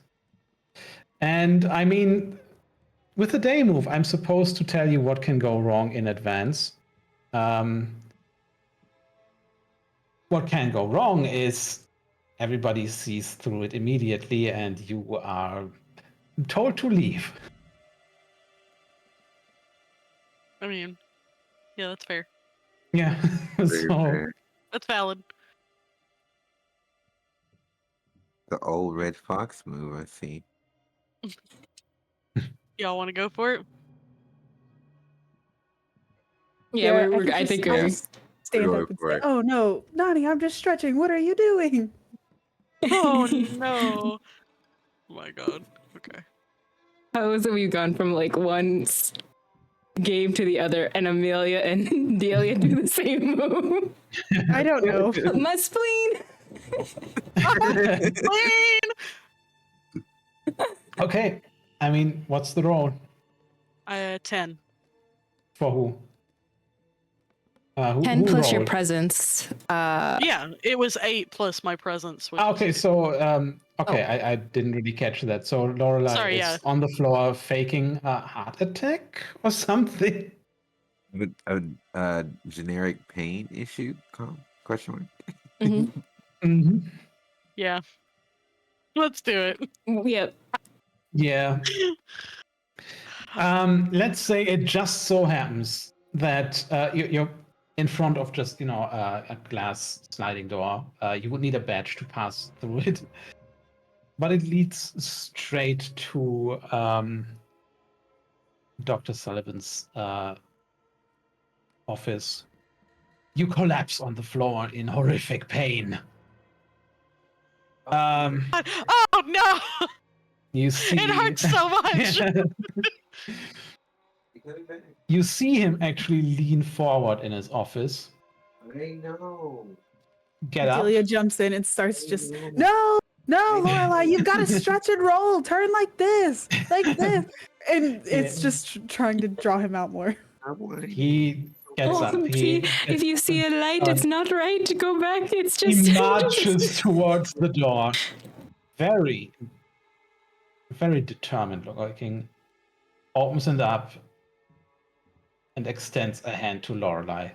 And I mean, with a day move, I'm supposed to tell you what can go wrong in advance. what can go wrong is everybody sees through it immediately, and you are told to leave. I mean, yeah, that's fair. Yeah. Very So fair. That's valid. The old Red Fox move, I see. Y'all want to go for it? Yeah, I think I'll Yeah. just stand We're up and going for say, it. "Oh no, Nani, I'm just stretching. What are you doing?" Oh no! Oh my god. Okay. How is it we've gone from like game to the other, and Amelia and Delia do the same move? I don't know. My spleen. Clean! okay. I mean, what's the roll 10. for who? Who 10 plus your rolled? presence. Yeah, it was 8 plus my presence. Which Okay, was so I didn't really catch that. So Lorelai Sorry, is yeah. on the floor faking a heart attack or something. With a generic pain issue? Question mark. Mhm. Mm-hmm. Yeah. Let's do it. Yep. Yeah. Let's say it just so happens that you're in front of just a glass sliding door. You would need a badge to pass through it, but it leads straight to Dr. Sullivan's office. You collapse on the floor in horrific pain. Oh no! You see It hurts so much! You see him actually lean forward in his office. I know. Get up. Delia jumps in and starts just, no, Lorelai, you've got to stretch and roll. Turn like this. And it's just trying to draw him out more. He gets up. See, if you see a light, it's not right to go back. It's just He marches towards the door. Very, very determined looking. Opens it up and extends a hand to Lorelai.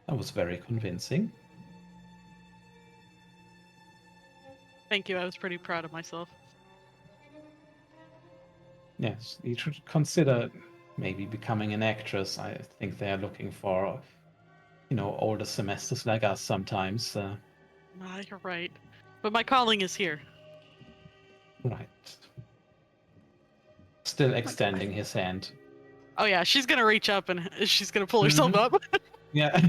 That was very convincing. Thank you, I was pretty proud of myself. Yes, you should consider maybe becoming an actress. I think they are looking for, older semesters like us sometimes. You're right. But my calling is here. Right. Still extending his hand. Oh yeah, she's gonna reach up and she's gonna pull herself up. Yeah.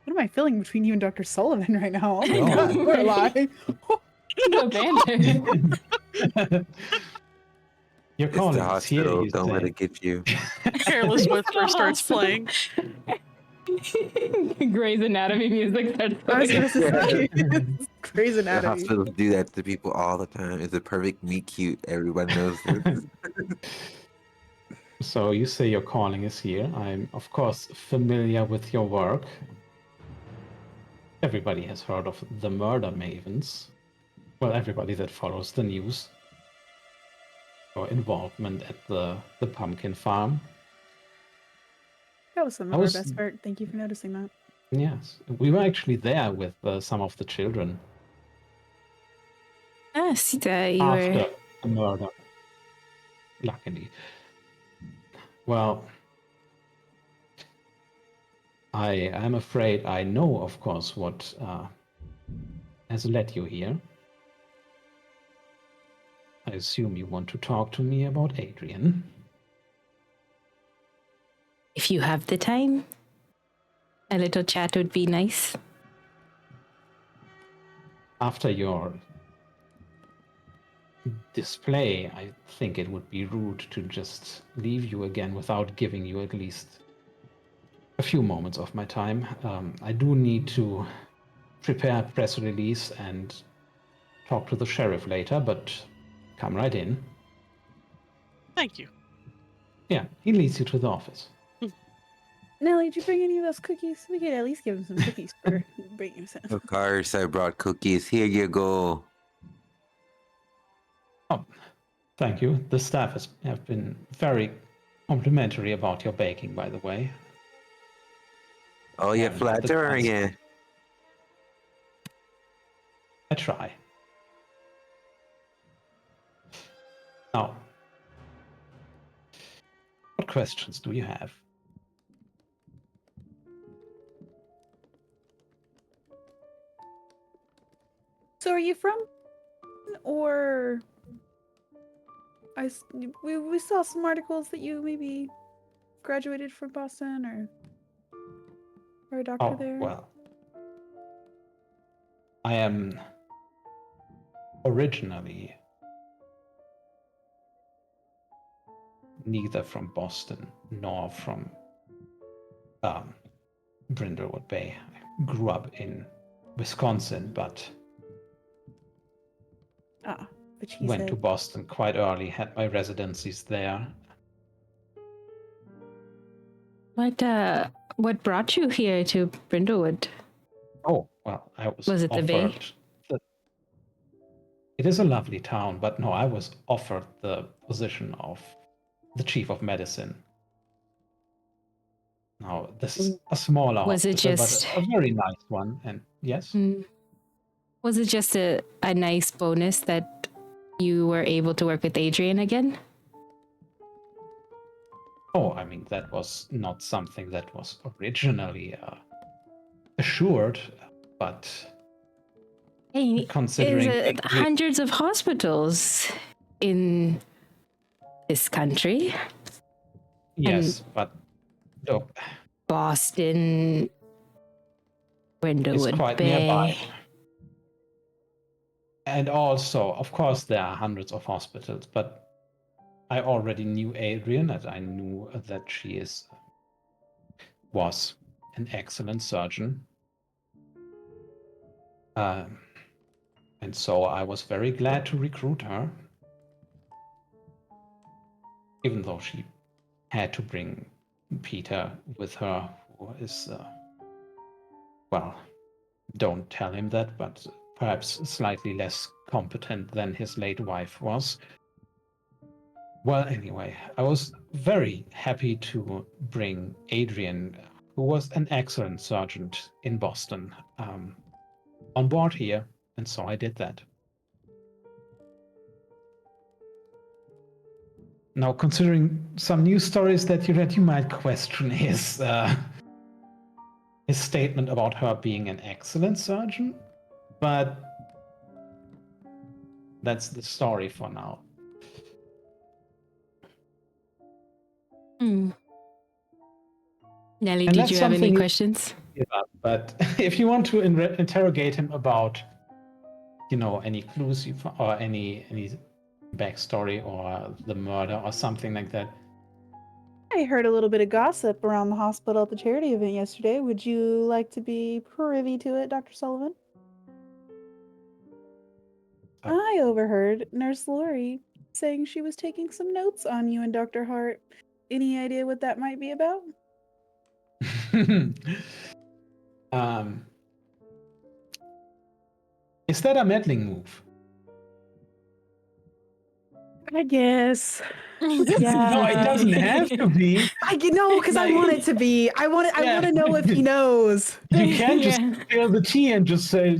What am I feeling between you and Dr. Sullivan right now? Oh my Oh. god, Lorelai. no banter. Your It's calling the is hospital. here, you Don't let say. it get you. Careless Whisper starts playing. Grey's Anatomy music starts I was playing. gonna say, Grey's The Anatomy. hospitals do that to people all the time. It's a perfect meet cute. Everyone knows this. So you say your calling is here. I'm, of course, familiar with your work. Everybody has heard of the murder mavens. Well, everybody that follows the news. Your involvement at the pumpkin farm. That was some of our best work. Thank you for noticing that. Yes, we were actually there with some of the children Yes, you after were. the murder. Luckily. Well, I am afraid I know, of course, what has led you here. I assume you want to talk to me about Adrian. If you have the time, a little chat would be nice. After your display, I think it would be rude to just leave you again without giving you at least a few moments of my time. I do need to prepare a press release and talk to the sheriff later, but come right in. Thank you. Yeah, he leads you to the office. Nelly, did you bring any of those cookies? We could at least give him some cookies for bringing us in. Of course, I brought cookies. Here you go. Oh, thank you. The staff have been very complimentary about your baking, by the way. Oh, you haven't had the flatter chance. again. I try. Now, what questions do you have? So are you from, or we saw some articles that you maybe graduated from Boston or a doctor Oh, there? well. I am originally neither from Boston nor from Brindlewood Bay. I grew up in Wisconsin, but But he went to said, Boston quite early, had my residencies there. What brought you here to Brindlewood? Oh, well, I Was it the Bay? offered It is a lovely town, but no, I was offered the position of the chief of medicine. Now, this is a smaller Was it hospital, just- but a very nice one. And yes, Was it just a nice bonus that you were able to work with Adrian again? oh, I mean, that was not something that was originally assured, but Hey, considering is hundreds of hospitals in this country. yes, but look, Boston, it's Brindlewood quite Bay. nearby. And also, of course, there are hundreds of hospitals, but I already knew Adrian, and I knew that she was an excellent surgeon. And so I was very glad to recruit her, even though she had to bring Peter with her, who is, well, don't tell him that, but perhaps slightly less competent than his late wife was. Well, anyway, I was very happy to bring Adrian, who was an excellent surgeon in Boston, on board here, and so I did that. Now, considering some news stories that you read, you might question his statement about her being an excellent surgeon, but that's the story for now. Nelly, And did that's you have any something- questions? Yeah, but if you want to interrogate him about, any clues or any backstory or the murder or something like that, I heard a little bit of gossip around the hospital at the charity event yesterday. Would you like to be privy to it, Dr. Sullivan? I overheard Nurse Lori saying she was taking some notes on you and Dr. Hart. Any idea what that might be about? Is that a meddling move? I guess. No, it doesn't have to be. I know because I want it to be. I want to know if he knows. You can't just Yeah. spill the tea and just say,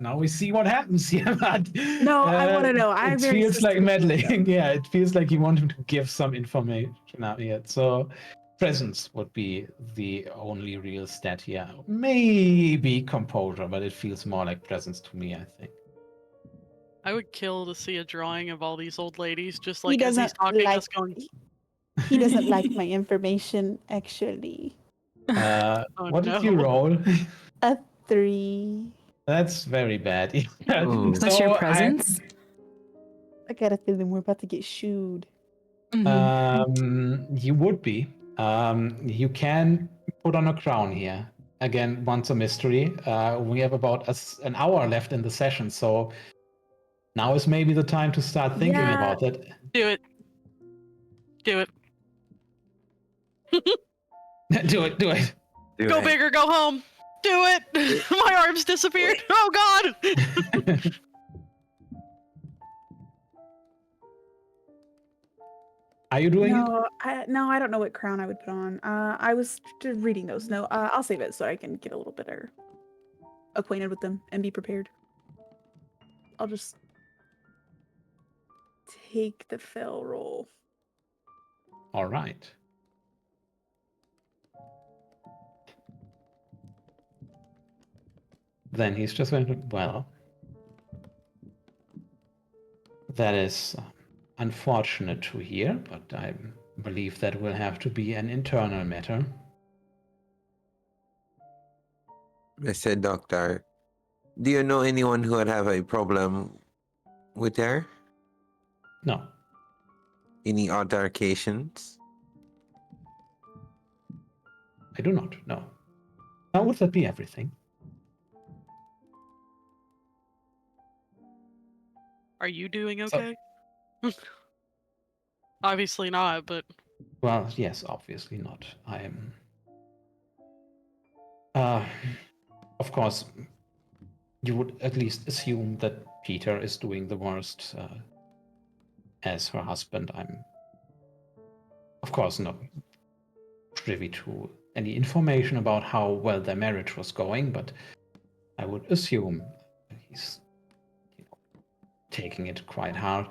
now we see what happens here. But, No, I want to know. It feels like meddling. Yeah, it feels like you want him to give some information out yet. So presence would be the only real stat here. Maybe composure, but it feels more like presence to me, I think. I would kill to see a drawing of all these old ladies, just He like as he's doesn't talking, like. just going, He doesn't like my information, actually. What did you no. roll? A 3. That's very bad. Ooh. What's your presence? I got a feeling we're about to get shooed. Mhm. You would be. You can put on a crown here. Again, once a mystery. We have about an hour left in the session, so now is maybe the time to start thinking Yeah. about it. Do it. Do it. Do it. Do Go it. big or go home. Do it. My arms disappeared. Oh God. Are you doing it? No, I don't know what crown I would put on. I was just reading those. No, I'll save it so I can get a little better acquainted with them and be prepared. I'll just take the fell roll. All right. Then he's just going to, well, that is unfortunate to hear, but I believe that will have to be an internal matter. I said, Doctor, do you know anyone who would have a problem with her? No. Any altercations? I do not, no. Now, would that be everything? Are you doing So- okay? Obviously not, but Well, yes, obviously not. I am... of course, you would at least assume that Peter is doing the worst. As her husband, I'm, of course, not privy to any information about how well their marriage was going, but I would assume he's taking it quite hard.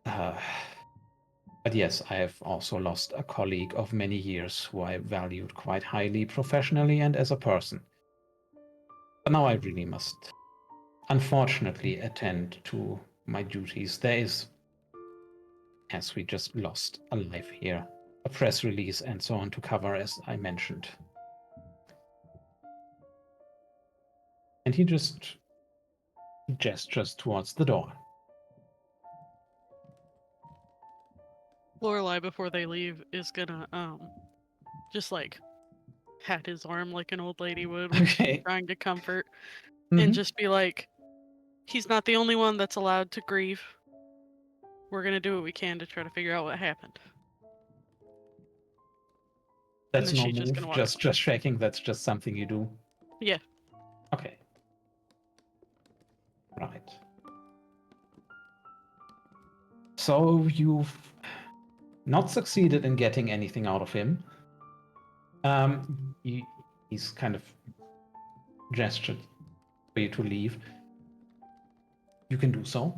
But yes, I have also lost a colleague of many years who I valued quite highly professionally and as a person. But now I really must, unfortunately, attend to my duties. There is, as we just lost a life here, a press release and so on to cover, as I mentioned. And he just gestures towards the door. Lorelai, before they leave, is gonna just like pat his arm like an old lady would when she's Okay. trying to comfort, Mhm. and just be like, "He's not the only one that's allowed to grieve. We're gonna do what we can to try to figure out what happened." That's then no she's just move, gonna walk just away. shaking, that's just something you do. Yeah. Okay. Right. So you've not succeeded in getting anything out of him. He's kind of gestured for you to leave. You can do so.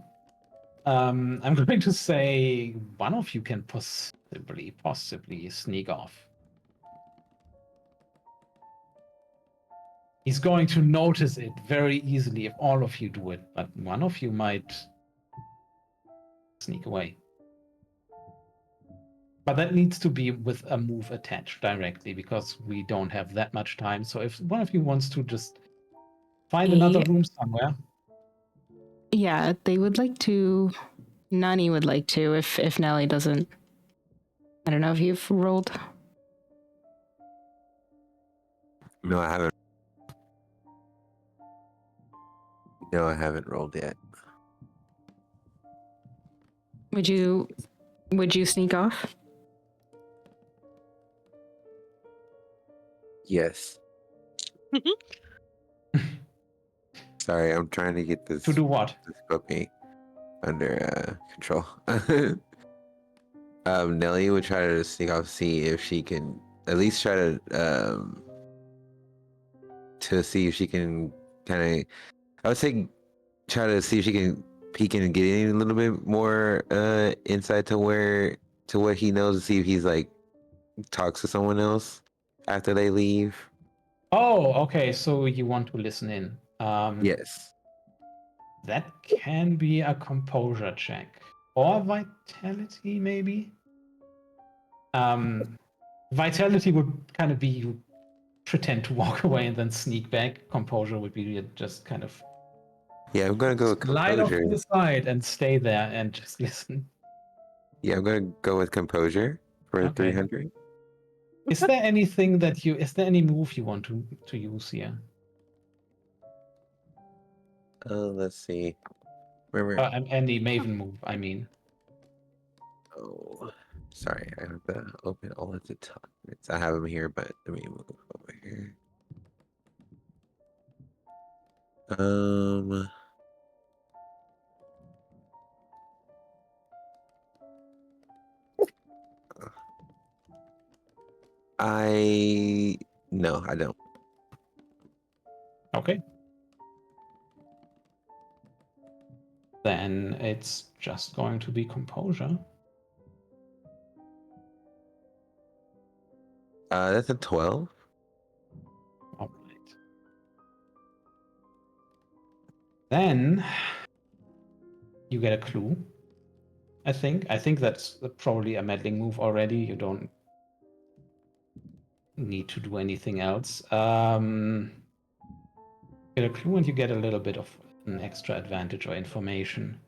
I'm going to say one of you can possibly sneak off. He's going to notice it very easily if all of you do it, but one of you might sneak away. But that needs to be with a move attached directly, because we don't have that much time. So if one of you wants to just find another room somewhere. Yeah, they would like to. Nani would like to if Nelly doesn't. I don't know if you've rolled. No, I haven't. No, I haven't rolled yet. Would you sneak off? Yes. Sorry, I'm trying to get this To do what? this puppy under control. Nelly would try to sneak off, see if she can at least try to see if she can kind of. I would say try to see if she can peek and get in a little bit more insight to what he knows, to see if he's like talks to someone else after they leave. Oh, okay. So you want to listen in. Yes. That can be a composure check. Or vitality, maybe? Vitality would kind of be you pretend to walk away and then sneak back. Composure would be just kind of Yeah, I'm gonna go with slide off to composure. the side and stay there and just listen. Yeah, I'm gonna go with composure for Okay. 300. Is there any move you want to use here? Let's see. Remember? Any Maven move, I mean. Oh, sorry, I have to open all of the documents. I have them here, but let me move over here. No, I don't. Okay. Then it's just going to be composure. That's a 12. All right. Then you get a clue. I think that's probably a meddling move already. You don't need to do anything else. Get a clue and you get a little bit of an extra advantage or information.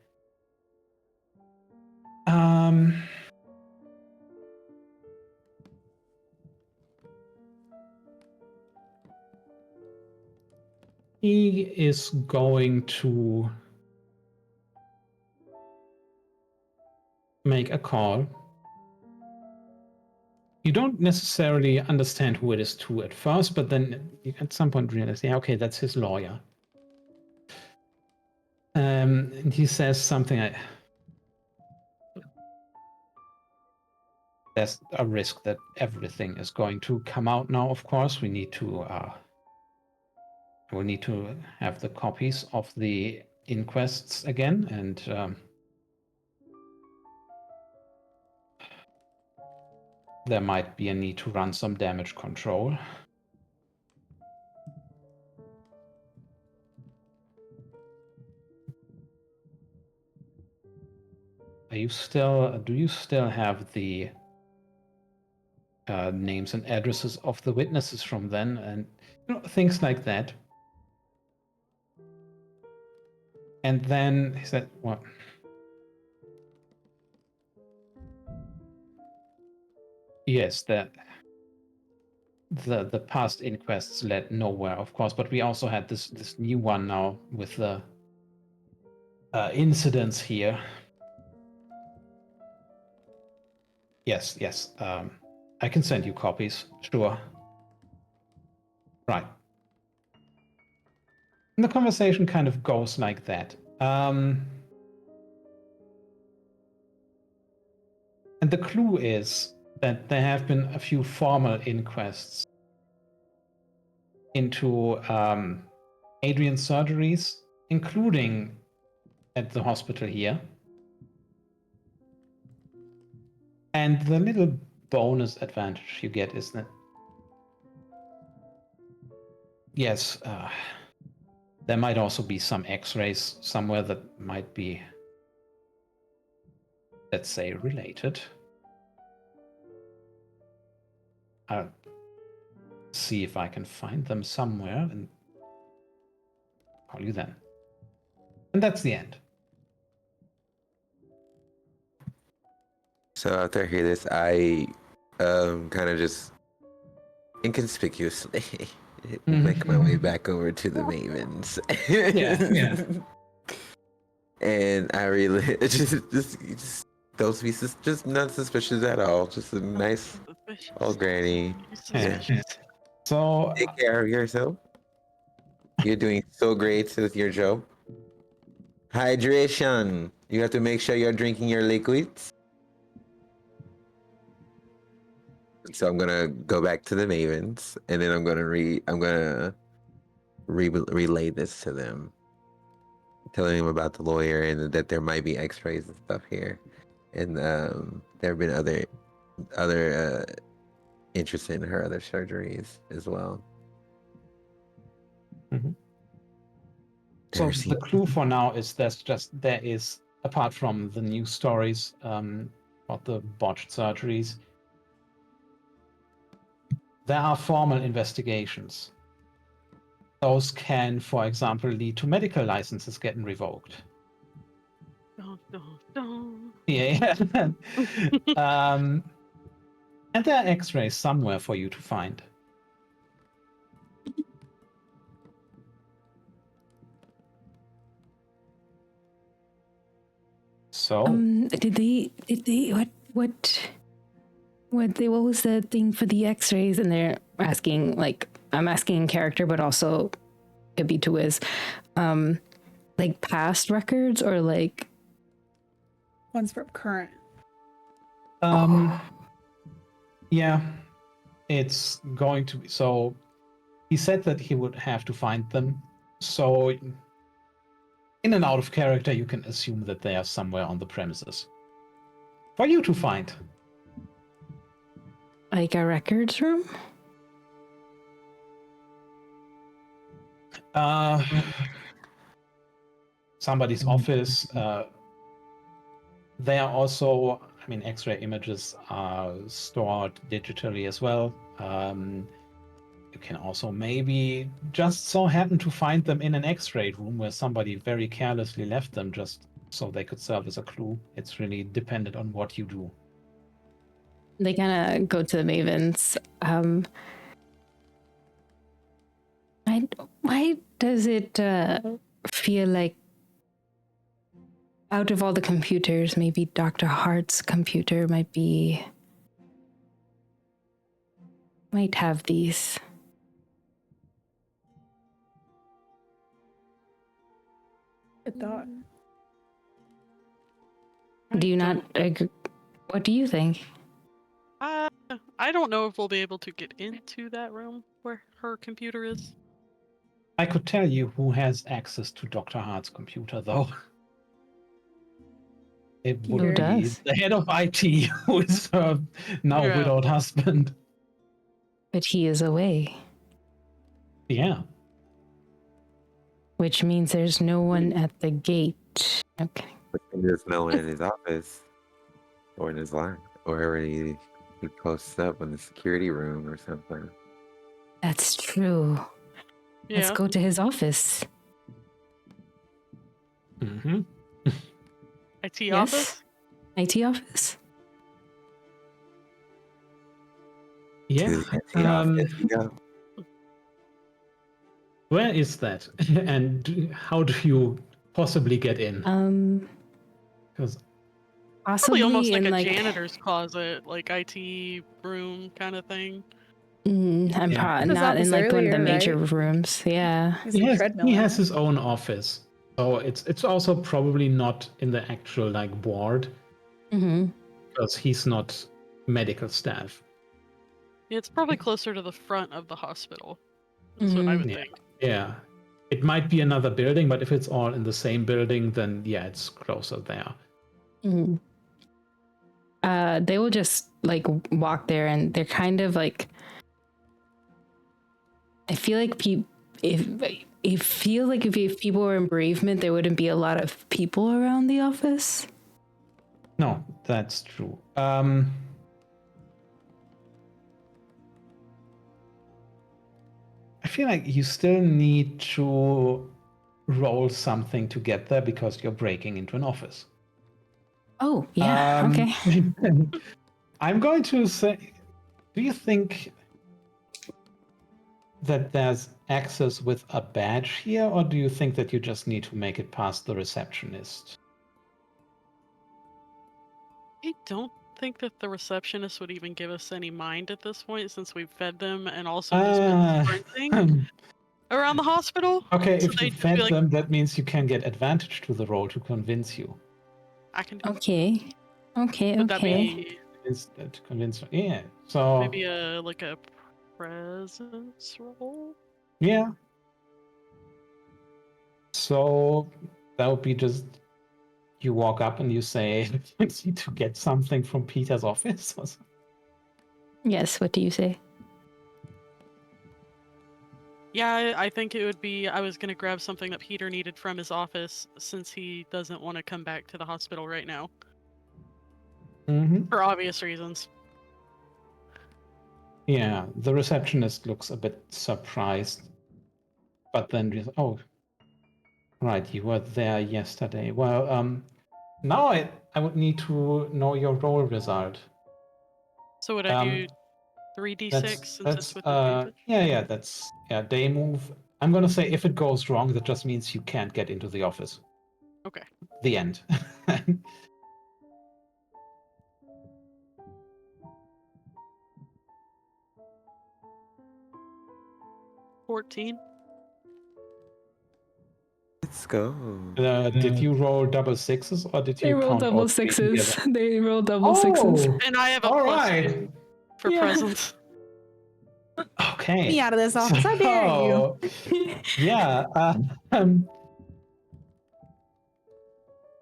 He is going to make a call. You don't necessarily understand who it is to at first, but then you at some point realize, yeah, okay, that's his lawyer. And he says something. There's a risk that everything is going to come out now. Of course, we need to. We'll need to have the copies of the inquests again, and there might be a need to run some damage control. Do you still have the names and addresses of the witnesses from then, and things like that? And then he said, "What? Yes, the past inquests led nowhere, of course, but we also had this new one now with the incidents here. Yes. I can send you copies, sure. Right. And the conversation kind of goes like that. And the clue is that there have been a few formal inquests into Adrian's surgeries, including at the hospital here. And the little bonus advantage you get is that, yes, there might also be some x-rays somewhere that might be, let's say, related. I'll see if I can find them somewhere and call you then. And that's the end. So after I hear this, I kind of just inconspicuously make my way back over to the Mavens. Yeah. And I really just those pieces just not suspicious at all. Just a nice old granny. Yeah. So Take care of yourself. You're doing so great with your job. Hydration. You have to make sure you're drinking your liquids. So I'm gonna go back to the Mavens, and then I'm gonna relay this to them, telling them about the lawyer and that there might be X-rays and stuff here, and there have been other interest in her other surgeries as well. Mm-hmm. So the clue for now is there is, apart from the news stories about the botched surgeries, there are formal investigations. Those can, for example, lead to medical licenses getting revoked. Dun, dun, dun. Yeah. And there are x-rays somewhere for you to find. So what was the thing for the x-rays? And they're asking, like, I'm asking in character, but also could be to Wiz, like past records or like One's from current. yeah, it's going to be so. He said that he would have to find them. So, in and out of character, you can assume that they are somewhere on the premises for you to find. Like a records room? Somebody's office. They are also, I mean, X-ray images are stored digitally as well. You can also maybe just so happen to find them in an X-ray room where somebody very carelessly left them just so they could serve as a clue. It's really dependent on what you do. They kind of go to the Mavens. Why does it feel like out of all the computers, maybe Dr. Hart's computer might have these? Good thought. Do you not agree? What do you think? I don't know if we'll be able to get into that room where her computer is. I could tell you who has access to Dr. Hart's computer, though. It would Who be does? the head of IT, who is her now Yeah. widowed husband. But he is away, Yeah. which means there's no one at the gate. Okay. But there's no one in his office or in his line or wherever he posts up in the security room or something. That's true. Yeah. Let's go to his office. Mm-hmm. IT Yes? office? IT office? Yeah. To the office you go. Where is that? And how do you possibly get in? Because Possibly Probably almost like in a janitor's closet, like IT room kind of thing. I'm Yeah. probably His not in office like one of the earlier, major right? rooms. Yeah. There's a treadmill he in has it. his own office. So it's also probably not in the actual like ward Mm-hmm. because he's not medical staff. It's probably closer to the front of the hospital. That's what I Mhm. would Yeah. think. Yeah. It might be another building, but if it's all in the same building, then yeah, it's closer there. Mm-hmm. They will just like walk there, and they're kind of like. I feel like if people were in bereavement, there wouldn't be a lot of people around the office. No, that's true. I feel like you still need to roll something to get there because you're breaking into an office. Oh yeah. Okay. I'm going to say, do you think that there's access with a badge here, or do you think that you just need to make it past the receptionist? I don't think that the receptionist would even give us any mind at this point since we've fed them and also just been sprinting around the hospital. Okay, So if you they'd just be fed like, them, that means you can get advantage to the roll to convince you. I can do Okay. Okay. Would that Okay. be Is that to convince? Yeah. So maybe a presence roll? yeah. So that would be just you walk up and you say, "I need to get something from Peter's office." Or something. Yes. What do you say? Yeah, I think it would be I was going to grab something that Peter needed from his office since he doesn't want to come back to the hospital right now. Mm-hmm. For obvious reasons. Yeah, the receptionist looks a bit surprised, but then, oh, right, you were there yesterday. Well, now I would need to know your roll result. So would I do 3d6 since it's with advantage? Yeah, that's day move. I'm gonna say if it goes wrong, that just means you can't get into the office. Okay. The end. 14. Let's go. Did you roll double sixes or did you They roll count all double three sixes. together? They roll double sixes. And I have a all plus right. 2 for Yeah. presence. Okay. Me out of this office. I dare you. Yeah.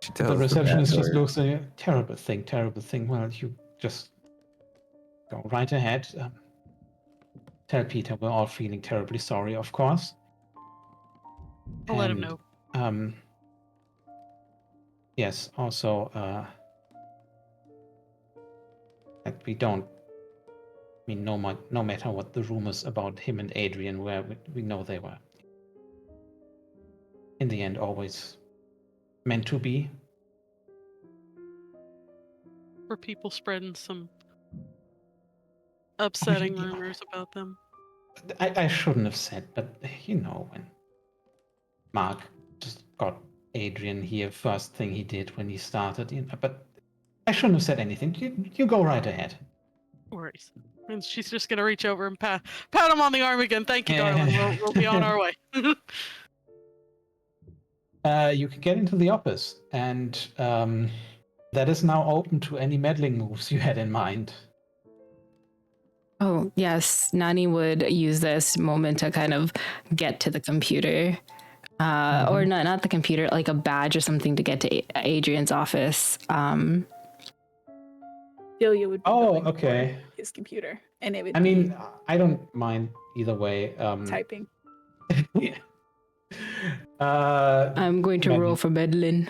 She The tells receptionist bad just word. looks at you. Terrible thing. Well, you just go right ahead. Tell Peter we're all feeling terribly sorry, of course. I'll let him And, know. Yes, also, that we don't. I mean, no matter what the rumors about him and Adrian were, we know they were, in the end, always meant to be. For people spreading some upsetting yeah. rumors about them. I shouldn't have said, but when Mark just got Adrian here, first thing he did when he started, but I shouldn't have said anything. You go right ahead. No worries. And she's just gonna reach over and pat him on the arm again. Thank you, darling. We'll be on our way. You can get into the office, and that is now open to any meddling moves you had in mind. Oh, yes. Nani would use this moment to kind of get to the computer. Or not the computer, like a badge or something to get to Adrian's office. Delia would be Oh, going okay. for his computer, and it would I mean, I don't mind either way. be typing. Yeah. I'm going to roll for meddling.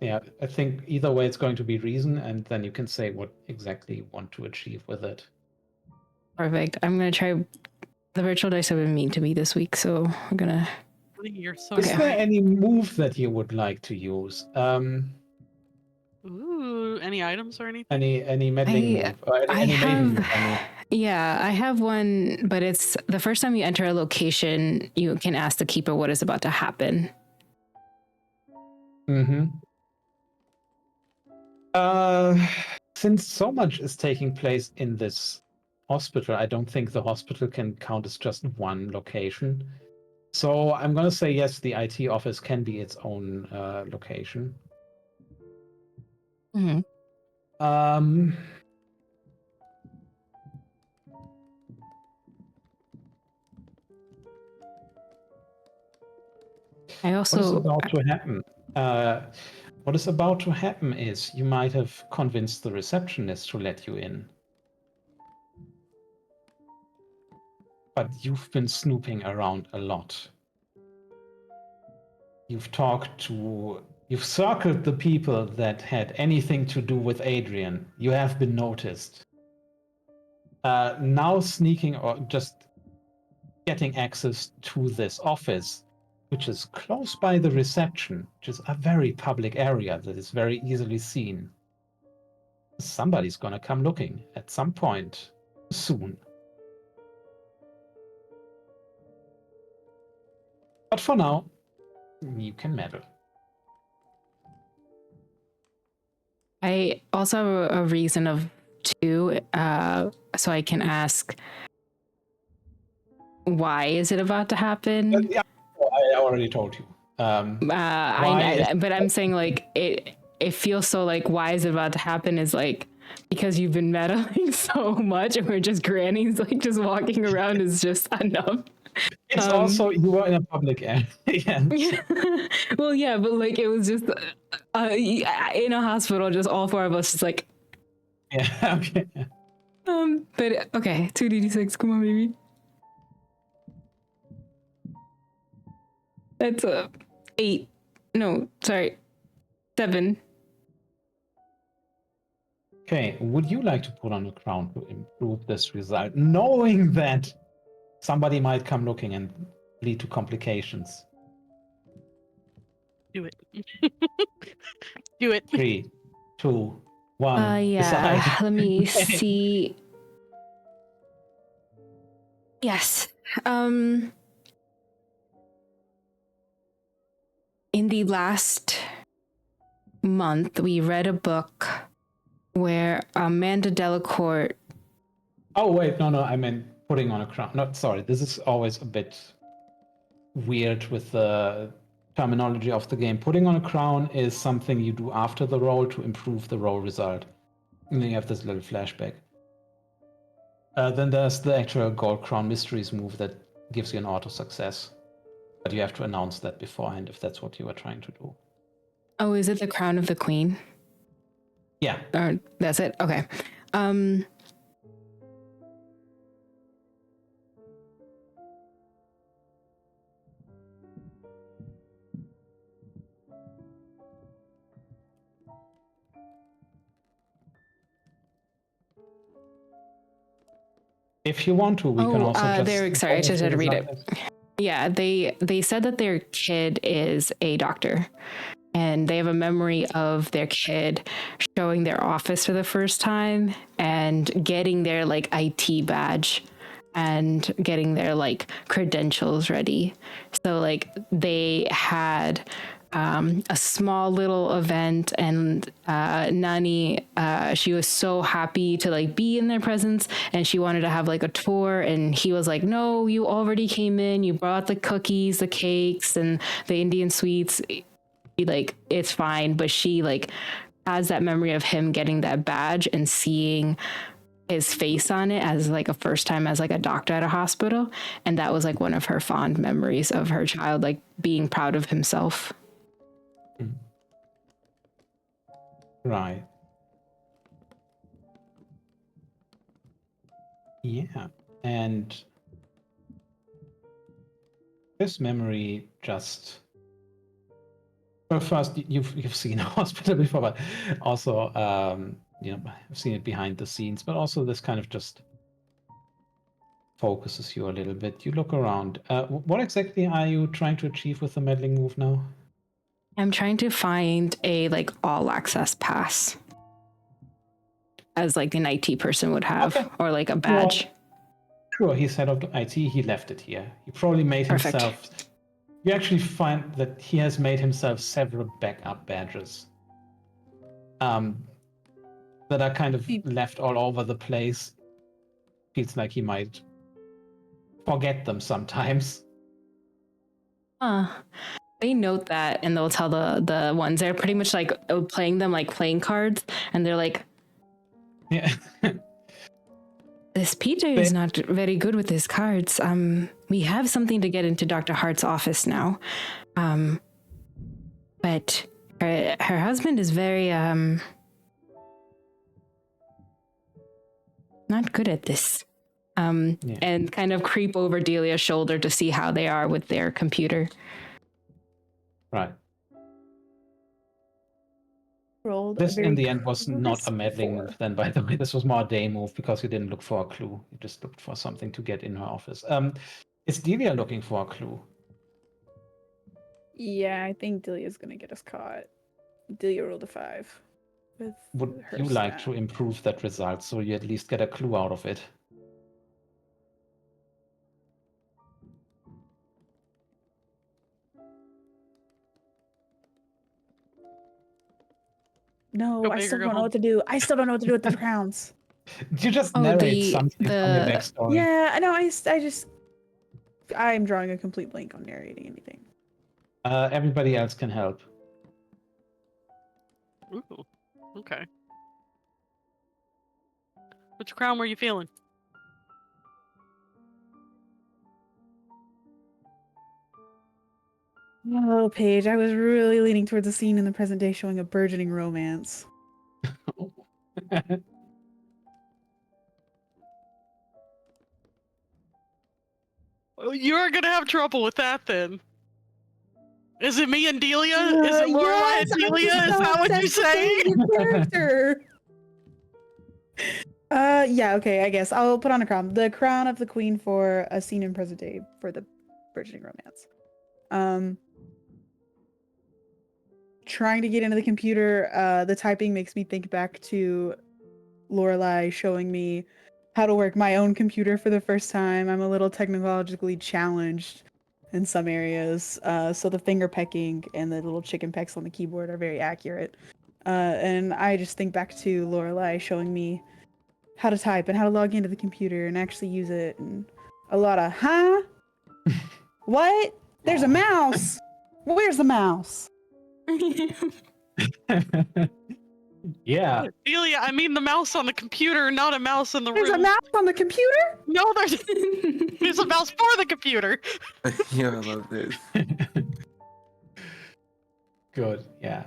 Yeah, I think either way it's going to be reason, and then you can say what exactly you want to achieve with it. Perfect. I'm going to try. The virtual dice have been mean to me this week, so I'm going to. You're so Is there any move that you would like to use? Ooh, any items or anything? Any meddling move? Any maiden move, I mean. Yeah, I have one, but it's the first time you enter a location, you can ask the keeper what is about to happen. Since so much is taking place in this hospital, I don't think the hospital can count as just one location. So I'm going to say yes, the IT office can be its own location. Mm-hmm. I also. What is about to happen? What is about to happen is you might have convinced the receptionist to let you in. But you've been snooping around a lot. You've circled the people that had anything to do with Adrian. You have been noticed. Now sneaking or just getting access to this office, which is close by the reception, which is a very public area that is very easily seen. Somebody's gonna come looking at some point soon. But for now, you can meddle. I also have a reason of 2, so I can ask, why is it about to happen? Yeah, I already told you. But I'm saying like it feels so like, why is it about to happen is like because you've been meddling so much and we're just grannies like just walking around is just enough. It's also you were in a public area. Yeah. Well, yeah, but like it was just in a hospital, just all 4 of us, just like. Yeah. Okay. But okay, 2d6. Come on, baby. That's 8. No, sorry, 7. Okay. Would you like to put on a crown to improve this result, knowing that somebody might come looking and lead to complications? Do it. Do it. 3, 2, 1. Yeah. Decide. Let me see. Yes. In the last month, we read a book where Amanda Delacourt. Oh wait, no, I meant putting on a crown. No, sorry, this is always a bit weird with the terminology of the game. Putting on a crown is something you do after the roll to improve the roll result. And then you have this little flashback. Then there's the actual Gold Crown Mysteries move that gives you an auto success. But you have to announce that beforehand if that's what you were trying to do. Oh, is it the Crown of the Queen? Yeah. Or that's it? Okay. If you want to, we can also just... sorry, I just had to read it. Results. Yeah, they said that their kid is a doctor, and they have a memory of their kid showing their office for the first time and getting their like IT badge and getting their like credentials ready. So like they had a small little event, and Nani, she was so happy to like be in their presence, and she wanted to have like a tour, and he was like, no, you already came in, you brought the cookies, the cakes, and the Indian sweets, like it's fine. But she like has that memory of him getting that badge and seeing his face on it as like a first time as like a doctor at a hospital, and that was like one of her fond memories of her child like being proud of himself. Right. Yeah. And this memory just... Well, first, you've seen a hospital before, but also, I've seen it behind the scenes, but also this kind of just focuses you a little bit. You look around. What exactly are you trying to achieve with the meddling move now? I'm trying to find a like all access pass, as like an IT person would have, Okay. or like a badge. Sure, he's head of the IT. He left it here. He probably made Perfect. himself... You actually find that he has made himself several backup badges that are kind of left all over the place. Feels like he might forget them sometimes. They note that, and they'll tell the ones they're pretty much like playing them like playing cards, and they're like, Yeah. this Peter is not very good with his cards. We have something to get into Dr. Hart's office now. But her husband is very not good at this. And kind of creep over Delia's shoulder to see how they are with their computer. Right. Rolled This, in very the end, was not a crisp meddling four. move then, by the way. This was more a day move because you didn't look for a clue. You just looked for something to get in her office. Is Delia looking for a clue? Yeah, I think Delia's gonna get us caught. Delia rolled a 5. With Would her you like stat. to improve that result so you at least get a clue out of it? No, Go I big or still go don't know home. what to do. I still don't know what to do with the crowns. You just Oh, narrate something from your backstory. Yeah, I know. I'm drawing a complete blank on narrating anything. Everybody else can help. Ooh, okay. Which crown were you feeling? Oh, Paige, I was really leaning towards a scene in the present day showing a burgeoning romance. You're gonna have trouble with that then. Is it me and Delia? Is it Lorelai and Delia? Is that what you're saying? Character. Yeah, okay, I guess I'll put on a crown. The crown of the queen for a scene in present day for the burgeoning romance. Trying to get into the computer, the typing makes me think back to Lorelai showing me how to work my own computer for the first time. I'm a little technologically challenged in some areas, so the finger pecking and the little chicken pecks on the keyboard are very accurate. And I just think back to Lorelai showing me how to type and how to log into the computer and actually use it, and a lot of, huh? What? There's a mouse! Where's the mouse? Yeah. Delia, I mean the mouse on the computer, not a mouse in the There's a room. mouse on the computer? No, there's a mouse for the computer. Yeah, I love this. Good. Yeah.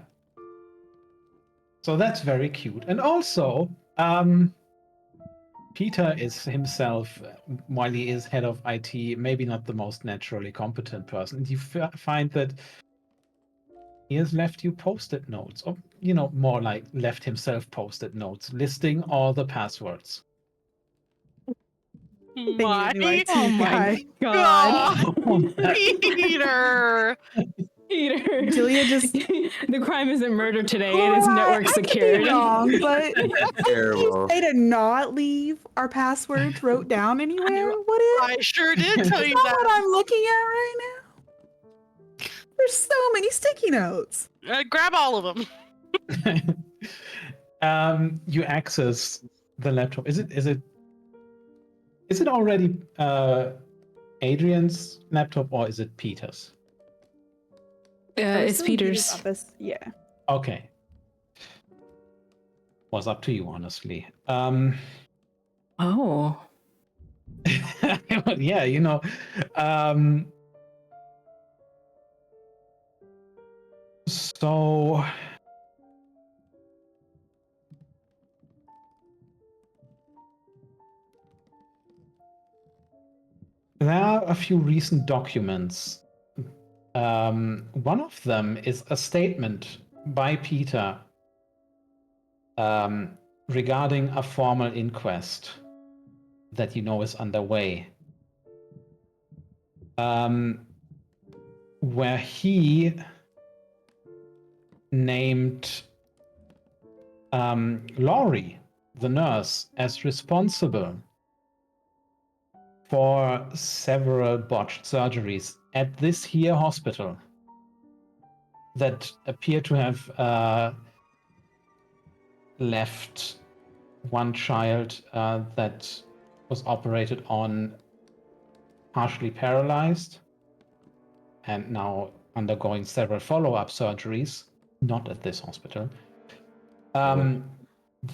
So that's very cute. And also, Peter is himself, while he is head of IT, maybe not the most naturally competent person. You find that he has left you post-it notes, or more like left himself post-it notes, listing all the passwords. They My need a new IT Oh my guy. god. Peter! Peter. Julia just- The crime isn't murder today, it is Alright, network I could be secured. wrong, but Terrible. say to not leave our passwords wrote down anywhere, would it? I sure did tell you That's not what that. I'm looking at right now. There's so many sticky notes. Grab all of them. You access the laptop. Is it already Adrian's laptop or is it Peter's? Are we It's still in Peter's. office? Yeah. Okay. Was up to you, honestly. Oh. Yeah, so there are a few recent documents. One of them is a statement by Peter regarding a formal inquest that is underway. Where he named Laurie, the nurse, as responsible for several botched surgeries at this here hospital that appear to have left one child that was operated on partially paralyzed and now undergoing several follow-up surgeries, not at this hospital.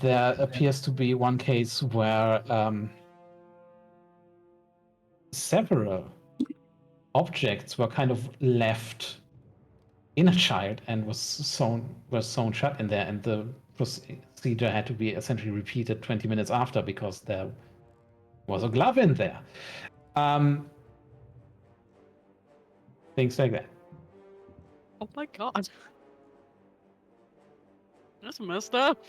There appears to be one case where several objects were kind of left in a child and were sewn shut in there, and the procedure had to be essentially repeated 20 minutes after because there was a glove in there. Things like that. Oh my god. That's messed up.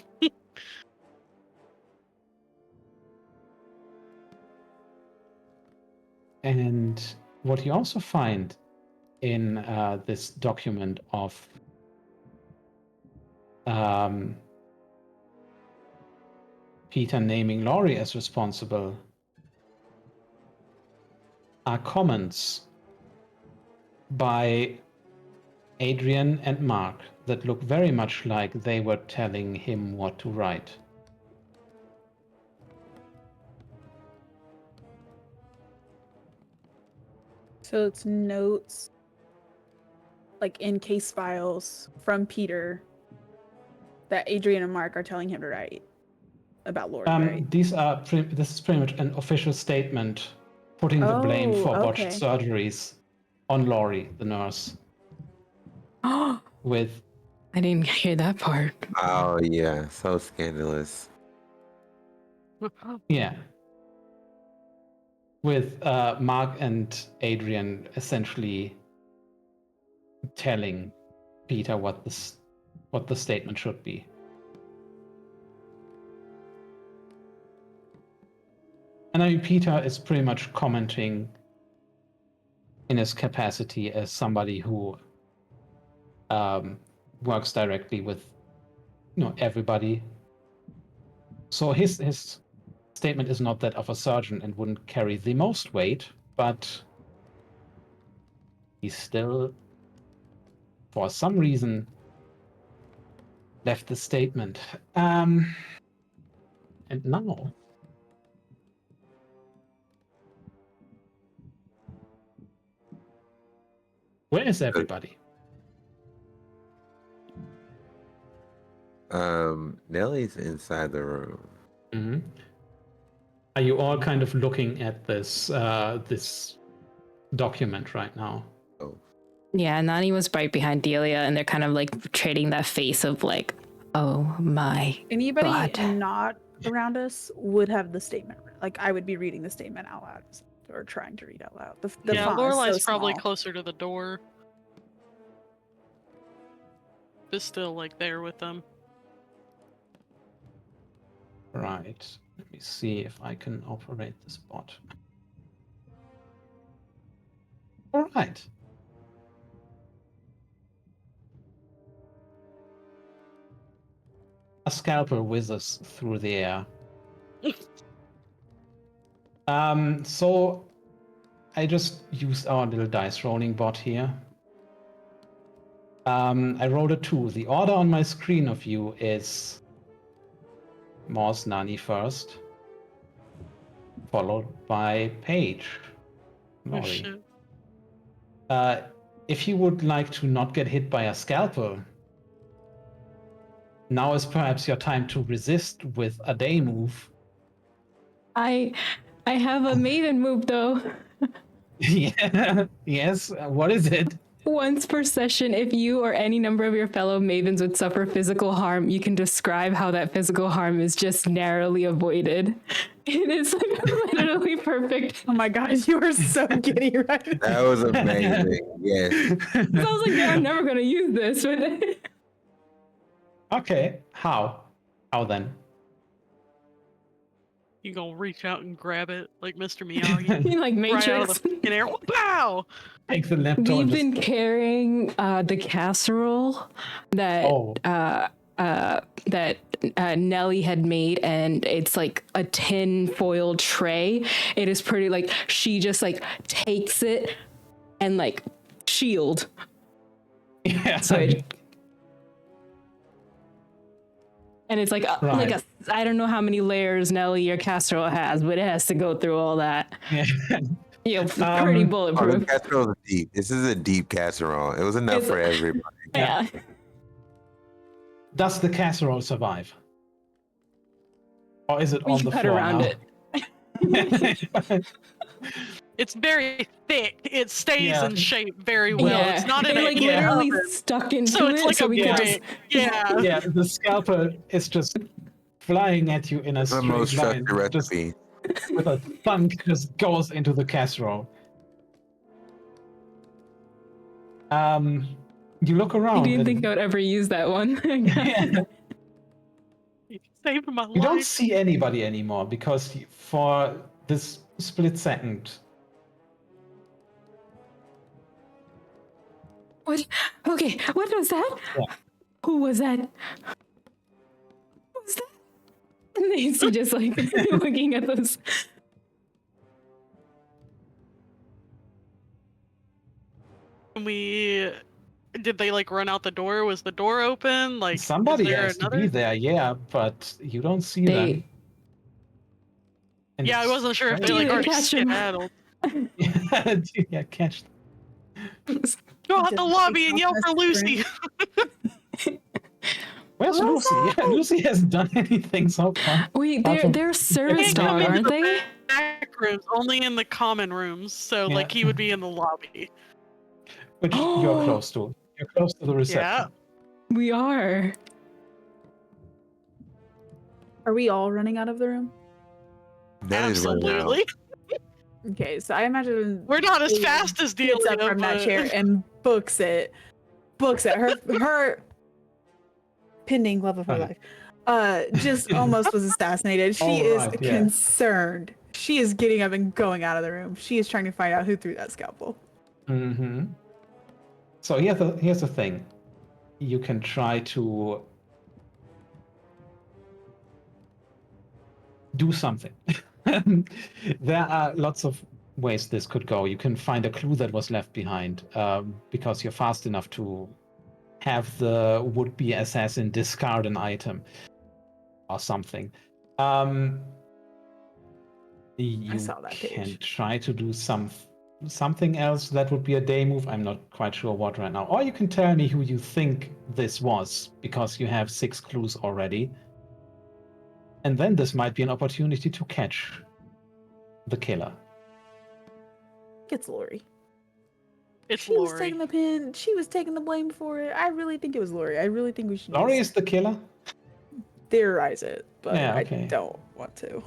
And what you also find in this document of Peter naming Laurie as responsible are comments by Adrian and Mark that look very much like they were telling him what to write. So it's notes, like in case files from Peter, that Adrian and Mark are telling him to write about Laurie, right? This is pretty much an official statement putting the blame for botched surgeries on Laurie, the nurse. With I didn't hear that part. Oh yeah, so scandalous. Yeah. With Mark and Adrian essentially telling Peter what the statement should be. And I mean, Peter is pretty much commenting in his capacity as somebody who works directly with everybody. So his statement is not that of a surgeon and wouldn't carry the most weight, but he still, for some reason, left the statement. And now, where is everybody? Nellie's inside the room. Mhm. Are you all kind of looking at this this document right now? Oh, Yeah, Nani was right behind Delia, and they're kind of like trading that face of like, oh my Anybody God. not around us would have the statement. Like I would be reading the statement out loud or trying to read out loud. The Yeah, font is Lorelai's so probably small. closer to the door. Just still like there with them. Right. Let me see if I can operate this bot. All right. A scalpel whizzes through the air. So I just used our little dice rolling bot here. I rolled a 2. The order on my screen of you is Morse Nani first, followed by Paige. Oh Lori. shit. If you would like to not get hit by a scalpel, now is perhaps your time to resist with a day move. I have a maven move though. Yeah. Yes. What is it? Once per session, if you or any number of your fellow mavens would suffer physical harm, you can describe how that physical harm is just narrowly avoided. It is like literally perfect. Oh my god, you are so giddy right now. that was amazing. Yes. So I was like, yeah, I'm never gonna use this, but Okay. How? How then? You gonna reach out and grab it like Mr. Miyagi. you like Right out of Matrix. the fucking air. Pow! Take the laptop We've and just... been carrying the casserole that Oh. that Nellie had made, and it's like a tin foil tray. It is pretty like she just like takes it and like shield. Yeah. So and it's like like a I don't know how many layers Nellie your casserole has, but it has to go through all that. Yeah. You know, pretty Oh, the bulletproof. casserole is deep. This is a deep casserole. It was enough It's- for everybody. Yeah. Does the casserole survive? Or is it We on can the cut floor around now? it. It's very thick. It stays Yeah. in shape very well. Yeah, It's not in it a like heat literally oven. stuck into So it's it, like so a we could brick. just Yeah. Yeah, the scalpel is just flying at you in a The straight most line. trusted Just recipe. with a thunk, just goes into the casserole. You look I around. didn't and think I would ever use that one. Yeah, You saved my you don't life. see anybody anymore because for this split second, What? Okay, what was that? Yeah. Who was that? Who was that? And then you just like looking at those. Did they like run out the door? Was the door open? Like somebody is there has to another? be there, yeah, but you don't see They them. And Yeah, I it's wasn't sure if they Do like they already catch 'em? skedaddled. strange. Yeah, catch them. Go out the Just lobby take and yell off for my Lucy. Where's Lucy? Yeah, Lucy hasn't done anything so far. Wait, Apart from- they're service Can't come dog, into aren't the they? back rooms, only in the common rooms. So Yeah. like he would be in the lobby. Which you're close to. You're close to the reception. We are. Are we all running out of the room? Nellie's running out. Absolutely. Okay, so I imagine We're not as Delia fast as gets Delia, up from that but- chair and books it. Her pending love of her life. Just almost was assassinated. She Oh, is right, yeah. concerned. She is getting up and going out of the room. She is trying to find out who threw that scalpel. Mm-hmm. So here's the thing. You can try to do something. There are lots of ways this could go. You can find a clue that was left behind because you're fast enough to have the would-be assassin discard an item or something. You saw that can page. try to do some something else that would be a day move. I'm not quite sure what right now. Or you can tell me who you think this was, because you have 6 clues already. And then this might be an opportunity to catch the killer. It's Lori. It's She was Lori. taking the pin. She was taking the blame for it. I really think it was Lori. I really think we should Laurie just is the killer? theorize it, but Yeah, okay. I don't want to.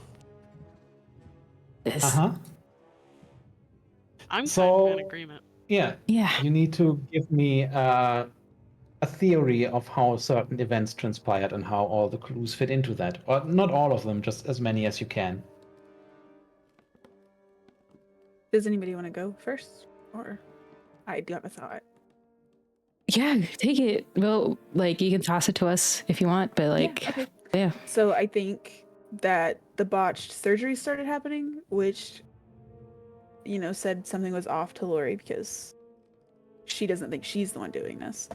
This. Uh-huh. I'm So- kind of in agreement. Yeah. Yeah. You need to give me a theory of how certain events transpired and how all the clues fit into that. Or not all of them, just as many as you can. Does anybody want to go first? Or I do have a thought. Yeah, take it. Well, like you can toss it to us if you want, but like, okay. yeah. So I think that the botched surgery started happening, which, said something was off to Lori because she doesn't think she's the one doing this.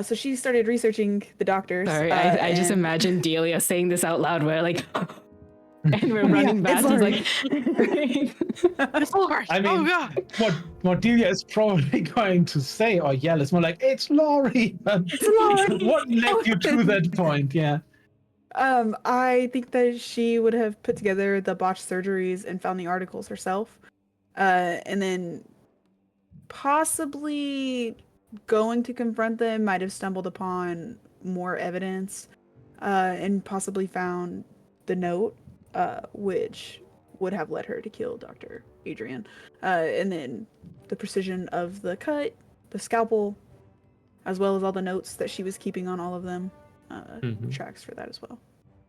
So she started researching the doctors. Sorry, I just and- imagine Delia saying this out loud. We're like, and we're running Yeah, back. it's He's Lori. like, It's Lori. I mean, Oh god. what Delia is probably going to say or yell is more like, it's Laurie! It's Lori! What led you to that point? Yeah. I think that she would have put together the botched surgeries and found the articles herself. And then possibly going to confront them might have stumbled upon more evidence, and possibly found the note, which would have led her to kill Dr. Adrian. And then the precision of the cut, the scalpel, as well as all the notes that she was keeping on all of them, tracks for that as well.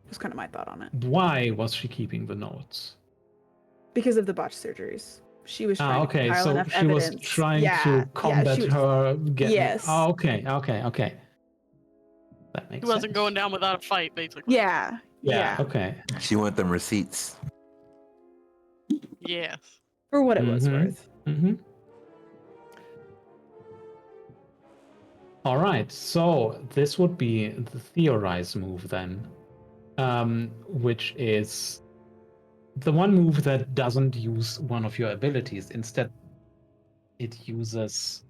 Was kind of my thought on it. Why was she keeping the notes? Because of the botched surgeries. She was trying to Okay, compile so enough she evidence. was trying to combat she was- her getting... Yes. Oh, okay. That makes He wasn't sense. going down without a fight, basically. Yeah. Yeah, okay. She want them receipts. Yes. For what it was Mhm. worth. Mm-hmm. All right, so this would be the theorize move then, which is the one move that doesn't use one of your abilities. Instead, it uses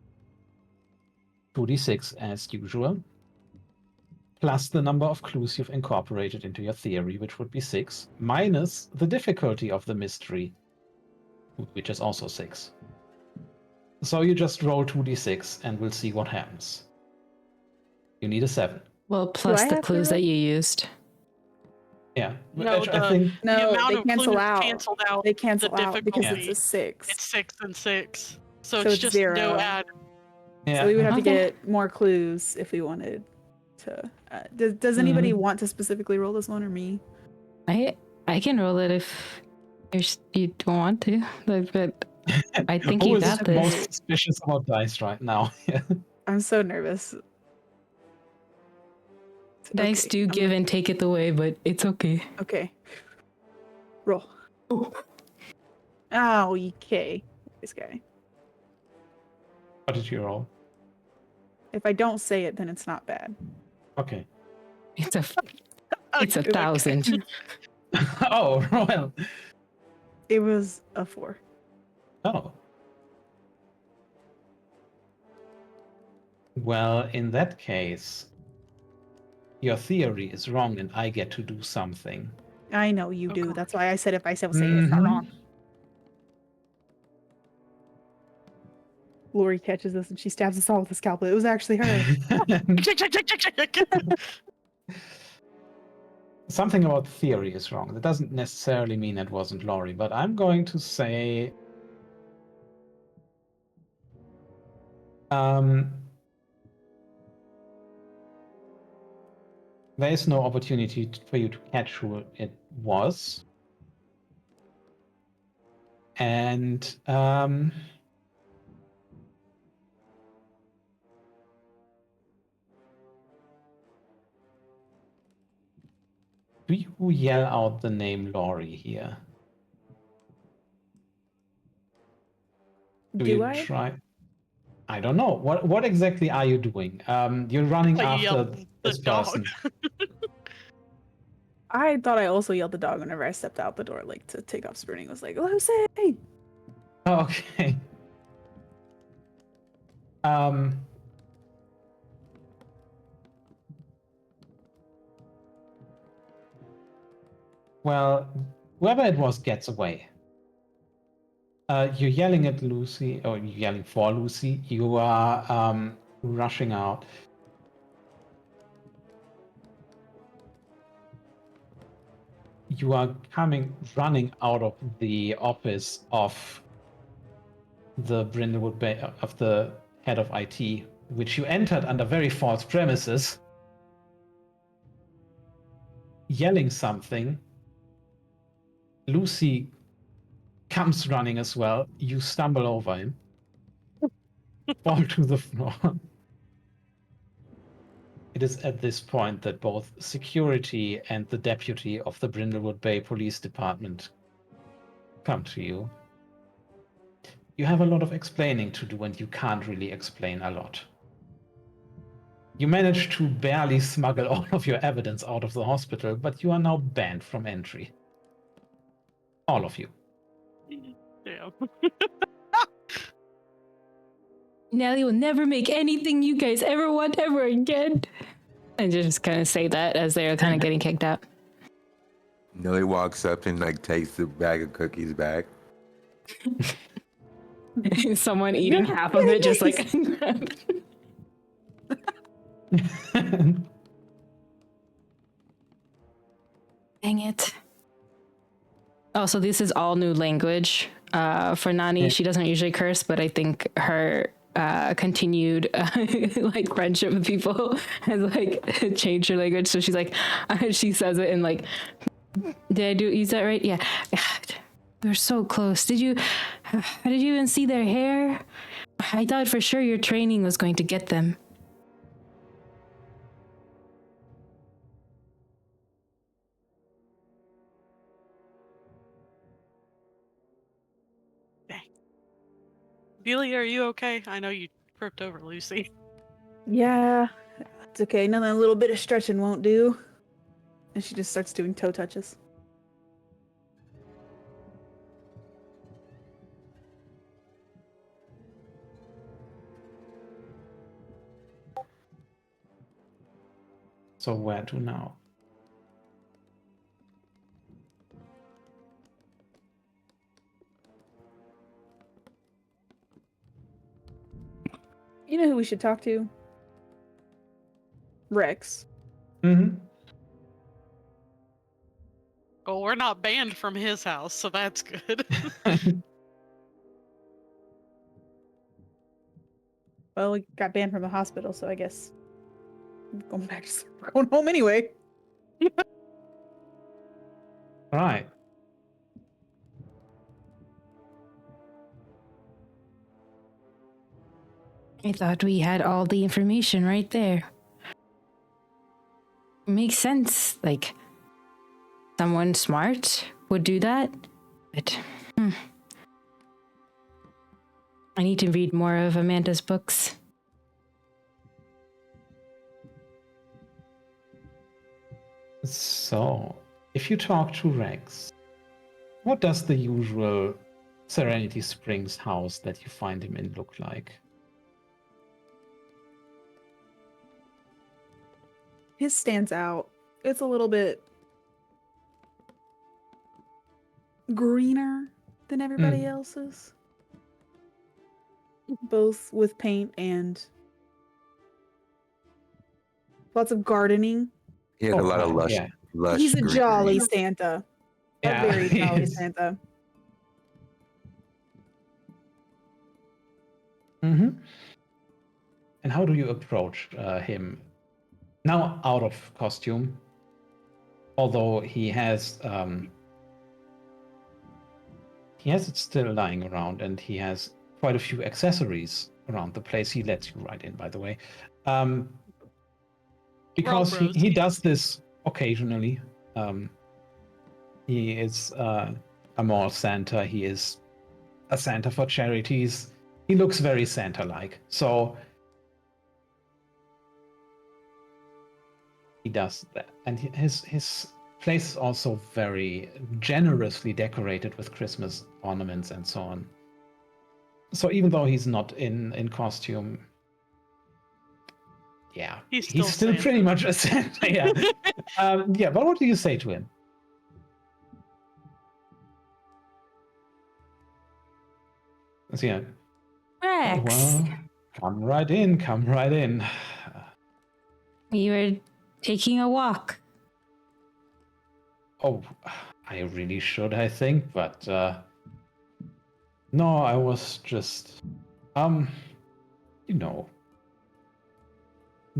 2d6 as usual, plus the number of clues you've incorporated into your theory, which would be 6, minus the difficulty of the mystery, which is also 6. So you just roll 2d6 and we'll see what happens. You need a 7. well, plus I the have to clues roll? that you used. Yeah. No, I think the No, amount they of cancel clues out. canceled out. They cancel the out because difficulty. it's a 6. It's 6 and 6. So, So it's it's just 0. no add. yeah. So we would have to Okay. get more clues if we wanted to. Does anybody want to specifically roll this one or me? I can roll it if you don't want to, but I think Who you is got this. most suspicious about dice right now? Yeah. I'm so nervous. Dice Okay, do I'm give gonna- and take it away, but it's okay. Okay. Roll. Oh, okay. This guy. What did you roll? If I don't say it, then it's not bad. Okay. It's a Okay. 1,000. Oh, well. It was a 4. Oh. Well, in that case, your theory is wrong and I get to do something. I know you do. Okay. That's why I said if I say it, it's not Mhm. wrong. Lori catches us and she stabs us all with a scalpel. It was actually her. Something about theory is wrong. That doesn't necessarily mean it wasn't Laurie, but I'm going to say... there is no opportunity for you to catch who it was. And do you yell out the name Laurie here? Do you I? try? I don't know. What exactly are you doing? You're running I after yelled the this dog. person. I thought I also yelled the dog whenever I stepped out the door, like to take off sprinting. I was like, Lucy! Okay. Um, well, whoever it was gets away. You're yelling at Lucy, or you're yelling for Lucy. You are rushing out. You are running out of the office of the Brindlewood Bay, of the head of IT, which you entered under very false premises, yelling something. Lucy comes running as well. You stumble over him, fall to the floor. It is at this point that both security and the deputy of the Brindlewood Bay Police Department come to you. You have a lot of explaining to do, and you can't really explain a lot. You managed to barely smuggle all of your evidence out of the hospital, but you are now banned from entry. All of you. Yeah. Nelly will never make anything you guys ever want ever again. And just kind of say that as they're kind of getting kicked out. Nelly walks up and like takes the bag of cookies back. Someone eating half of it, just like. Dang it. Oh, so this is all new language for Nani. Yeah. She doesn't usually curse, but I think her continued like friendship with people has like changed her language. So she's like, she says it in like, did I use that right? Yeah. We were so close. Did you even see their hair? I thought for sure your training was going to get them. Delia, are you okay? I know you tripped over Lucy. Yeah, it's okay. Another little bit of stretching won't do. And she just starts doing toe touches. So where to now? You know who we should talk to? Rex. Mm-hmm. Well, we're not banned from his house, so that's good. Well, we got banned from the hospital, so I guess I'm going back. We're going home anyway. Right. I thought we had all the information right there. Makes sense. Like, someone smart would do that. But I need to read more of Amanda's books. So, if you talk to Rex, what does the usual Serenity Springs house that you find him in look like? His stands out. It's a little bit greener than everybody else's. Both with paint and lots of gardening. He had a lot of lush, yeah. lush. He's a greenery. jolly Santa. Yeah, A very he jolly is. Santa. Mm-hmm. And how do you approach him? Now out of costume, although he has it still lying around, and he has quite a few accessories around the place. He lets you right in, by the way, because bros. he does this occasionally. He is a mall Santa. He is a Santa for charities. He looks very Santa-like. So he does that, and his place is also very generously decorated with Christmas ornaments and so on. So even though he's not in costume, yeah, He's he's still still pretty much a Santa. Yeah. Yeah, but what do you say to him? So, yeah. Oh, Rex, well, come right in. Come right in. you were taking a walk. Oh, I really should, I think, but no, I was just you know,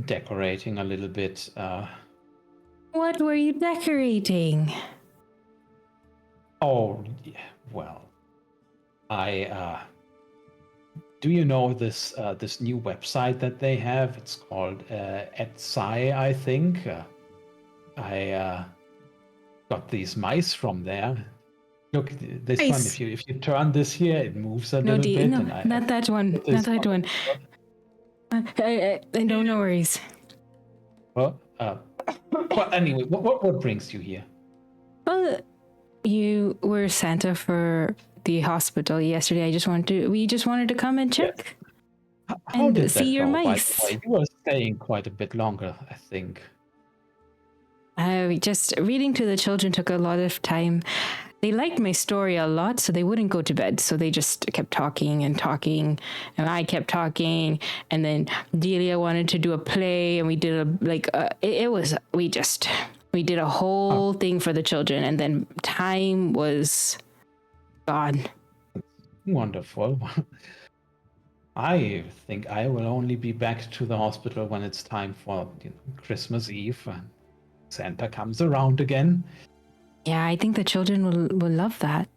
decorating a little bit. What were you decorating? Oh, yeah, well, I do you know this this new website that they have? It's called Etsy, I think. I got these mice from there. Look, this one. Nice. If you turn this here, it moves a No, little bit, no, and I not that one. put Not this that one. No worries. Well, well, anyway, what brings you here? Well, you were Santa for the hospital yesterday. We just wanted to come and check How did see that your go? By the mice. way, you were staying quite a bit longer, I think. Just reading to the children took a lot of time. They liked my story a lot, so they wouldn't go to bed. So they just kept talking and talking, and I kept talking. And then Delia wanted to do a play, and we did we did a whole thing for the children, and then time was gone. Wonderful. I think I will only be back to the hospital when it's time for Christmas Eve and Santa comes around again. Yeah, I think the children will love that.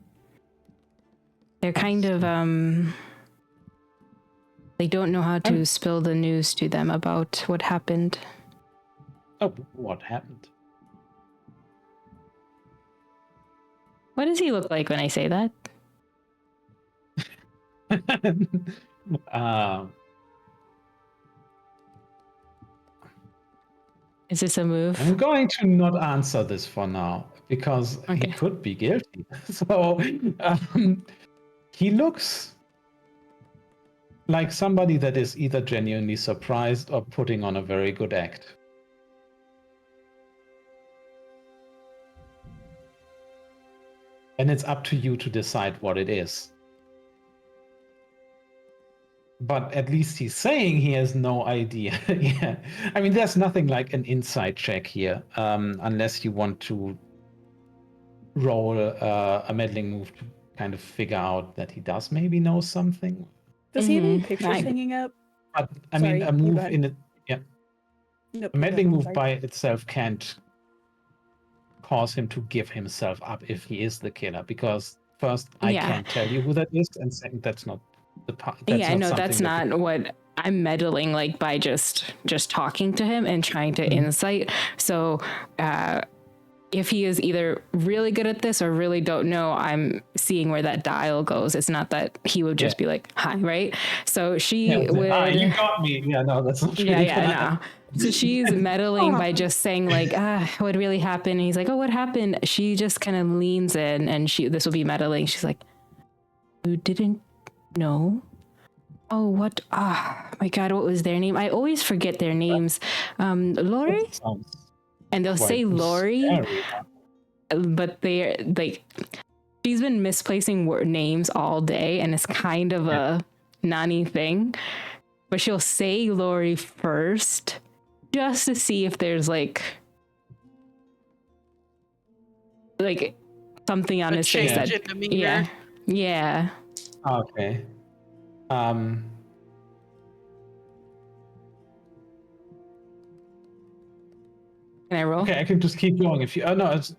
They're kind of they don't know how to spill the news to them about what happened. Oh, what happened? What does he look like when I say that? Is this a move? I'm going to not answer this for now because he Okay. could be guilty. So he looks like somebody that is either genuinely surprised or putting on a very good act. And it's up to you to decide what it is. But at least he's saying he has no idea. Yeah. I mean, there's nothing like an insight check here, unless you want to roll a meddling move to kind of figure out that he does maybe know something. Does he have any Mhm. pictures Right. hanging up? But I Sorry, mean, a you go move ahead. in it, yeah, Nope, a you go meddling ahead, move sorry. by itself can't cause him to give himself up if he is the killer, because first, I Yeah. can't tell you who that is, and second, that's not the part. Yeah, no, something that's that not what I'm meddling like by just talking to him and trying to insight. So if he is either really good at this or really don't know, I'm seeing where that dial goes. It's not that he would just be like, hi, right? So she would. you got me. Yeah, no, that's not Yeah, really yeah, gonna no. happen. So she's meddling by just saying like, what really happened? And he's like, oh, what happened? She just kind of leans in, and this will be meddling. She's like, you didn't know? Oh, what? My God, what was their name? I always forget their names. Lori? That sounds And they'll quite say Lori, scary. but they're like, she's been misplacing names all day, and it's kind of a nanny thing. But she'll say Lori first just to see if there's like something on A his face change that, in demeanor. yeah, yeah. Okay. Can I roll? Okay, I can just keep going if you. Oh no, it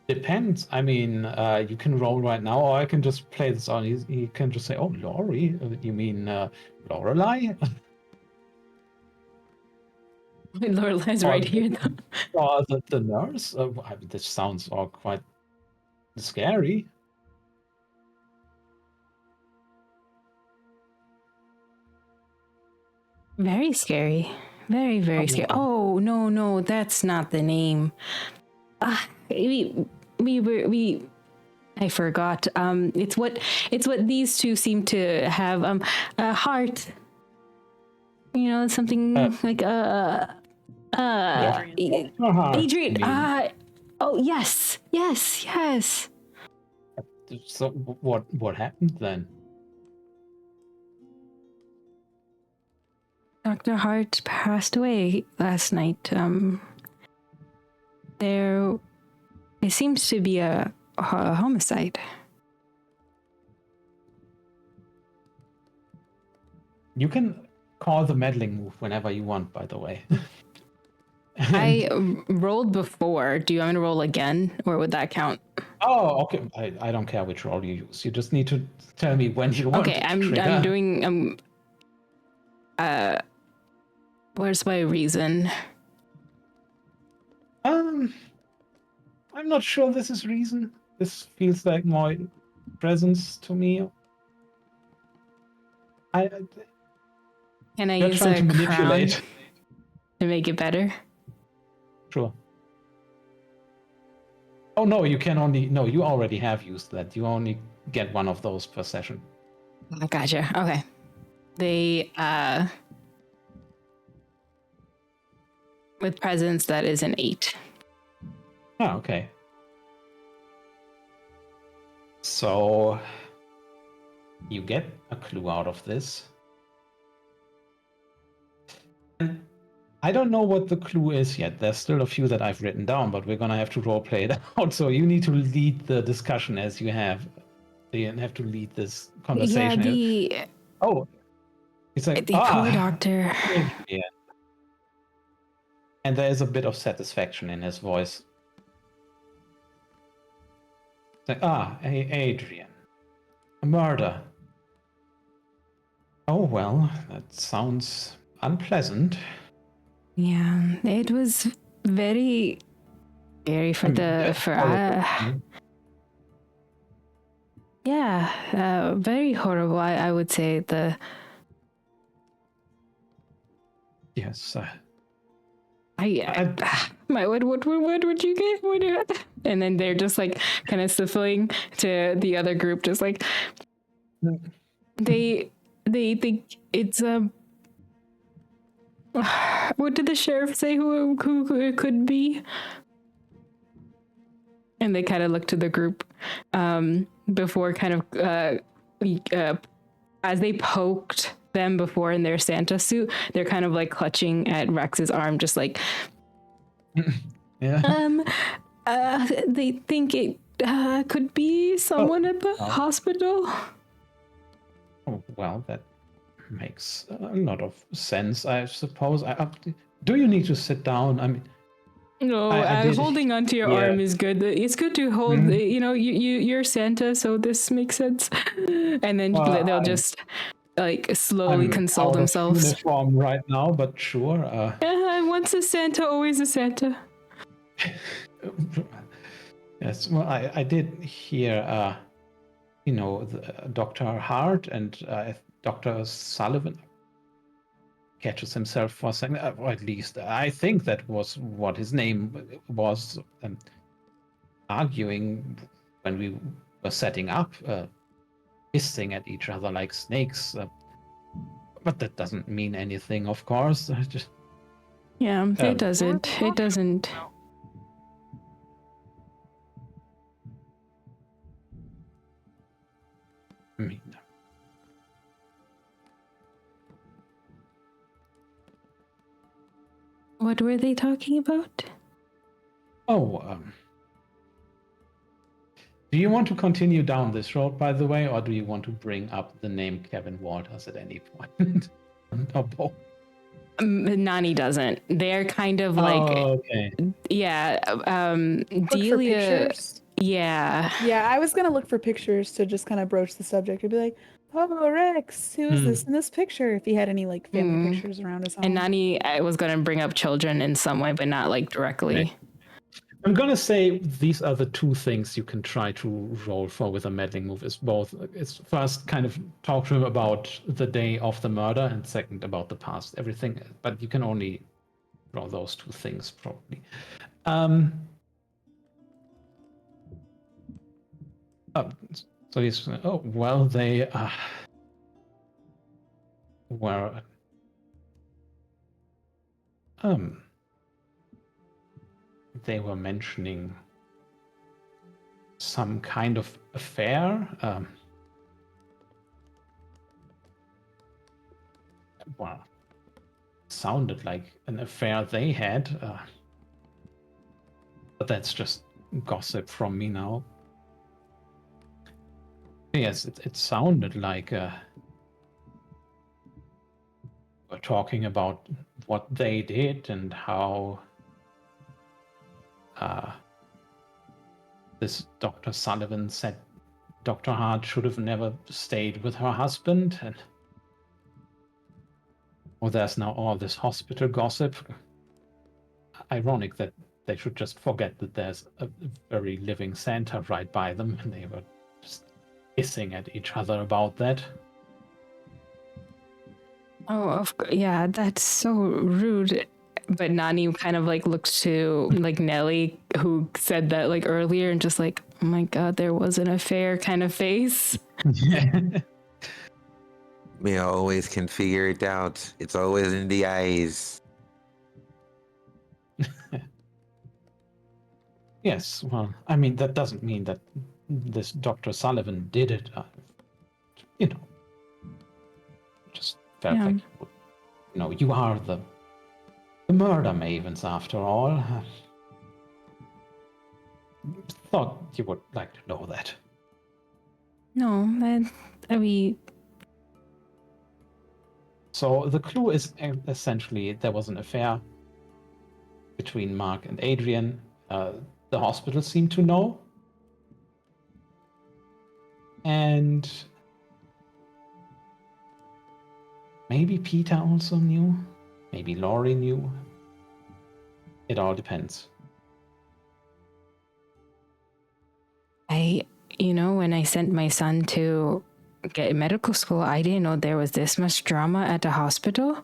depends. I mean, you can roll right now, or I can just play this on. You can just say, "Oh, Laurie, you mean Lorelai?" Lorelai's right here, though. Or the nurse. This sounds all quite scary. Very scary. Very, very scary. Oh, no, that's not the name. I forgot. It's what these two seem to have. A heart. Something like Adrian. Adrian. I mean, Oh yes. so what happened then? Dr. Hart passed away last night. It seems to be a homicide. You can call the meddling move whenever you want, by the way. I rolled before. Do you want me to roll again, or would that count? Oh, okay. I don't care which roll you use. You just need to tell me when you want Okay, to I'm trigger. doing where's my reason? I'm not sure this is reason. This feels like more presence to me. Can I You're use trying a to crown manipulate. to make it better? Sure. Oh no, you can only you already have used that. You only get one of those per session. I gotcha. Okay. They with presence that is an 8. Oh, okay. So you get a clue out of this. I don't know what the clue is yet. There's still a few that I've written down, but we're gonna have to roleplay it out. So you need to lead the discussion as you have. You have to lead this conversation. Yeah, Oh, it's like the poor doctor. Yeah. And there is a bit of satisfaction in his voice. It's like, hey, Adrian, a murder. Oh well, that sounds unpleasant. Yeah, it was very scary for very horrible. I would say Yes. what would you get? And then they're just like kind of sniffling to the other group, just like they think it's what did the sheriff say who it could be? And they kind of look to the group before kind of as they poked them before in their Santa suit, they're kind of like clutching at Rex's arm, just like Yeah. They think it could be someone at the Oh. hospital. Oh, well, that makes a lot of sense, I suppose. Do you need to sit down? I mean, No, I did holding onto your hear- arm is good. It's good to hold. You're Santa, so this makes sense. And then they'll just like slowly I'm console out of themselves. uniform right now, but sure. Once a Santa, always a Santa. Yes, well, I did hear, Dr. Hart and Dr. Sullivan catches himself for a second, or at least I think that was what his name was, arguing when we were setting up, hissing at each other like snakes. But that doesn't mean anything, of course. Yeah, it doesn't. What were they It doesn't. talking about? I mean, What were they talking about? Do you want to continue down this road, by the way, or do you want to bring up the name Kevin Walters at any point? Or both? Nani doesn't. They're kind of like, okay. yeah. Look for Delia. pictures. Yeah. Yeah, I was gonna look for pictures to just kind of broach the subject. I'd be like, "Oh, Rex, who is this in this picture?" If he had any like family pictures around his home. And Nani, I was gonna bring up children in some way, but not like directly. Okay. I'm gonna say these are the two things you can try to roll for with a meddling move. Is both. It's first kind of talk to him about the day of the murder, and second about the past. Everything, but you can only roll those two things probably. So he's they were Um, they were mentioning some kind of affair. Well, sounded like an affair they had. But that's just gossip from me now. Yes, it sounded like we're talking about what they did and how this Dr. Sullivan said Dr. Hart should have never stayed with her husband, and there's now all this hospital gossip. Ironic that they should just forget that there's a very living Santa right by them, and they were just hissing at each other about that. Oh, yeah, that's so rude. But Nani kind of like looks to like Nelly, who said that like earlier, and just like, oh my god, there was an affair kind of face. We always can figure it out. It's always in the eyes. Yes, well, I mean, that doesn't mean that this Dr. Sullivan did it. You know, just felt Yeah. like, you are the murder mavens after all. Thought you would like to know that. No, I mean, So the clue is essentially there was an affair between Mark and Adrian. The hospital seemed to know. And maybe Peter also knew. Maybe Laurie knew. It all depends. when I sent my son to get medical school, I didn't know there was this much drama at the hospital.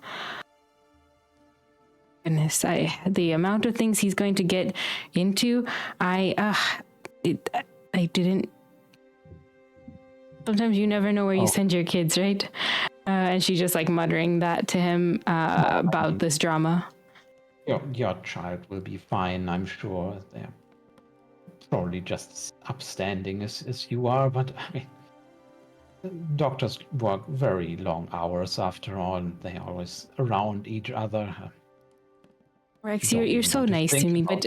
Goodness, the amount of things he's going to get into, I didn't. Sometimes you never know where you send your kids, right? And she's just like muttering that to him about this drama. Your child will be fine, I'm sure. They're probably just as upstanding as you are, but I mean, doctors work very long hours after all, and they're always around each other. Rex, you're so nice to me, but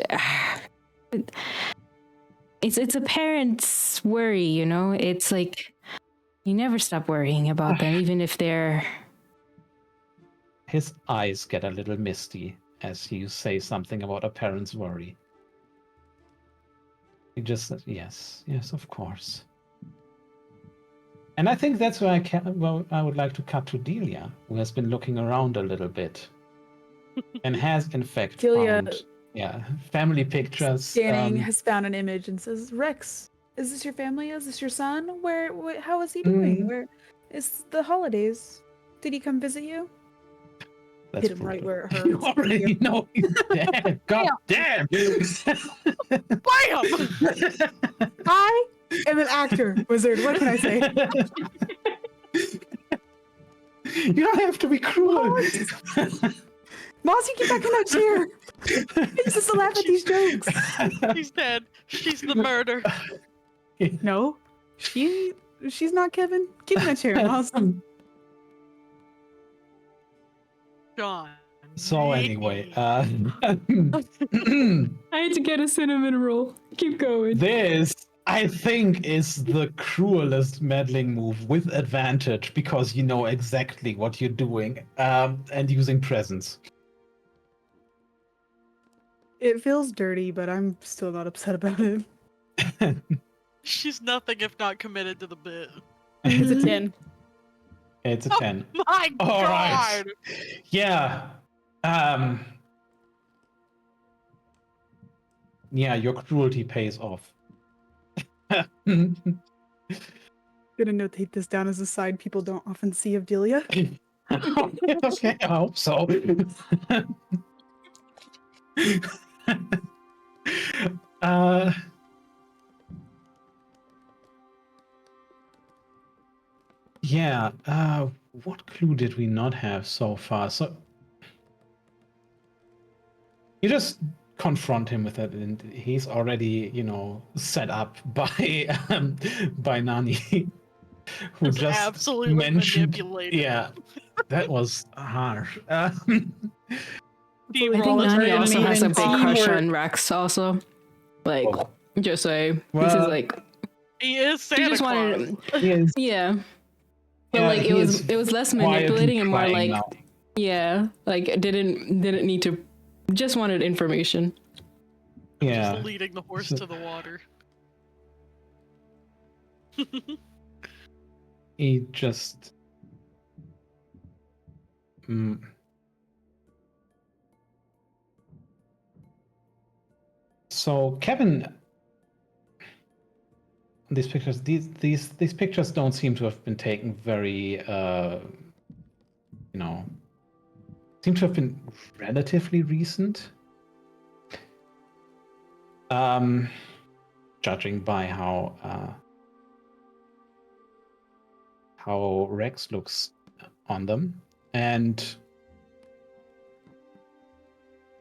it's a parent's worry, It's like you never stop worrying about them, even if they're. His eyes get a little misty as you say something about a parent's worry. He just says, yes, of course. And I think that's where I would like to cut to Delia, who has been looking around a little bit and has, in fact, Delia, found family pictures. Scanning has found an image and says, "Rex, is this your family? Is this your son? How is he doing? Where is the holidays? Did he come visit you?" That's hit him right where it You hurts. already know he's dead. God damn! Bam! I am an actor, wizard. What can I say? You don't have to be cruel. Moss, you get back in that chair. He used to laugh at these jokes. He's dead. She's the murder. No, she's not Kevin. Get in that chair, Moss. John. So anyway, I had to get a cinnamon roll. Keep going. this, I think, is the cruelest meddling move with advantage because you know exactly what you're doing and using presents. It feels dirty, but I'm still not upset about it. She's nothing if not committed to the bit. It's a 10. It's a 10. My All God! right. Yeah. Yeah, your cruelty pays off. Gonna notate this down as a side people don't often see of Delia. Okay, I hope so. Yeah, what clue did we not have so far? So You just confront him with it, and he's already, set up by Nani, who Just just absolutely mentioned. manipulated Yeah, him. that was harsh. He I think rolls Nani in also has a and big Bob. crush on Rex. Also, like, Oh. just say this Well, is like He is she Santa just Claus. wanted, he is, yeah. But yeah, like he is it was less quietly manipulating and more crying like, now. yeah, like didn't need to, just wanted information. Yeah. Just leading the horse So- to the water. He just. So Kevin, these pictures don't seem to have been taken very, seem to have been relatively recent. Judging by how Rex looks on them, and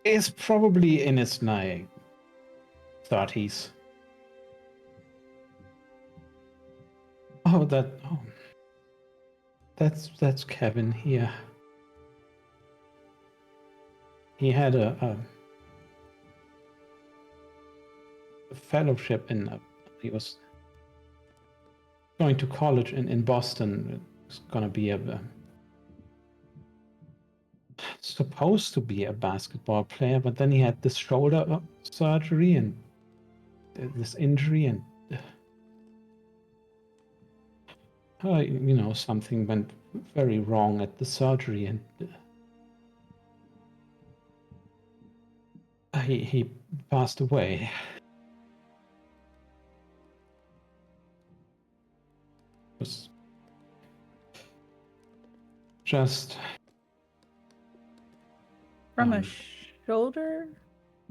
is probably in his like 30s. Oh, that's Kevin here. He had a fellowship he was going to college in Boston. It's gonna be supposed to be a basketball player, but then he had this shoulder surgery and this injury, and something went very wrong at the surgery, and he passed away. It was just From a shoulder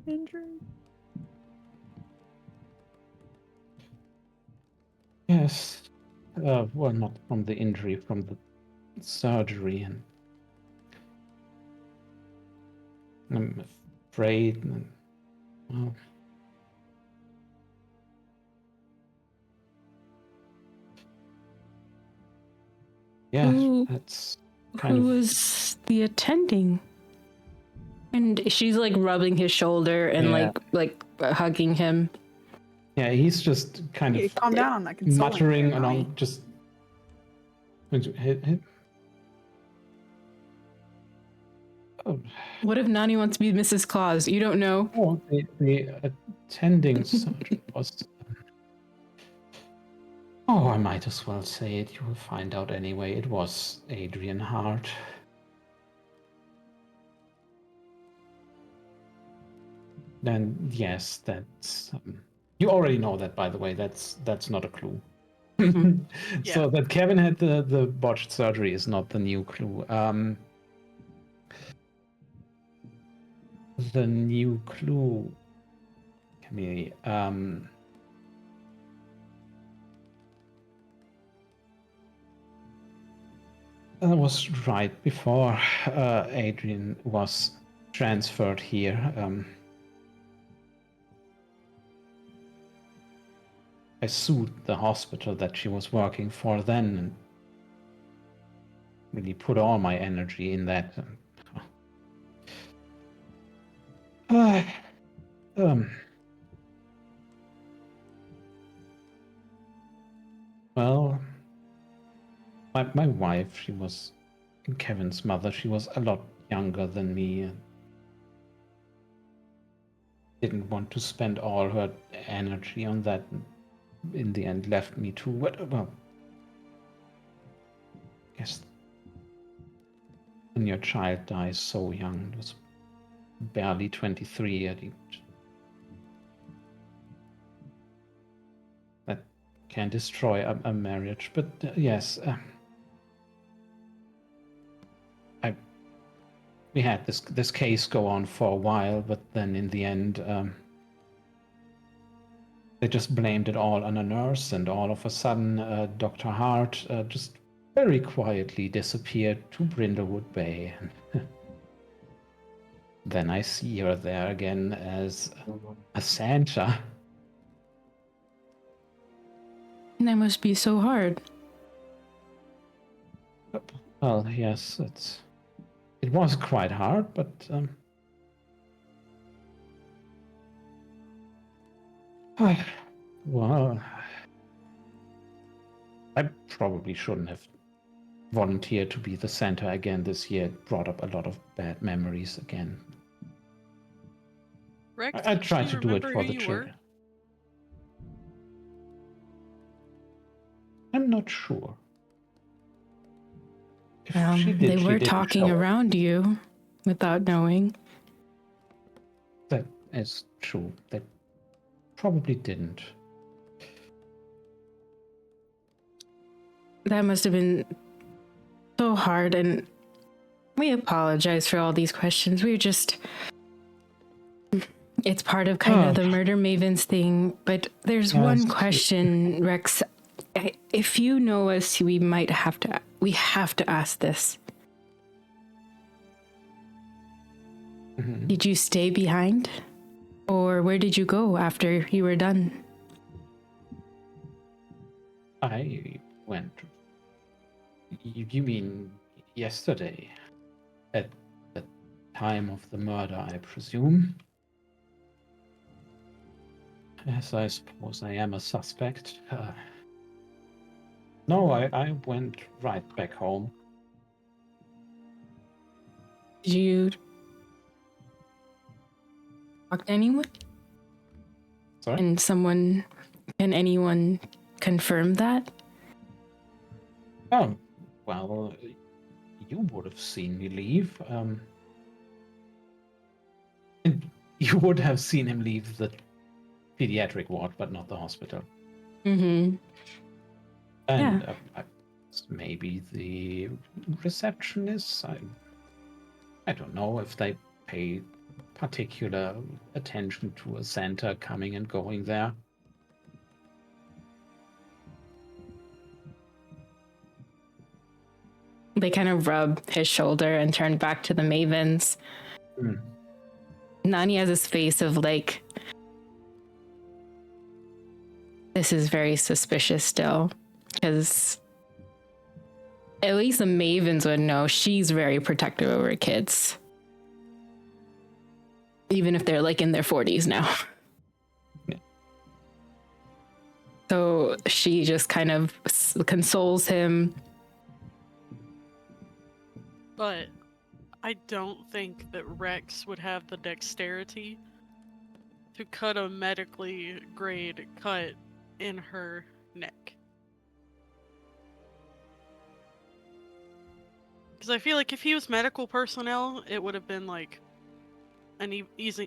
injury? yes. Well, not from the injury, from the surgery, and I'm afraid. Well, yeah, that's kind Who of. was the attending? And she's like rubbing his shoulder and Yeah. like hugging him. Yeah, he's just kind of Calm down on that consoling muttering there, along, Nani. just. Oh, What if Nani wants to be Mrs. Claus? You don't know. oh, the attending surgeon was. Oh, I might as well say it. You will find out anyway. It was Adrian Hart. Then yes, that's. You already know that, by the way. That's not a clue. So that Kevin had the botched surgery is not the new clue. The new clue, Camille. That was right before Adrian was transferred here. I sued the hospital that she was working for then, and really put all my energy in that. Well, my wife, she was Kevin's mother. She was a lot younger than me, and didn't want to spend all her energy on that. And in the end, left me to well, I guess when your child dies so young, it was barely 23. I think that can destroy a marriage. But yes, we had this case go on for a while, but then in the end, they just blamed it all on a nurse, and all of a sudden, Dr. Hart just very quietly disappeared to Brindlewood Bay. then I see her there again as a Santa. That must be so hard. Well, yes, it was quite hard, but well, I probably shouldn't have volunteered to be the Santa again this year. It brought up a lot of bad memories again. Rex, I did tried she to do it remember for who the you were? children. I'm not sure. If she did, They she were didn't talking show it. around you without knowing. That is true. They probably didn't. That must have been so hard, and we apologize for all these questions. It's part of kind of the murder mavens thing, but there's one Yes. question, Rex. If you know us, we have to ask this. Mhm. Did you stay behind? Or where did you go after you were done? I went. You mean yesterday? At the time of the murder, I presume? Yes, I suppose I am a suspect. No, I went right back home. Did you talk to anyone? Sorry? Can anyone confirm that? Oh, well, you would have seen me leave. And you would have seen him leave the pediatric ward, but not the hospital. Mm-hmm. And Yeah. maybe the receptionists. I don't know if they pay particular attention to a Santa coming and going there. They kind of rub his shoulder and turn back to the mavens. Hmm. Nani has this face of like, this is very suspicious still, because at least the mavens would know she's very protective over kids, even if they're like in their 40s now. Yeah. So she just kind of consoles him. But I don't think that Rex would have the dexterity to cut a medically grade cut in her neck. Because I feel like if he was medical personnel, it would have been like an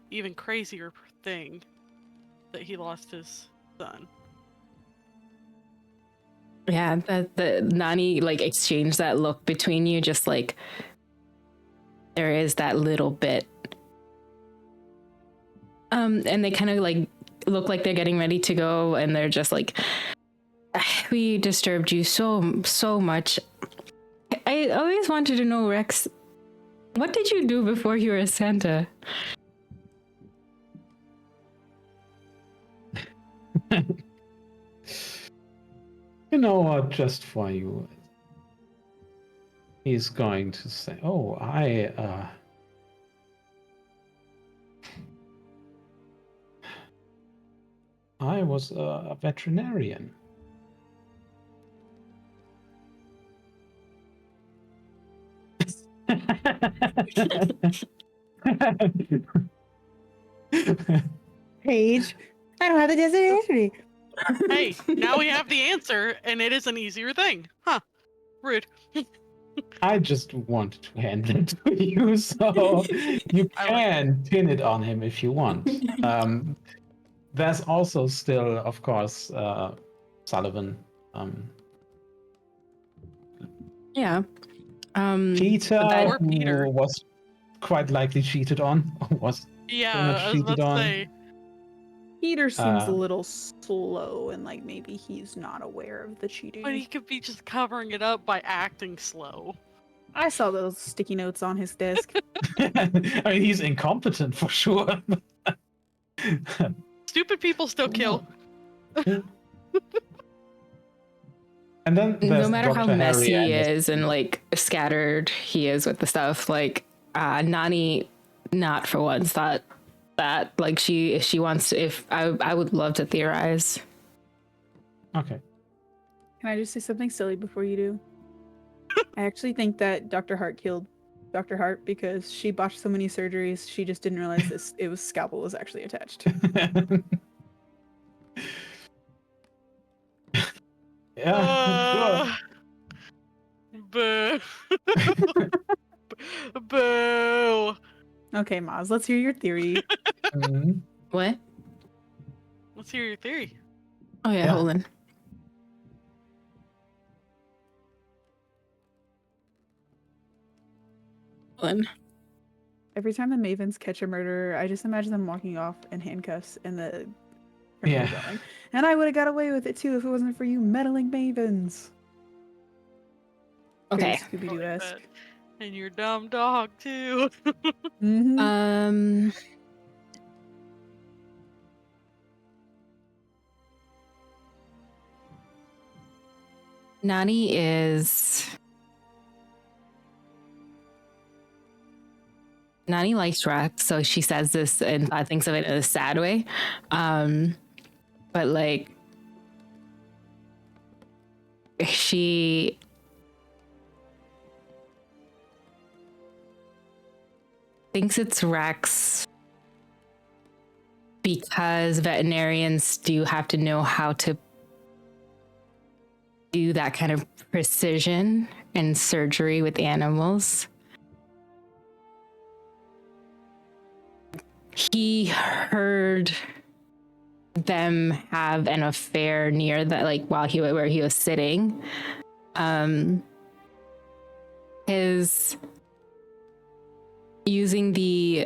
even crazier thing that he lost his son. Yeah, the Nani like exchanged that look between you, just like there is that little bit. And they kind of like look like they're getting ready to go, and they're just like, we disturbed you so much. I always wanted to know, Rex, what did you do before you were a Santa? You know what? Just for you, he's going to say, "Oh, I was a veterinarian." Paige, I don't have the designation. Hey, now we have the answer, and it is an easier thing. Huh. Rude. I just wanted to hand it to you, so you I like can pin it on him if you want. There's also still, of course, Sullivan. Yeah. Peter, Poor who Peter. was quite likely cheated on, was Yeah, pretty much I was about cheated to on. say. Peter seems a Uh, little slow, and like maybe he's not aware of the cheating. But he could be just covering it up by acting slow. I saw those sticky notes on his desk. I mean, he's incompetent for sure. Stupid people still kill. And then No there's matter how Dr. messy Harry he and is and like scattered he is with the stuff, like Nani, not for once thought that like she wants to, if I would love to theorize. Okay. Can I just say something silly before you do? I actually think that Dr. Hart killed Dr. Hart because she botched so many surgeries, she just didn't realize this scalpel was actually attached. Yeah, Boo. Boo. Okay, Maz, let's hear your theory. sure. Mhm. What? Let's hear your theory. Oh yeah, Yeah. hold on. Hold on. Every time the Mavens catch a murderer, I just imagine them walking off in handcuffs and the criminal Yeah. going, and I would have got away with it too if it wasn't for you meddling Mavens. Very Okay. Scooby-Doo-esque. And your dumb dog too. Mm-hmm. Nani likes Rex, so she says this and thinks of it in a sad way. But like she thinks it's Rex because veterinarians do have to know how to do that kind of precision and surgery with animals. He heard them have an affair near that, like where he was sitting. His using the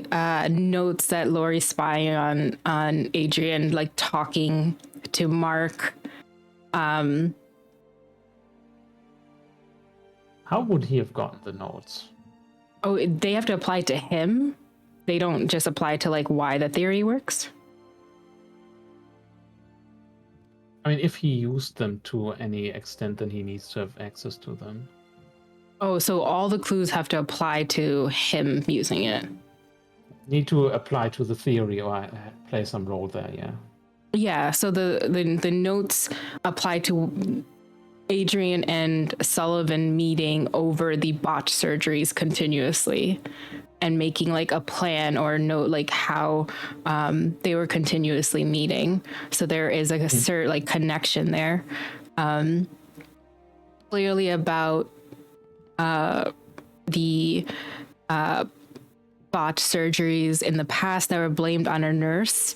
notes that Lori spying on Adrian, like talking to Mark. How would he have gotten the notes? Oh, they have to apply to him. They don't just apply to like why the theory works. I mean, if he used them to any extent, then he needs to have access to them. Oh, so all the clues have to apply to him using it. Need to apply to the theory or play some role there, yeah. Yeah, so the notes apply to Adrian and Sullivan meeting over the botched surgeries continuously and making like a plan or note like how they were continuously meeting. So there is like a certain like connection there. Clearly about the botched surgeries in the past that were blamed on a nurse,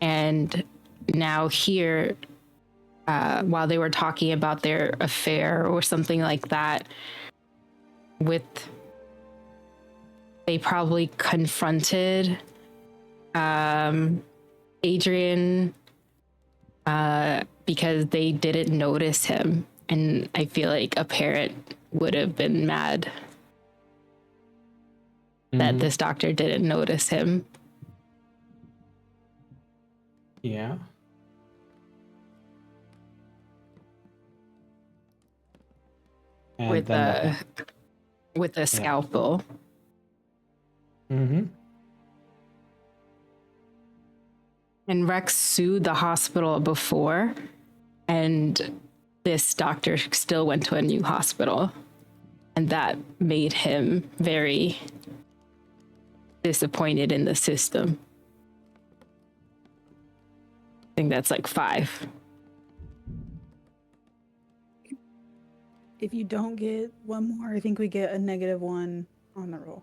and now here while they were talking about their affair or something like that, they probably confronted Adrian because they didn't notice him, and I feel like a parent would have been mad that this doctor didn't notice him. Yeah. And With then the scalpel. Mm-hmm. And Rex sued the hospital before, and this doctor still went to a new hospital, and that made him very disappointed in the system. I think that's like 5. If you don't get one more, I think we get a -1 on the roll.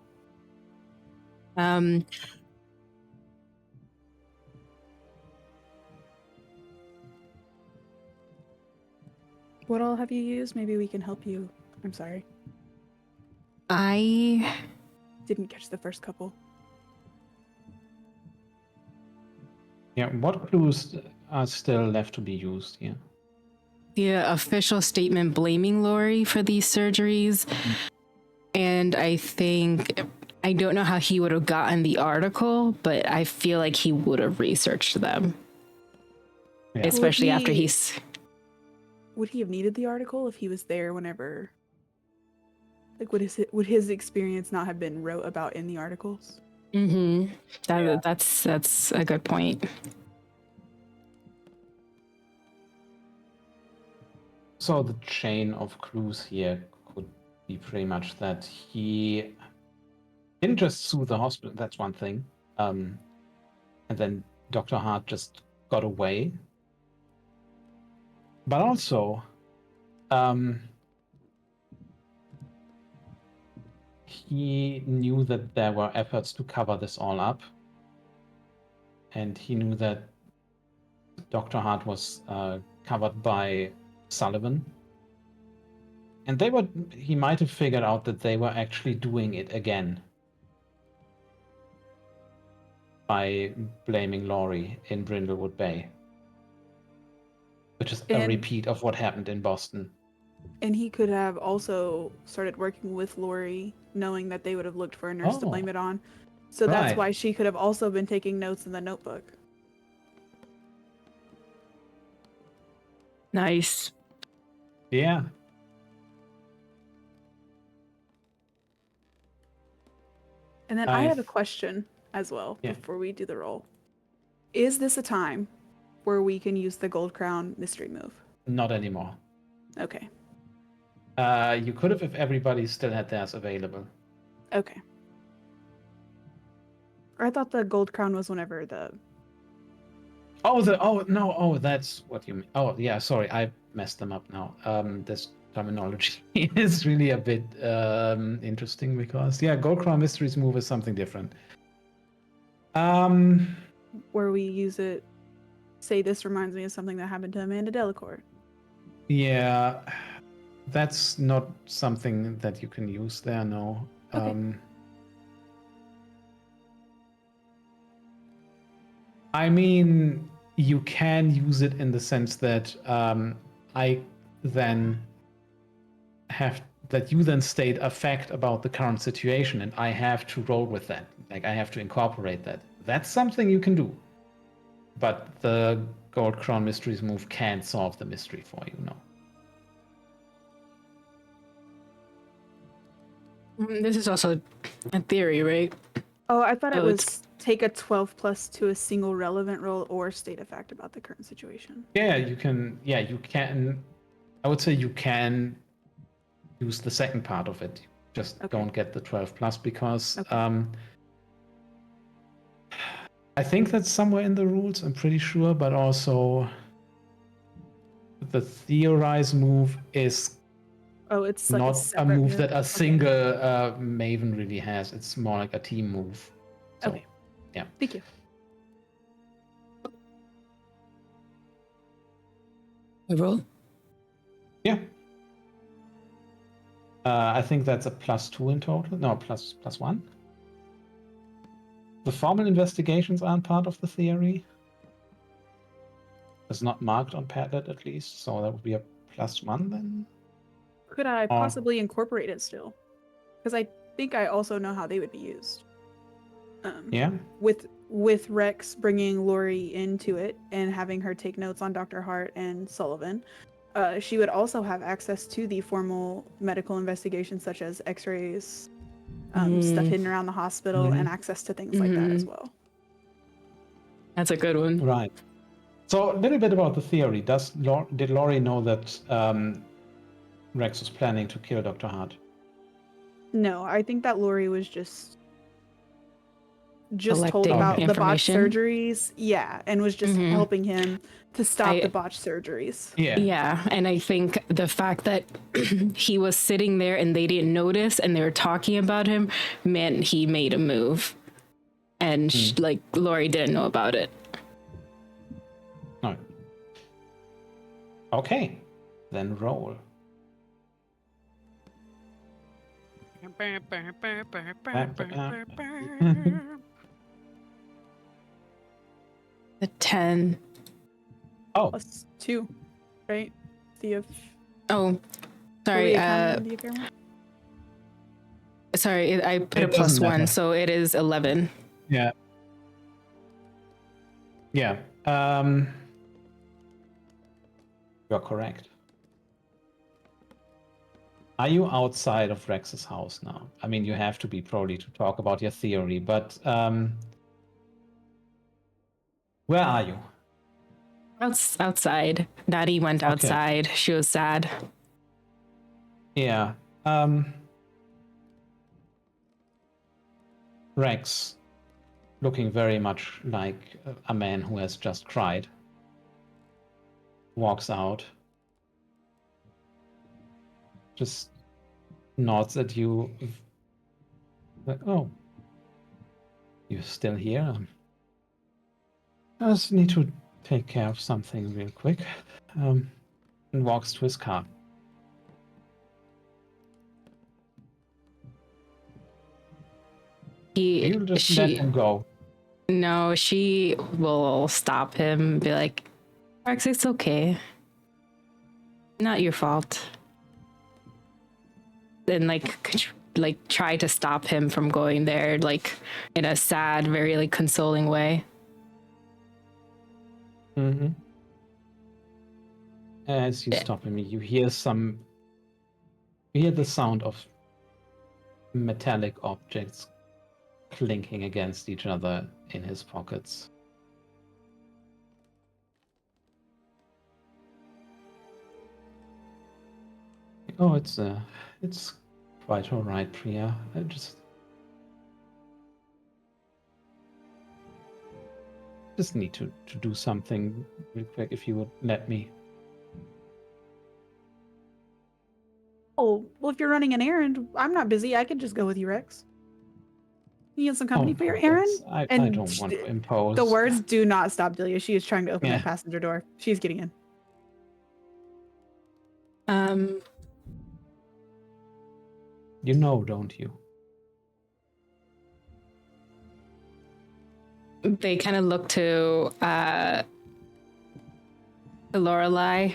What all have you used? Maybe we can help you. I'm sorry. I Didn't catch the first couple. Yeah, what clues are still left to be used here? the official statement blaming Lori for these surgeries, and I think I don't know how he would have gotten the article, but I feel like he would have researched them, Yeah. especially Would after he- he's. Would he have needed the article if he was there whenever? Like, would his experience not have been wrote about in the articles? Mm-hmm. That's a good point. So the chain of clues here could be pretty much that he didn't just sue the hospital, that's one thing. And then Dr. Hart just got away. But also, he knew that there were efforts to cover this all up. And he knew that Dr. Hart was covered by Sullivan. And he might have figured out that they were actually doing it again by blaming Laurie in Brindlewood Bay, which is a And- repeat of what happened in Boston. And he could have also started working with Lori, knowing that they would have looked for a nurse to blame Oh. it on. So that's Right. why she could have also been taking notes in the notebook. Nice. Yeah. And then I I have a th- question as well Yeah. before we do the roll. Is this a time where we can use the Gold Crown mystery move? Not anymore. Okay. You could have if everybody still had theirs available. Okay. Or I thought the Gold Crown was whenever the. Oh, that's what you mean. Oh, yeah, sorry, I messed them up now. This terminology is really a bit interesting because, yeah, Gold Crown Mysteries move is something different. Where we use it. Say this reminds me of something that happened to Amanda Delacour. Yeah, that's not something that you can use there, no. Okay. I mean, you can use it in the sense that I then have that you then state a fact about the current situation, and I have to roll with that. Like I have to incorporate that. That's something you can do. But the Gold Crown Mysteries move can't solve the mystery for you, no. This is also a theory, right? Oh, I thought it Oh, it's- was take a 12 plus to a single relevant roll or state a fact about the current situation. Yeah, you can. Yeah, you can. I would say you can use the second part of it. Just Okay. don't get the 12 plus because Okay. I think that's somewhere in the rules. I'm pretty sure, but also the theorize move is Oh, it's like not a a separate move that a Okay. single Maven really has. It's more like a team move. So, Okay. yeah. Thank you. A roll? Yeah. I think that's a +2 in total. No, +1. The formal investigations aren't part of the theory. It's not marked on Padlet at least, so that would be a +1 then. Could I possibly incorporate it still? Because I think I also know how they would be used. Yeah. With Rex bringing Lori into it and having her take notes on Dr. Hart and Sullivan, she would also have access to the formal medical investigations such as X-rays, stuff hidden around the hospital, and access to things like that as well. That's a good one. Right. So a little bit about the theory. Did Laurie know that Rex was planning to kill Dr. Hart? No, I think that Lori was just told Collecting about the botched information? surgeries. Yeah, and was just Mhm. helping him to stop I- the botched surgeries. Yeah. Yeah, and I think the fact that he was sitting there and they didn't notice and they were talking about him meant he made a move. And like Lori didn't know about it. No. Okay. Then roll. The 10. Oh, Plus 2, right? The Oh, sorry. Diagram. Sorry, I put It a plus doesn't one, matter. so it is 11. Yeah. Yeah. You're correct. Are you outside of Rex's house now? I mean, you have to be probably to talk about your theory, but where are you? Outside. Daddy went Okay. outside. She was sad. Yeah. Rex, looking very much like a man who has just cried, walks out, just nods at you. Like, oh, you're still here? I just need to take care of something real quick. And walks to his car. You'll just let him go. No, she will stop him, be like, Rex, it's okay. Not your fault. And like try to stop him from going there, like in a sad, very like consoling way. Mm-hmm. As you stop him, you hear the sound of metallic objects clinking against each other in his pockets. Oh, it's quite all right, Priya. I just need to do something real quick, if you would let me. Oh, well, if you're running an errand, I'm not busy. I could just go with you, Rex. You need some company for your errand? I And don't want to impose. The words do not stop Delia. She is trying to open Yeah. that passenger door. She's getting in. You know, don't you? They kind of look to Lorelai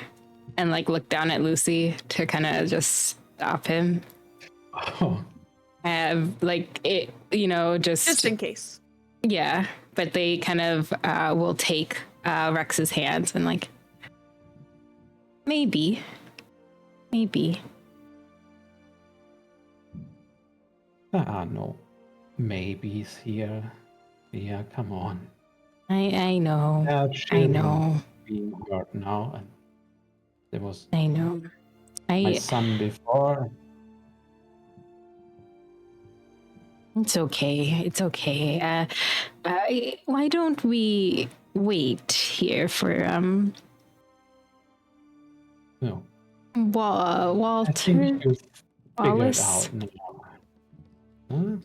and like look down at Lucy to kind of just stop him. Oh. Like it, just in case. Yeah, but they kind of will take Rex's hands and like, maybe. There are no maybes here. Yeah, come on. I know. I know. Being hurt now, and there was I know. my son before. It's okay. It's okay. Why don't we wait here for No. Walter? I think you figured Wallace? out now. Huh?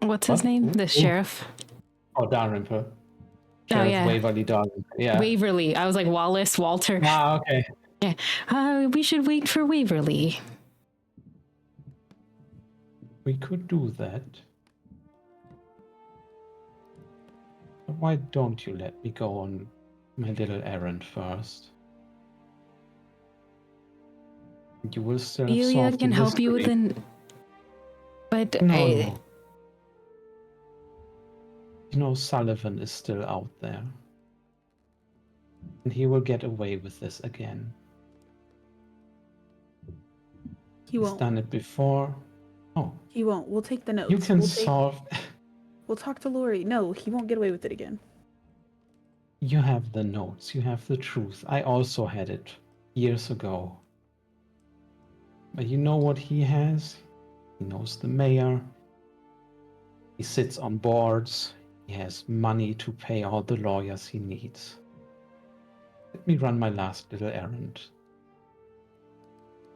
What's his What? name? The Ooh. sheriff? Oh, Dalrymple. Sheriff yeah. Waverly Dalrymple. Yeah. Waverly. I was like Wallace, Walter. Ah, okay. Yeah. We should wait for Waverly. We could do that. But why don't you let me go on my little errand first? You will still Delia solve the can help you mystery. with but No. You know, Sullivan is still out there. And he will get away with this again. He He's won't. done it before. Oh. He won't. We'll take the notes. You can solve... We'll talk to Lori. No, he won't get away with it again. You have the notes. You have the truth. I also had it years ago. But you know what he has? He knows the mayor. He sits on boards. He has money to pay all the lawyers he needs. Let me run my last little errand.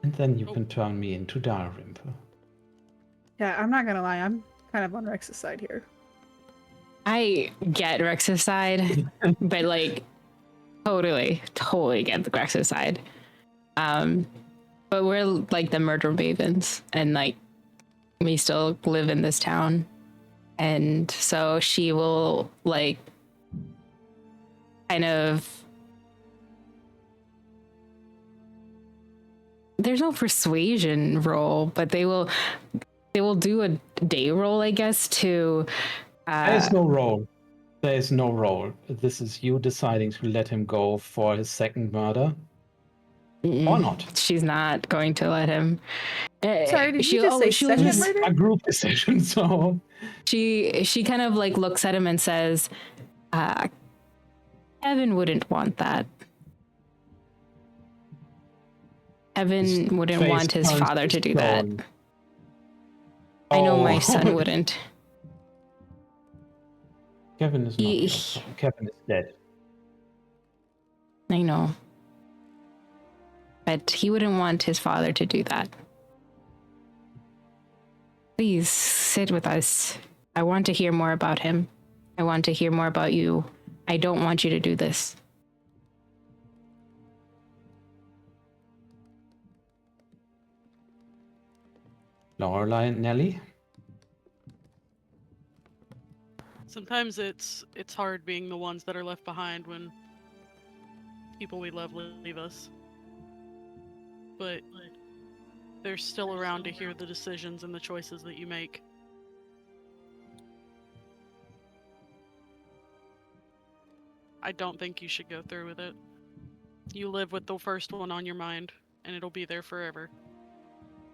And then you can turn me into Dalrymple. Yeah, I'm not gonna lie. I'm kind of on Rex's side here. I get Rex's side, but like totally get the Rex's side. But we're like the murder mavens, and like we still live in this town, and so she will like kind of. There's no persuasion role, but they will they will do a day roll, I guess, to. There is no roll. There is no roll. This is you deciding to let him go for his second murder. Or not. She's not going to let him. Sorry, did you just say second It's murder? a group decision, so She kind of like looks at him and says, Evan wouldn't want that. Evan wouldn't face want his turns father to do that. stone. I know my Oh. son wouldn't. Kevin is not. your son. Kevin is dead. I know. But he wouldn't want his father to do that. Please sit with us. I want to hear more about him. I want to hear more about you. I don't want you to do this. Lorelai and Nellie. Sometimes it's hard being the ones that are left behind when people we love leave us. But they're still around to hear the decisions and the choices that you make. I don't think you should go through with it. You live with the first one on your mind, and it'll be there forever.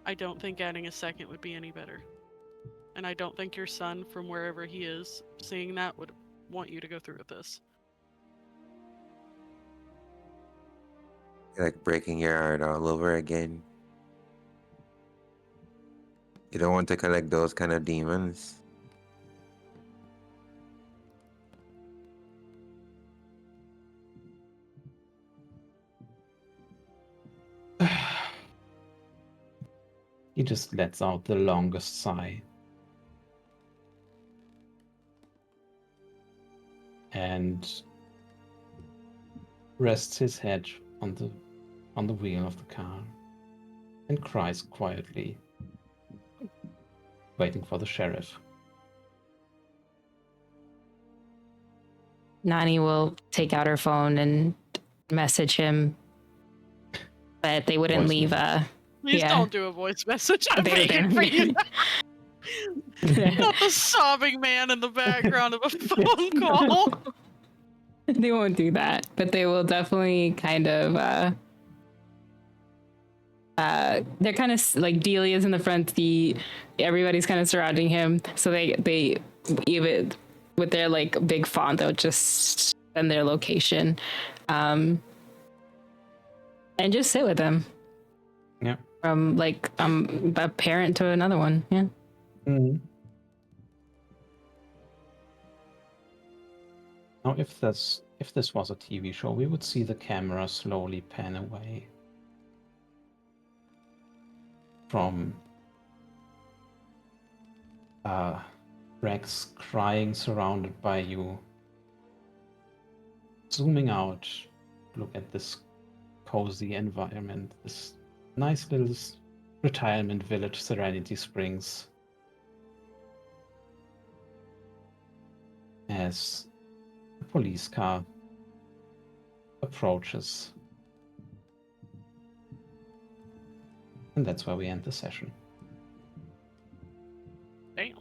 I don't think adding a second would be any better. And I don't think your son, from wherever he is, seeing that would want you to go through with this. Like breaking your heart all over again. You don't want to collect those kind of demons. He just lets out the longest sigh. And rests his head on the wheel of the car and cries quietly, waiting for the sheriff. Nani will take out her phone and message him, but they wouldn't leave a. Please Yeah. don't do a voice message. I'm They- begging for you. Not the sobbing man in the background of a phone call. They won't do that, but they will definitely kind of. They're kind of like Delia's in the front seat. Everybody's kind of surrounding him, so they even with their like big font, they'll just send their location, and just sit with them. Yeah. From like a parent to another one. Yeah. Mm-hmm. Now, if this was a TV show, we would see the camera slowly pan away from Rex crying surrounded by you, zooming out, look at this cozy environment, this nice little retirement village, Serenity Springs, as a police car approaches. And that's where we end the session. Damn.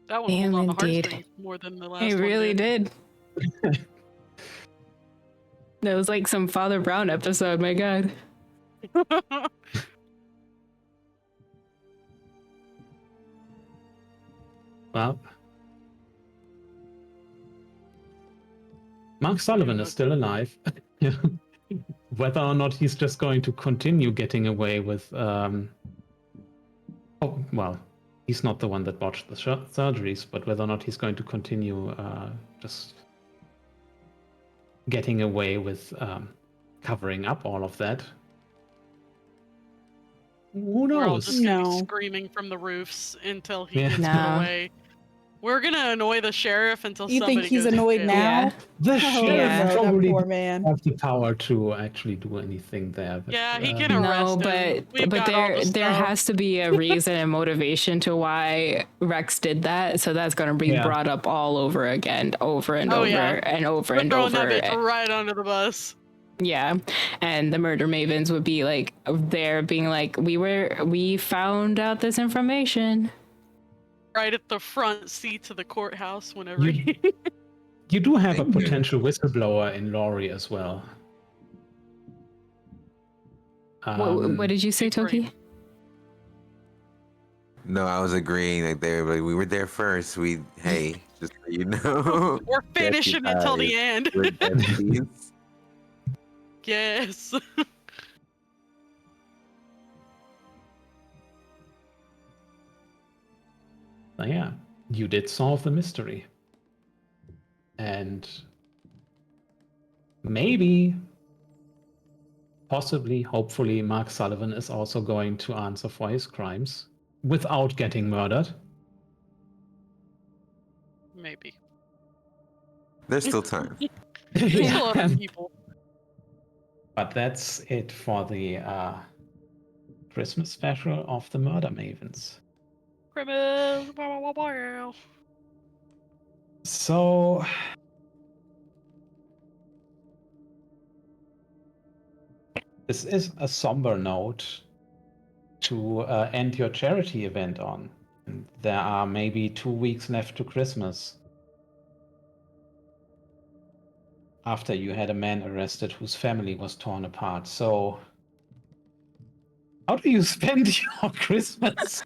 That one Damn, pulled on the indeed. heartstrings more than the last It one really did. did. That was like some Father Brown episode, my god. Well, Mark Sullivan is still alive. Whether or not he's just going to continue getting away with... Oh, well, he's not the one that botched the surgeries, but whether or not he's going to continue just getting away with covering up all of that. Who We're all knows? just gonna be No. screaming from the roofs until he Yeah. gets put No. away. We're gonna annoy the sheriff until You somebody think he's goes to annoyed jail. now? Yeah. The Oh, sheriff Yeah. no, that probably poor doesn't man. have the power to actually do anything there. But, Yeah, he can No, arrest him. We've but got all there the there stuff. has to be a reason and motivation to why Rex did that. So that's gonna be Yeah. brought up all over again, over and Oh, over yeah. and over We're and throwing over. that bitch right under the bus. Yeah, and the murder mavens would be like there being like, we found out this information. Right at the front seats of the courthouse whenever You, you do have a potential whistleblower in Laurie as well. What did you say, Big brain. Toki? No, I was agreeing. Like we were there first. Hey, just so you know. We're finishing until the guys, end. we're besties. Yes. So yeah, you did solve the mystery. And maybe, possibly, hopefully, Mark Sullivan is also going to answer for his crimes without getting murdered. Maybe. There's still time. There's a lot of people. But that's it for the Christmas special of the Murder Mavens. Grimace. Wow, wow, wow. So, this is a somber note to end your charity event on. And there are maybe 2 weeks left to Christmas. After you had a man arrested whose family was torn apart. So, how do you spend your Christmas?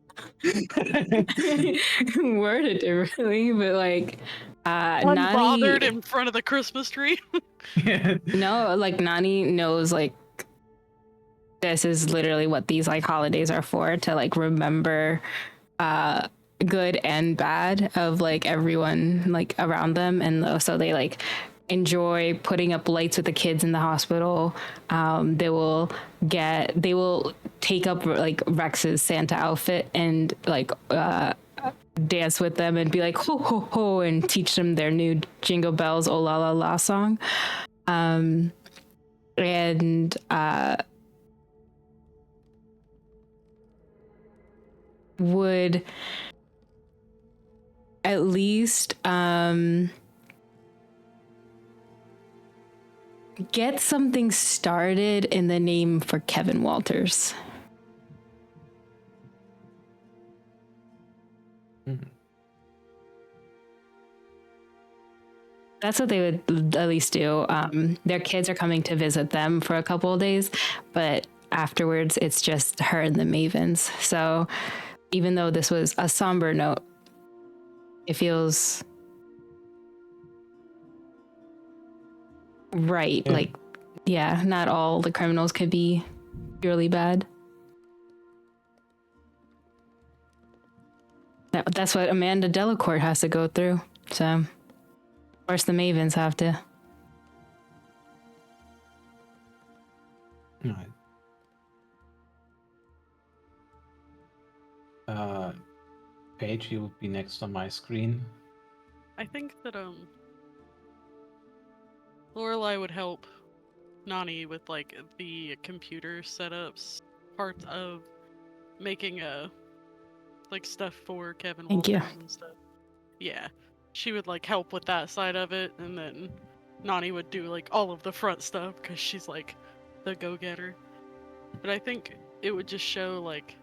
Worded differently, but like, Unbothered Nani. in front of the Christmas tree. No, like Nani knows like this is literally what these like holidays are for, to like remember good and bad of like everyone like around them, and so they like enjoy putting up lights with the kids in the hospital. They will take up like Rex's Santa outfit and like dance with them and be like ho ho ho and teach them their new Jingle Bells Oh La La La song. And would at least get something started in the name for Kevin Walters. That's what they would at least do. Their kids are coming to visit them for a couple of days, but afterwards it's just her and the Mavens. So even though this was a somber note, it feels right. Yeah. Like, yeah, not all the criminals could be purely bad. That's what Amanda Delacourt has to go through. So, of course, the Mavens have to. All right. Paige, you would be next on my screen. I think that Lorelai would help Nani with like the computer setups part of making like stuff for Kevin Thank Walters you. and stuff. Yeah. She would like help with that side of it, and then Nani would do like all of the front stuff because she's like the go-getter. But I think it would just show like,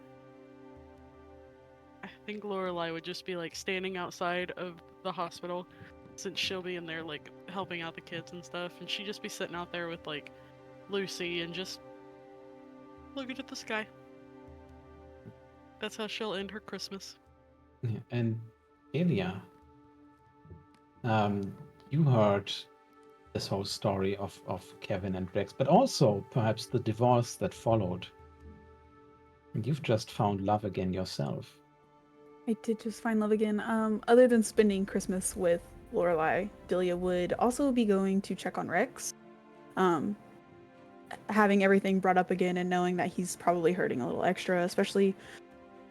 I think Lorelai would just be like standing outside of the hospital, since she'll be in there like helping out the kids and stuff, and she'd just be sitting out there with like Lucy and just looking at the sky. That's how she'll end her Christmas. Yeah, and Elia, you heard this whole story of Kevin and Rex, but also perhaps the divorce that followed. And you've just found love again yourself. I did just find love again. Other than spending Christmas with Lorelai, Delia would also be going to check on Rex. Having everything brought up again and knowing that he's probably hurting a little extra, especially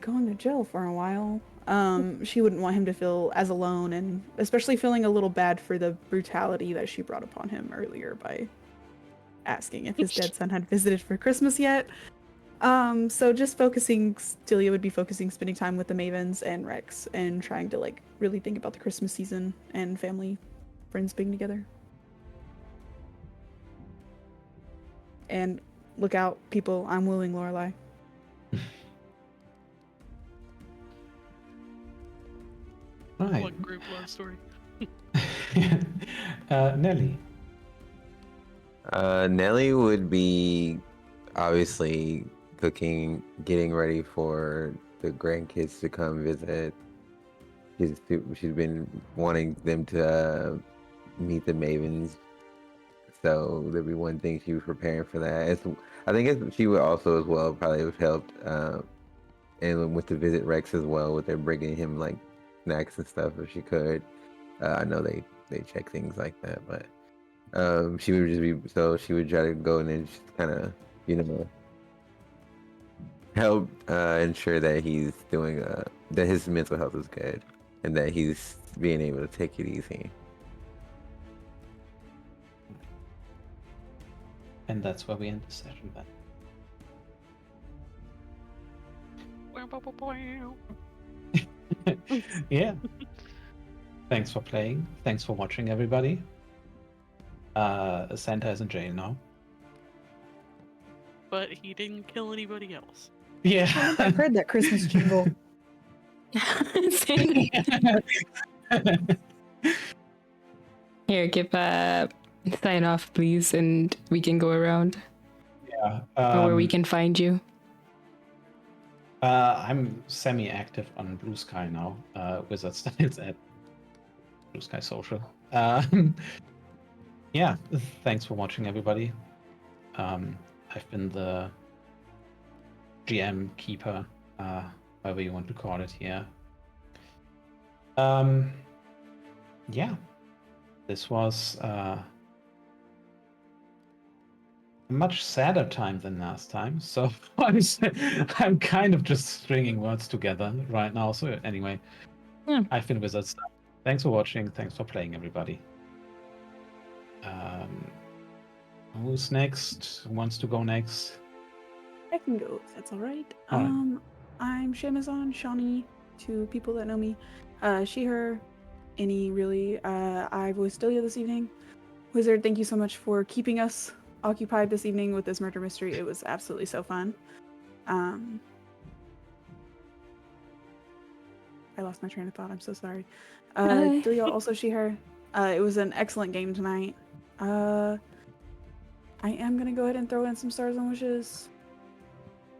going to jail for a while. She wouldn't want him to feel as alone, and especially feeling a little bad for the brutality that she brought upon him earlier by asking if his dead son had visited for Christmas yet. So just Delia would be focusing spending time with the Mavens and Rex and trying to like really think about the Christmas season and family, friends being together. And look out, people, I'm wooing Lorelai. Right. What group love story? Nelly. Nelly would be obviously cooking, getting ready for the grandkids to come visit. She's been wanting them to meet the Mavens, so there'd be one thing she was preparing for that. I think she would also as well probably have helped, and with the visit Rex as well, with their bringing him like snacks and stuff if she could. I know they check things like that, but she would just be she would try to go in and just kind of help ensure that he's doing that his mental health is good and that he's being able to take it easy. And that's where we end the session then. Yeah. Thanks for playing. Thanks for watching, everybody. Santa is in jail now. But he didn't kill anybody else. Yeah. I've heard that Christmas jingle. Here, give a sign off, please, and we can go around. Yeah. Or where we can find you. I'm semi-active on Blue Sky now. Wizard Styles at Blue Sky Social. Yeah, thanks for watching, everybody. I've been the GM keeper, however you want to call it here. Yeah, this was a much sadder time than last time, so I'm kind of just stringing words together right now. So anyway, Yeah. I've been Wizard Styles. Thanks for watching. Thanks for playing, everybody. Who's next? Who wants to go next? I can go if that's all right. All right. I'm Shamazon, Shawnee, to people that know me. She, her, any really. I voiced Delia this evening. Wizard, thank you so much for keeping us occupied this evening with this murder mystery. It was absolutely so fun. I lost my train of thought. I'm so sorry. Delia, also she, her. It was an excellent game tonight. I am going to go ahead and throw in some stars and wishes.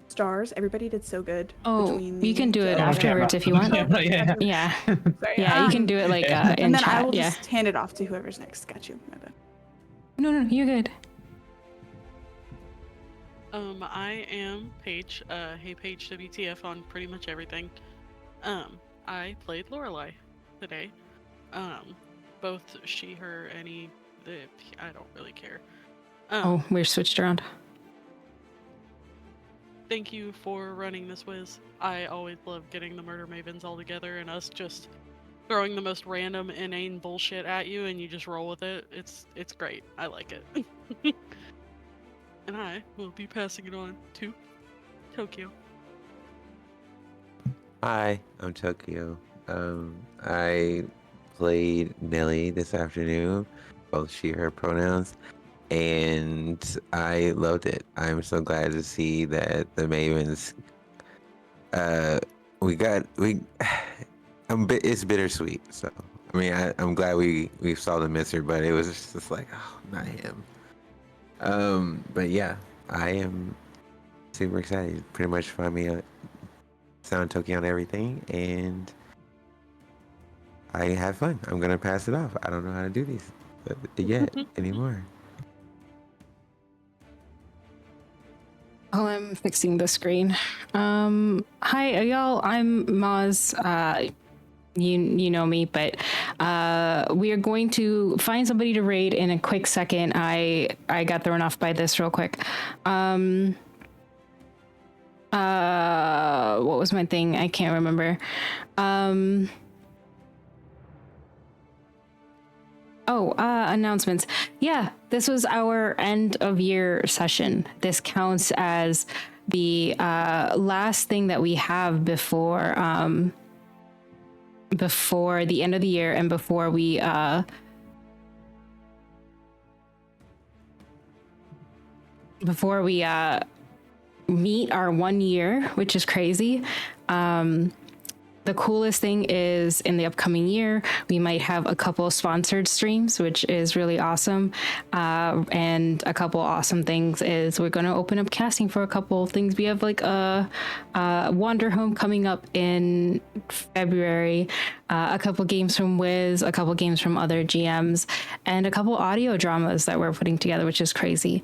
Stars. Everybody did so good. Oh, between you can do it the- afterwards if you want. Yeah. Yeah. Sorry. Yeah, you can do it like in And then chat. I will Yeah. just hand it off to whoever's next. Got you. My bad. No, you're good. I am Paige. Hey Paige WTF on pretty much everything. I played Lorelai today. Both she, her, any, I don't really care. Oh, we're switched around. Thank you for running this, Wiz. I always love getting the Murder Mavens all together and us just throwing the most random, inane bullshit at you and you just roll with it. It's great. I like it. And I will be passing it on to Tokyo. Hi, I'm Tokyo. I played Nelly this afternoon, both she, her pronouns, and I loved it. I'm so glad to see that the Mavens, it's bittersweet. So, I mean, I'm glad we saw the mystery, but it was just like, oh, not him. But yeah, I am super excited. Pretty much find me a Sound Tokyo on everything, and I have fun. I'm gonna pass it off. I don't know how to do these yet anymore. Oh, I'm fixing the screen. Hi, y'all. I'm Maz. You know me, but we are going to find somebody to raid in a quick second. I got thrown off by this real quick. What was my thing? I can't remember. Announcements. Yeah, this was our end of year session. This counts as the last thing that we have before the end of the year and before we before we meet our 1 year, which is crazy. The coolest thing is in the upcoming year, we might have a couple sponsored streams, which is really awesome. And a couple awesome things is we're going to open up casting for a couple of things. We have like a Wander Home coming up in February, a couple games from Wiz, a couple games from other GMs, and a couple audio dramas that we're putting together, which is crazy.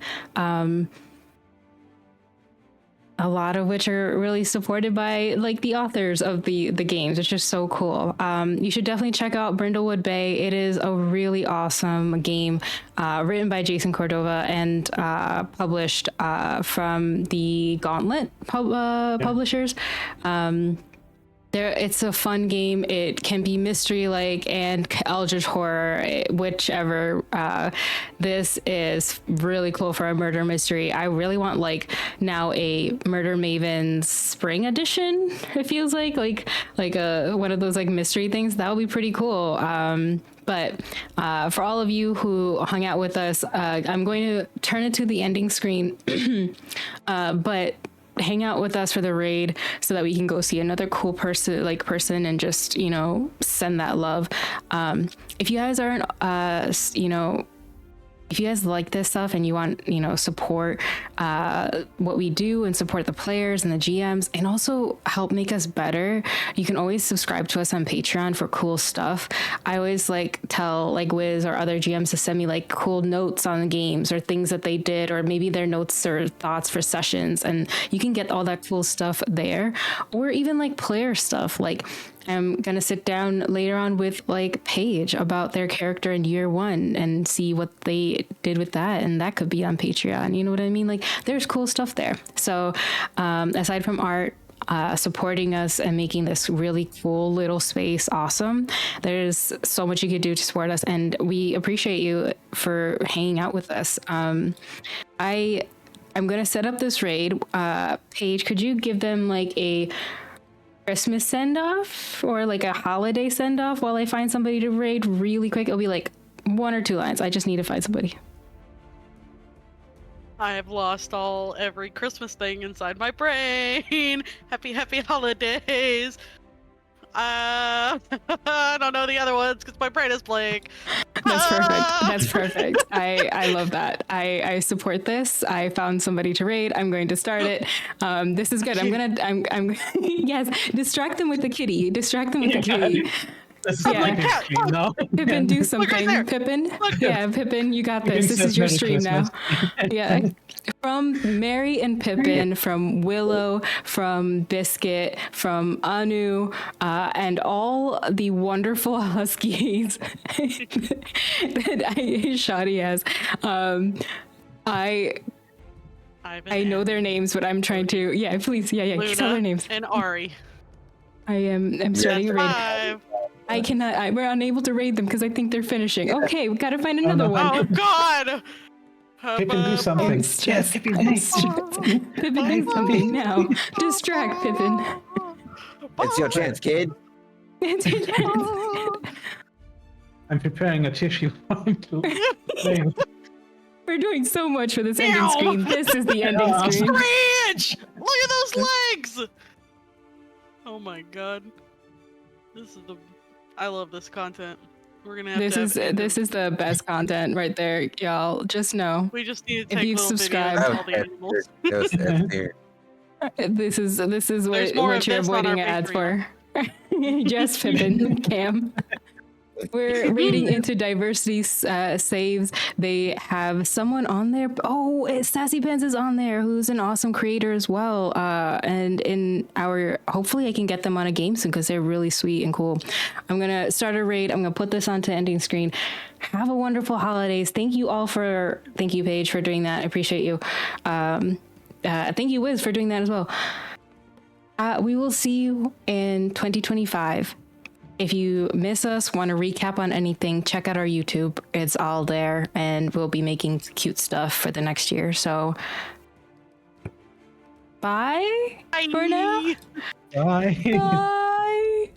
A lot of which are really supported by like the authors of the games. It's just so cool. You should definitely check out Brindlewood Bay. It is a really awesome game written by Jason Cordova and published from the Gauntlet publishers. It's a fun game. It can be mystery-like and eldritch horror, whichever. This is really cool for a murder mystery. I really want now a Murder Maven Spring Edition. It feels like one of those mystery things. That would be pretty cool. But for all of you who hung out with us, I'm going to turn it to the ending screen. But hang out with us for the raid so that we can go see another cool person and just send that love. If you guys aren't if you guys like this stuff and you want support what we do and support the players and the GMs and also help make us better, you can always subscribe to us on Patreon for cool stuff. I always tell Wiz or other GMs to send me cool notes on the games or things that they did, or maybe their notes or thoughts for sessions, and you can get all that cool stuff there, or even player stuff. I'm gonna sit down later on with Paige about their character in year 1 and see what they did with that, and that could be on Patreon. You know what I mean? There's cool stuff there. So aside from art, supporting us and making this really cool little space awesome, there's so much you could do to support us, and we appreciate you for hanging out with us. I'm gonna set up this raid. Paige, could you give them a Christmas send-off or a holiday send-off while I find somebody to raid really quick? It'll be 1 or 2 lines. I just need to find somebody. I have lost every Christmas thing inside my brain. Happy holidays. I don't know the other ones because my brain is blank. That's perfect. That's perfect. I love that. I support this. I found somebody to raid. I'm going to start it. This is good. I'm yes. Distract them with the kitty. Distract them with the kitty. Pippin, do something. Pippin. Yeah, Pippin, you got this. This is your stream now. Yeah. From Mary and Pippin, from Willow, from Biscuit, from Anu, and all the wonderful huskies that Shadi has. I know their names, but I'm trying to. Yeah, please. Yeah. Luna Tell their names. and Ari. I'm starting a raid. I cannot. We're unable to raid them because I think they're finishing. Okay, we gotta find another one. Oh God! Pippin, do something. Yes, Pippin, Pippin, do something now. Distract Pippin. It's your chance, kid. It's your chance. I'm preparing a tissue for him to. We're doing so much for this ending screen. This is the ending screen. Screech! Look at those legs! Oh my God! I love this content. We're gonna have this is the best content right there, y'all. Just know. We just need to if take you little subscribe. videos of all the animals. This is what you're avoiding ads for. Just Pippin, Cam. We're reading into diversity saves. They have someone on there. Oh, Sassy Pens is on there, who's an awesome creator as well. And hopefully I can get them on a game soon because they're really sweet and cool. I'm gonna start a raid. I'm gonna put this onto ending screen. Have a wonderful holidays. Thank you, Paige, for doing that. I appreciate you. Thank you, Wiz, for doing that as well. We will see you in 2025. If you miss us, want to recap on anything, check out our YouTube. It's all there, and we'll be making cute stuff for the next year. So, bye for now. Bye. Bye.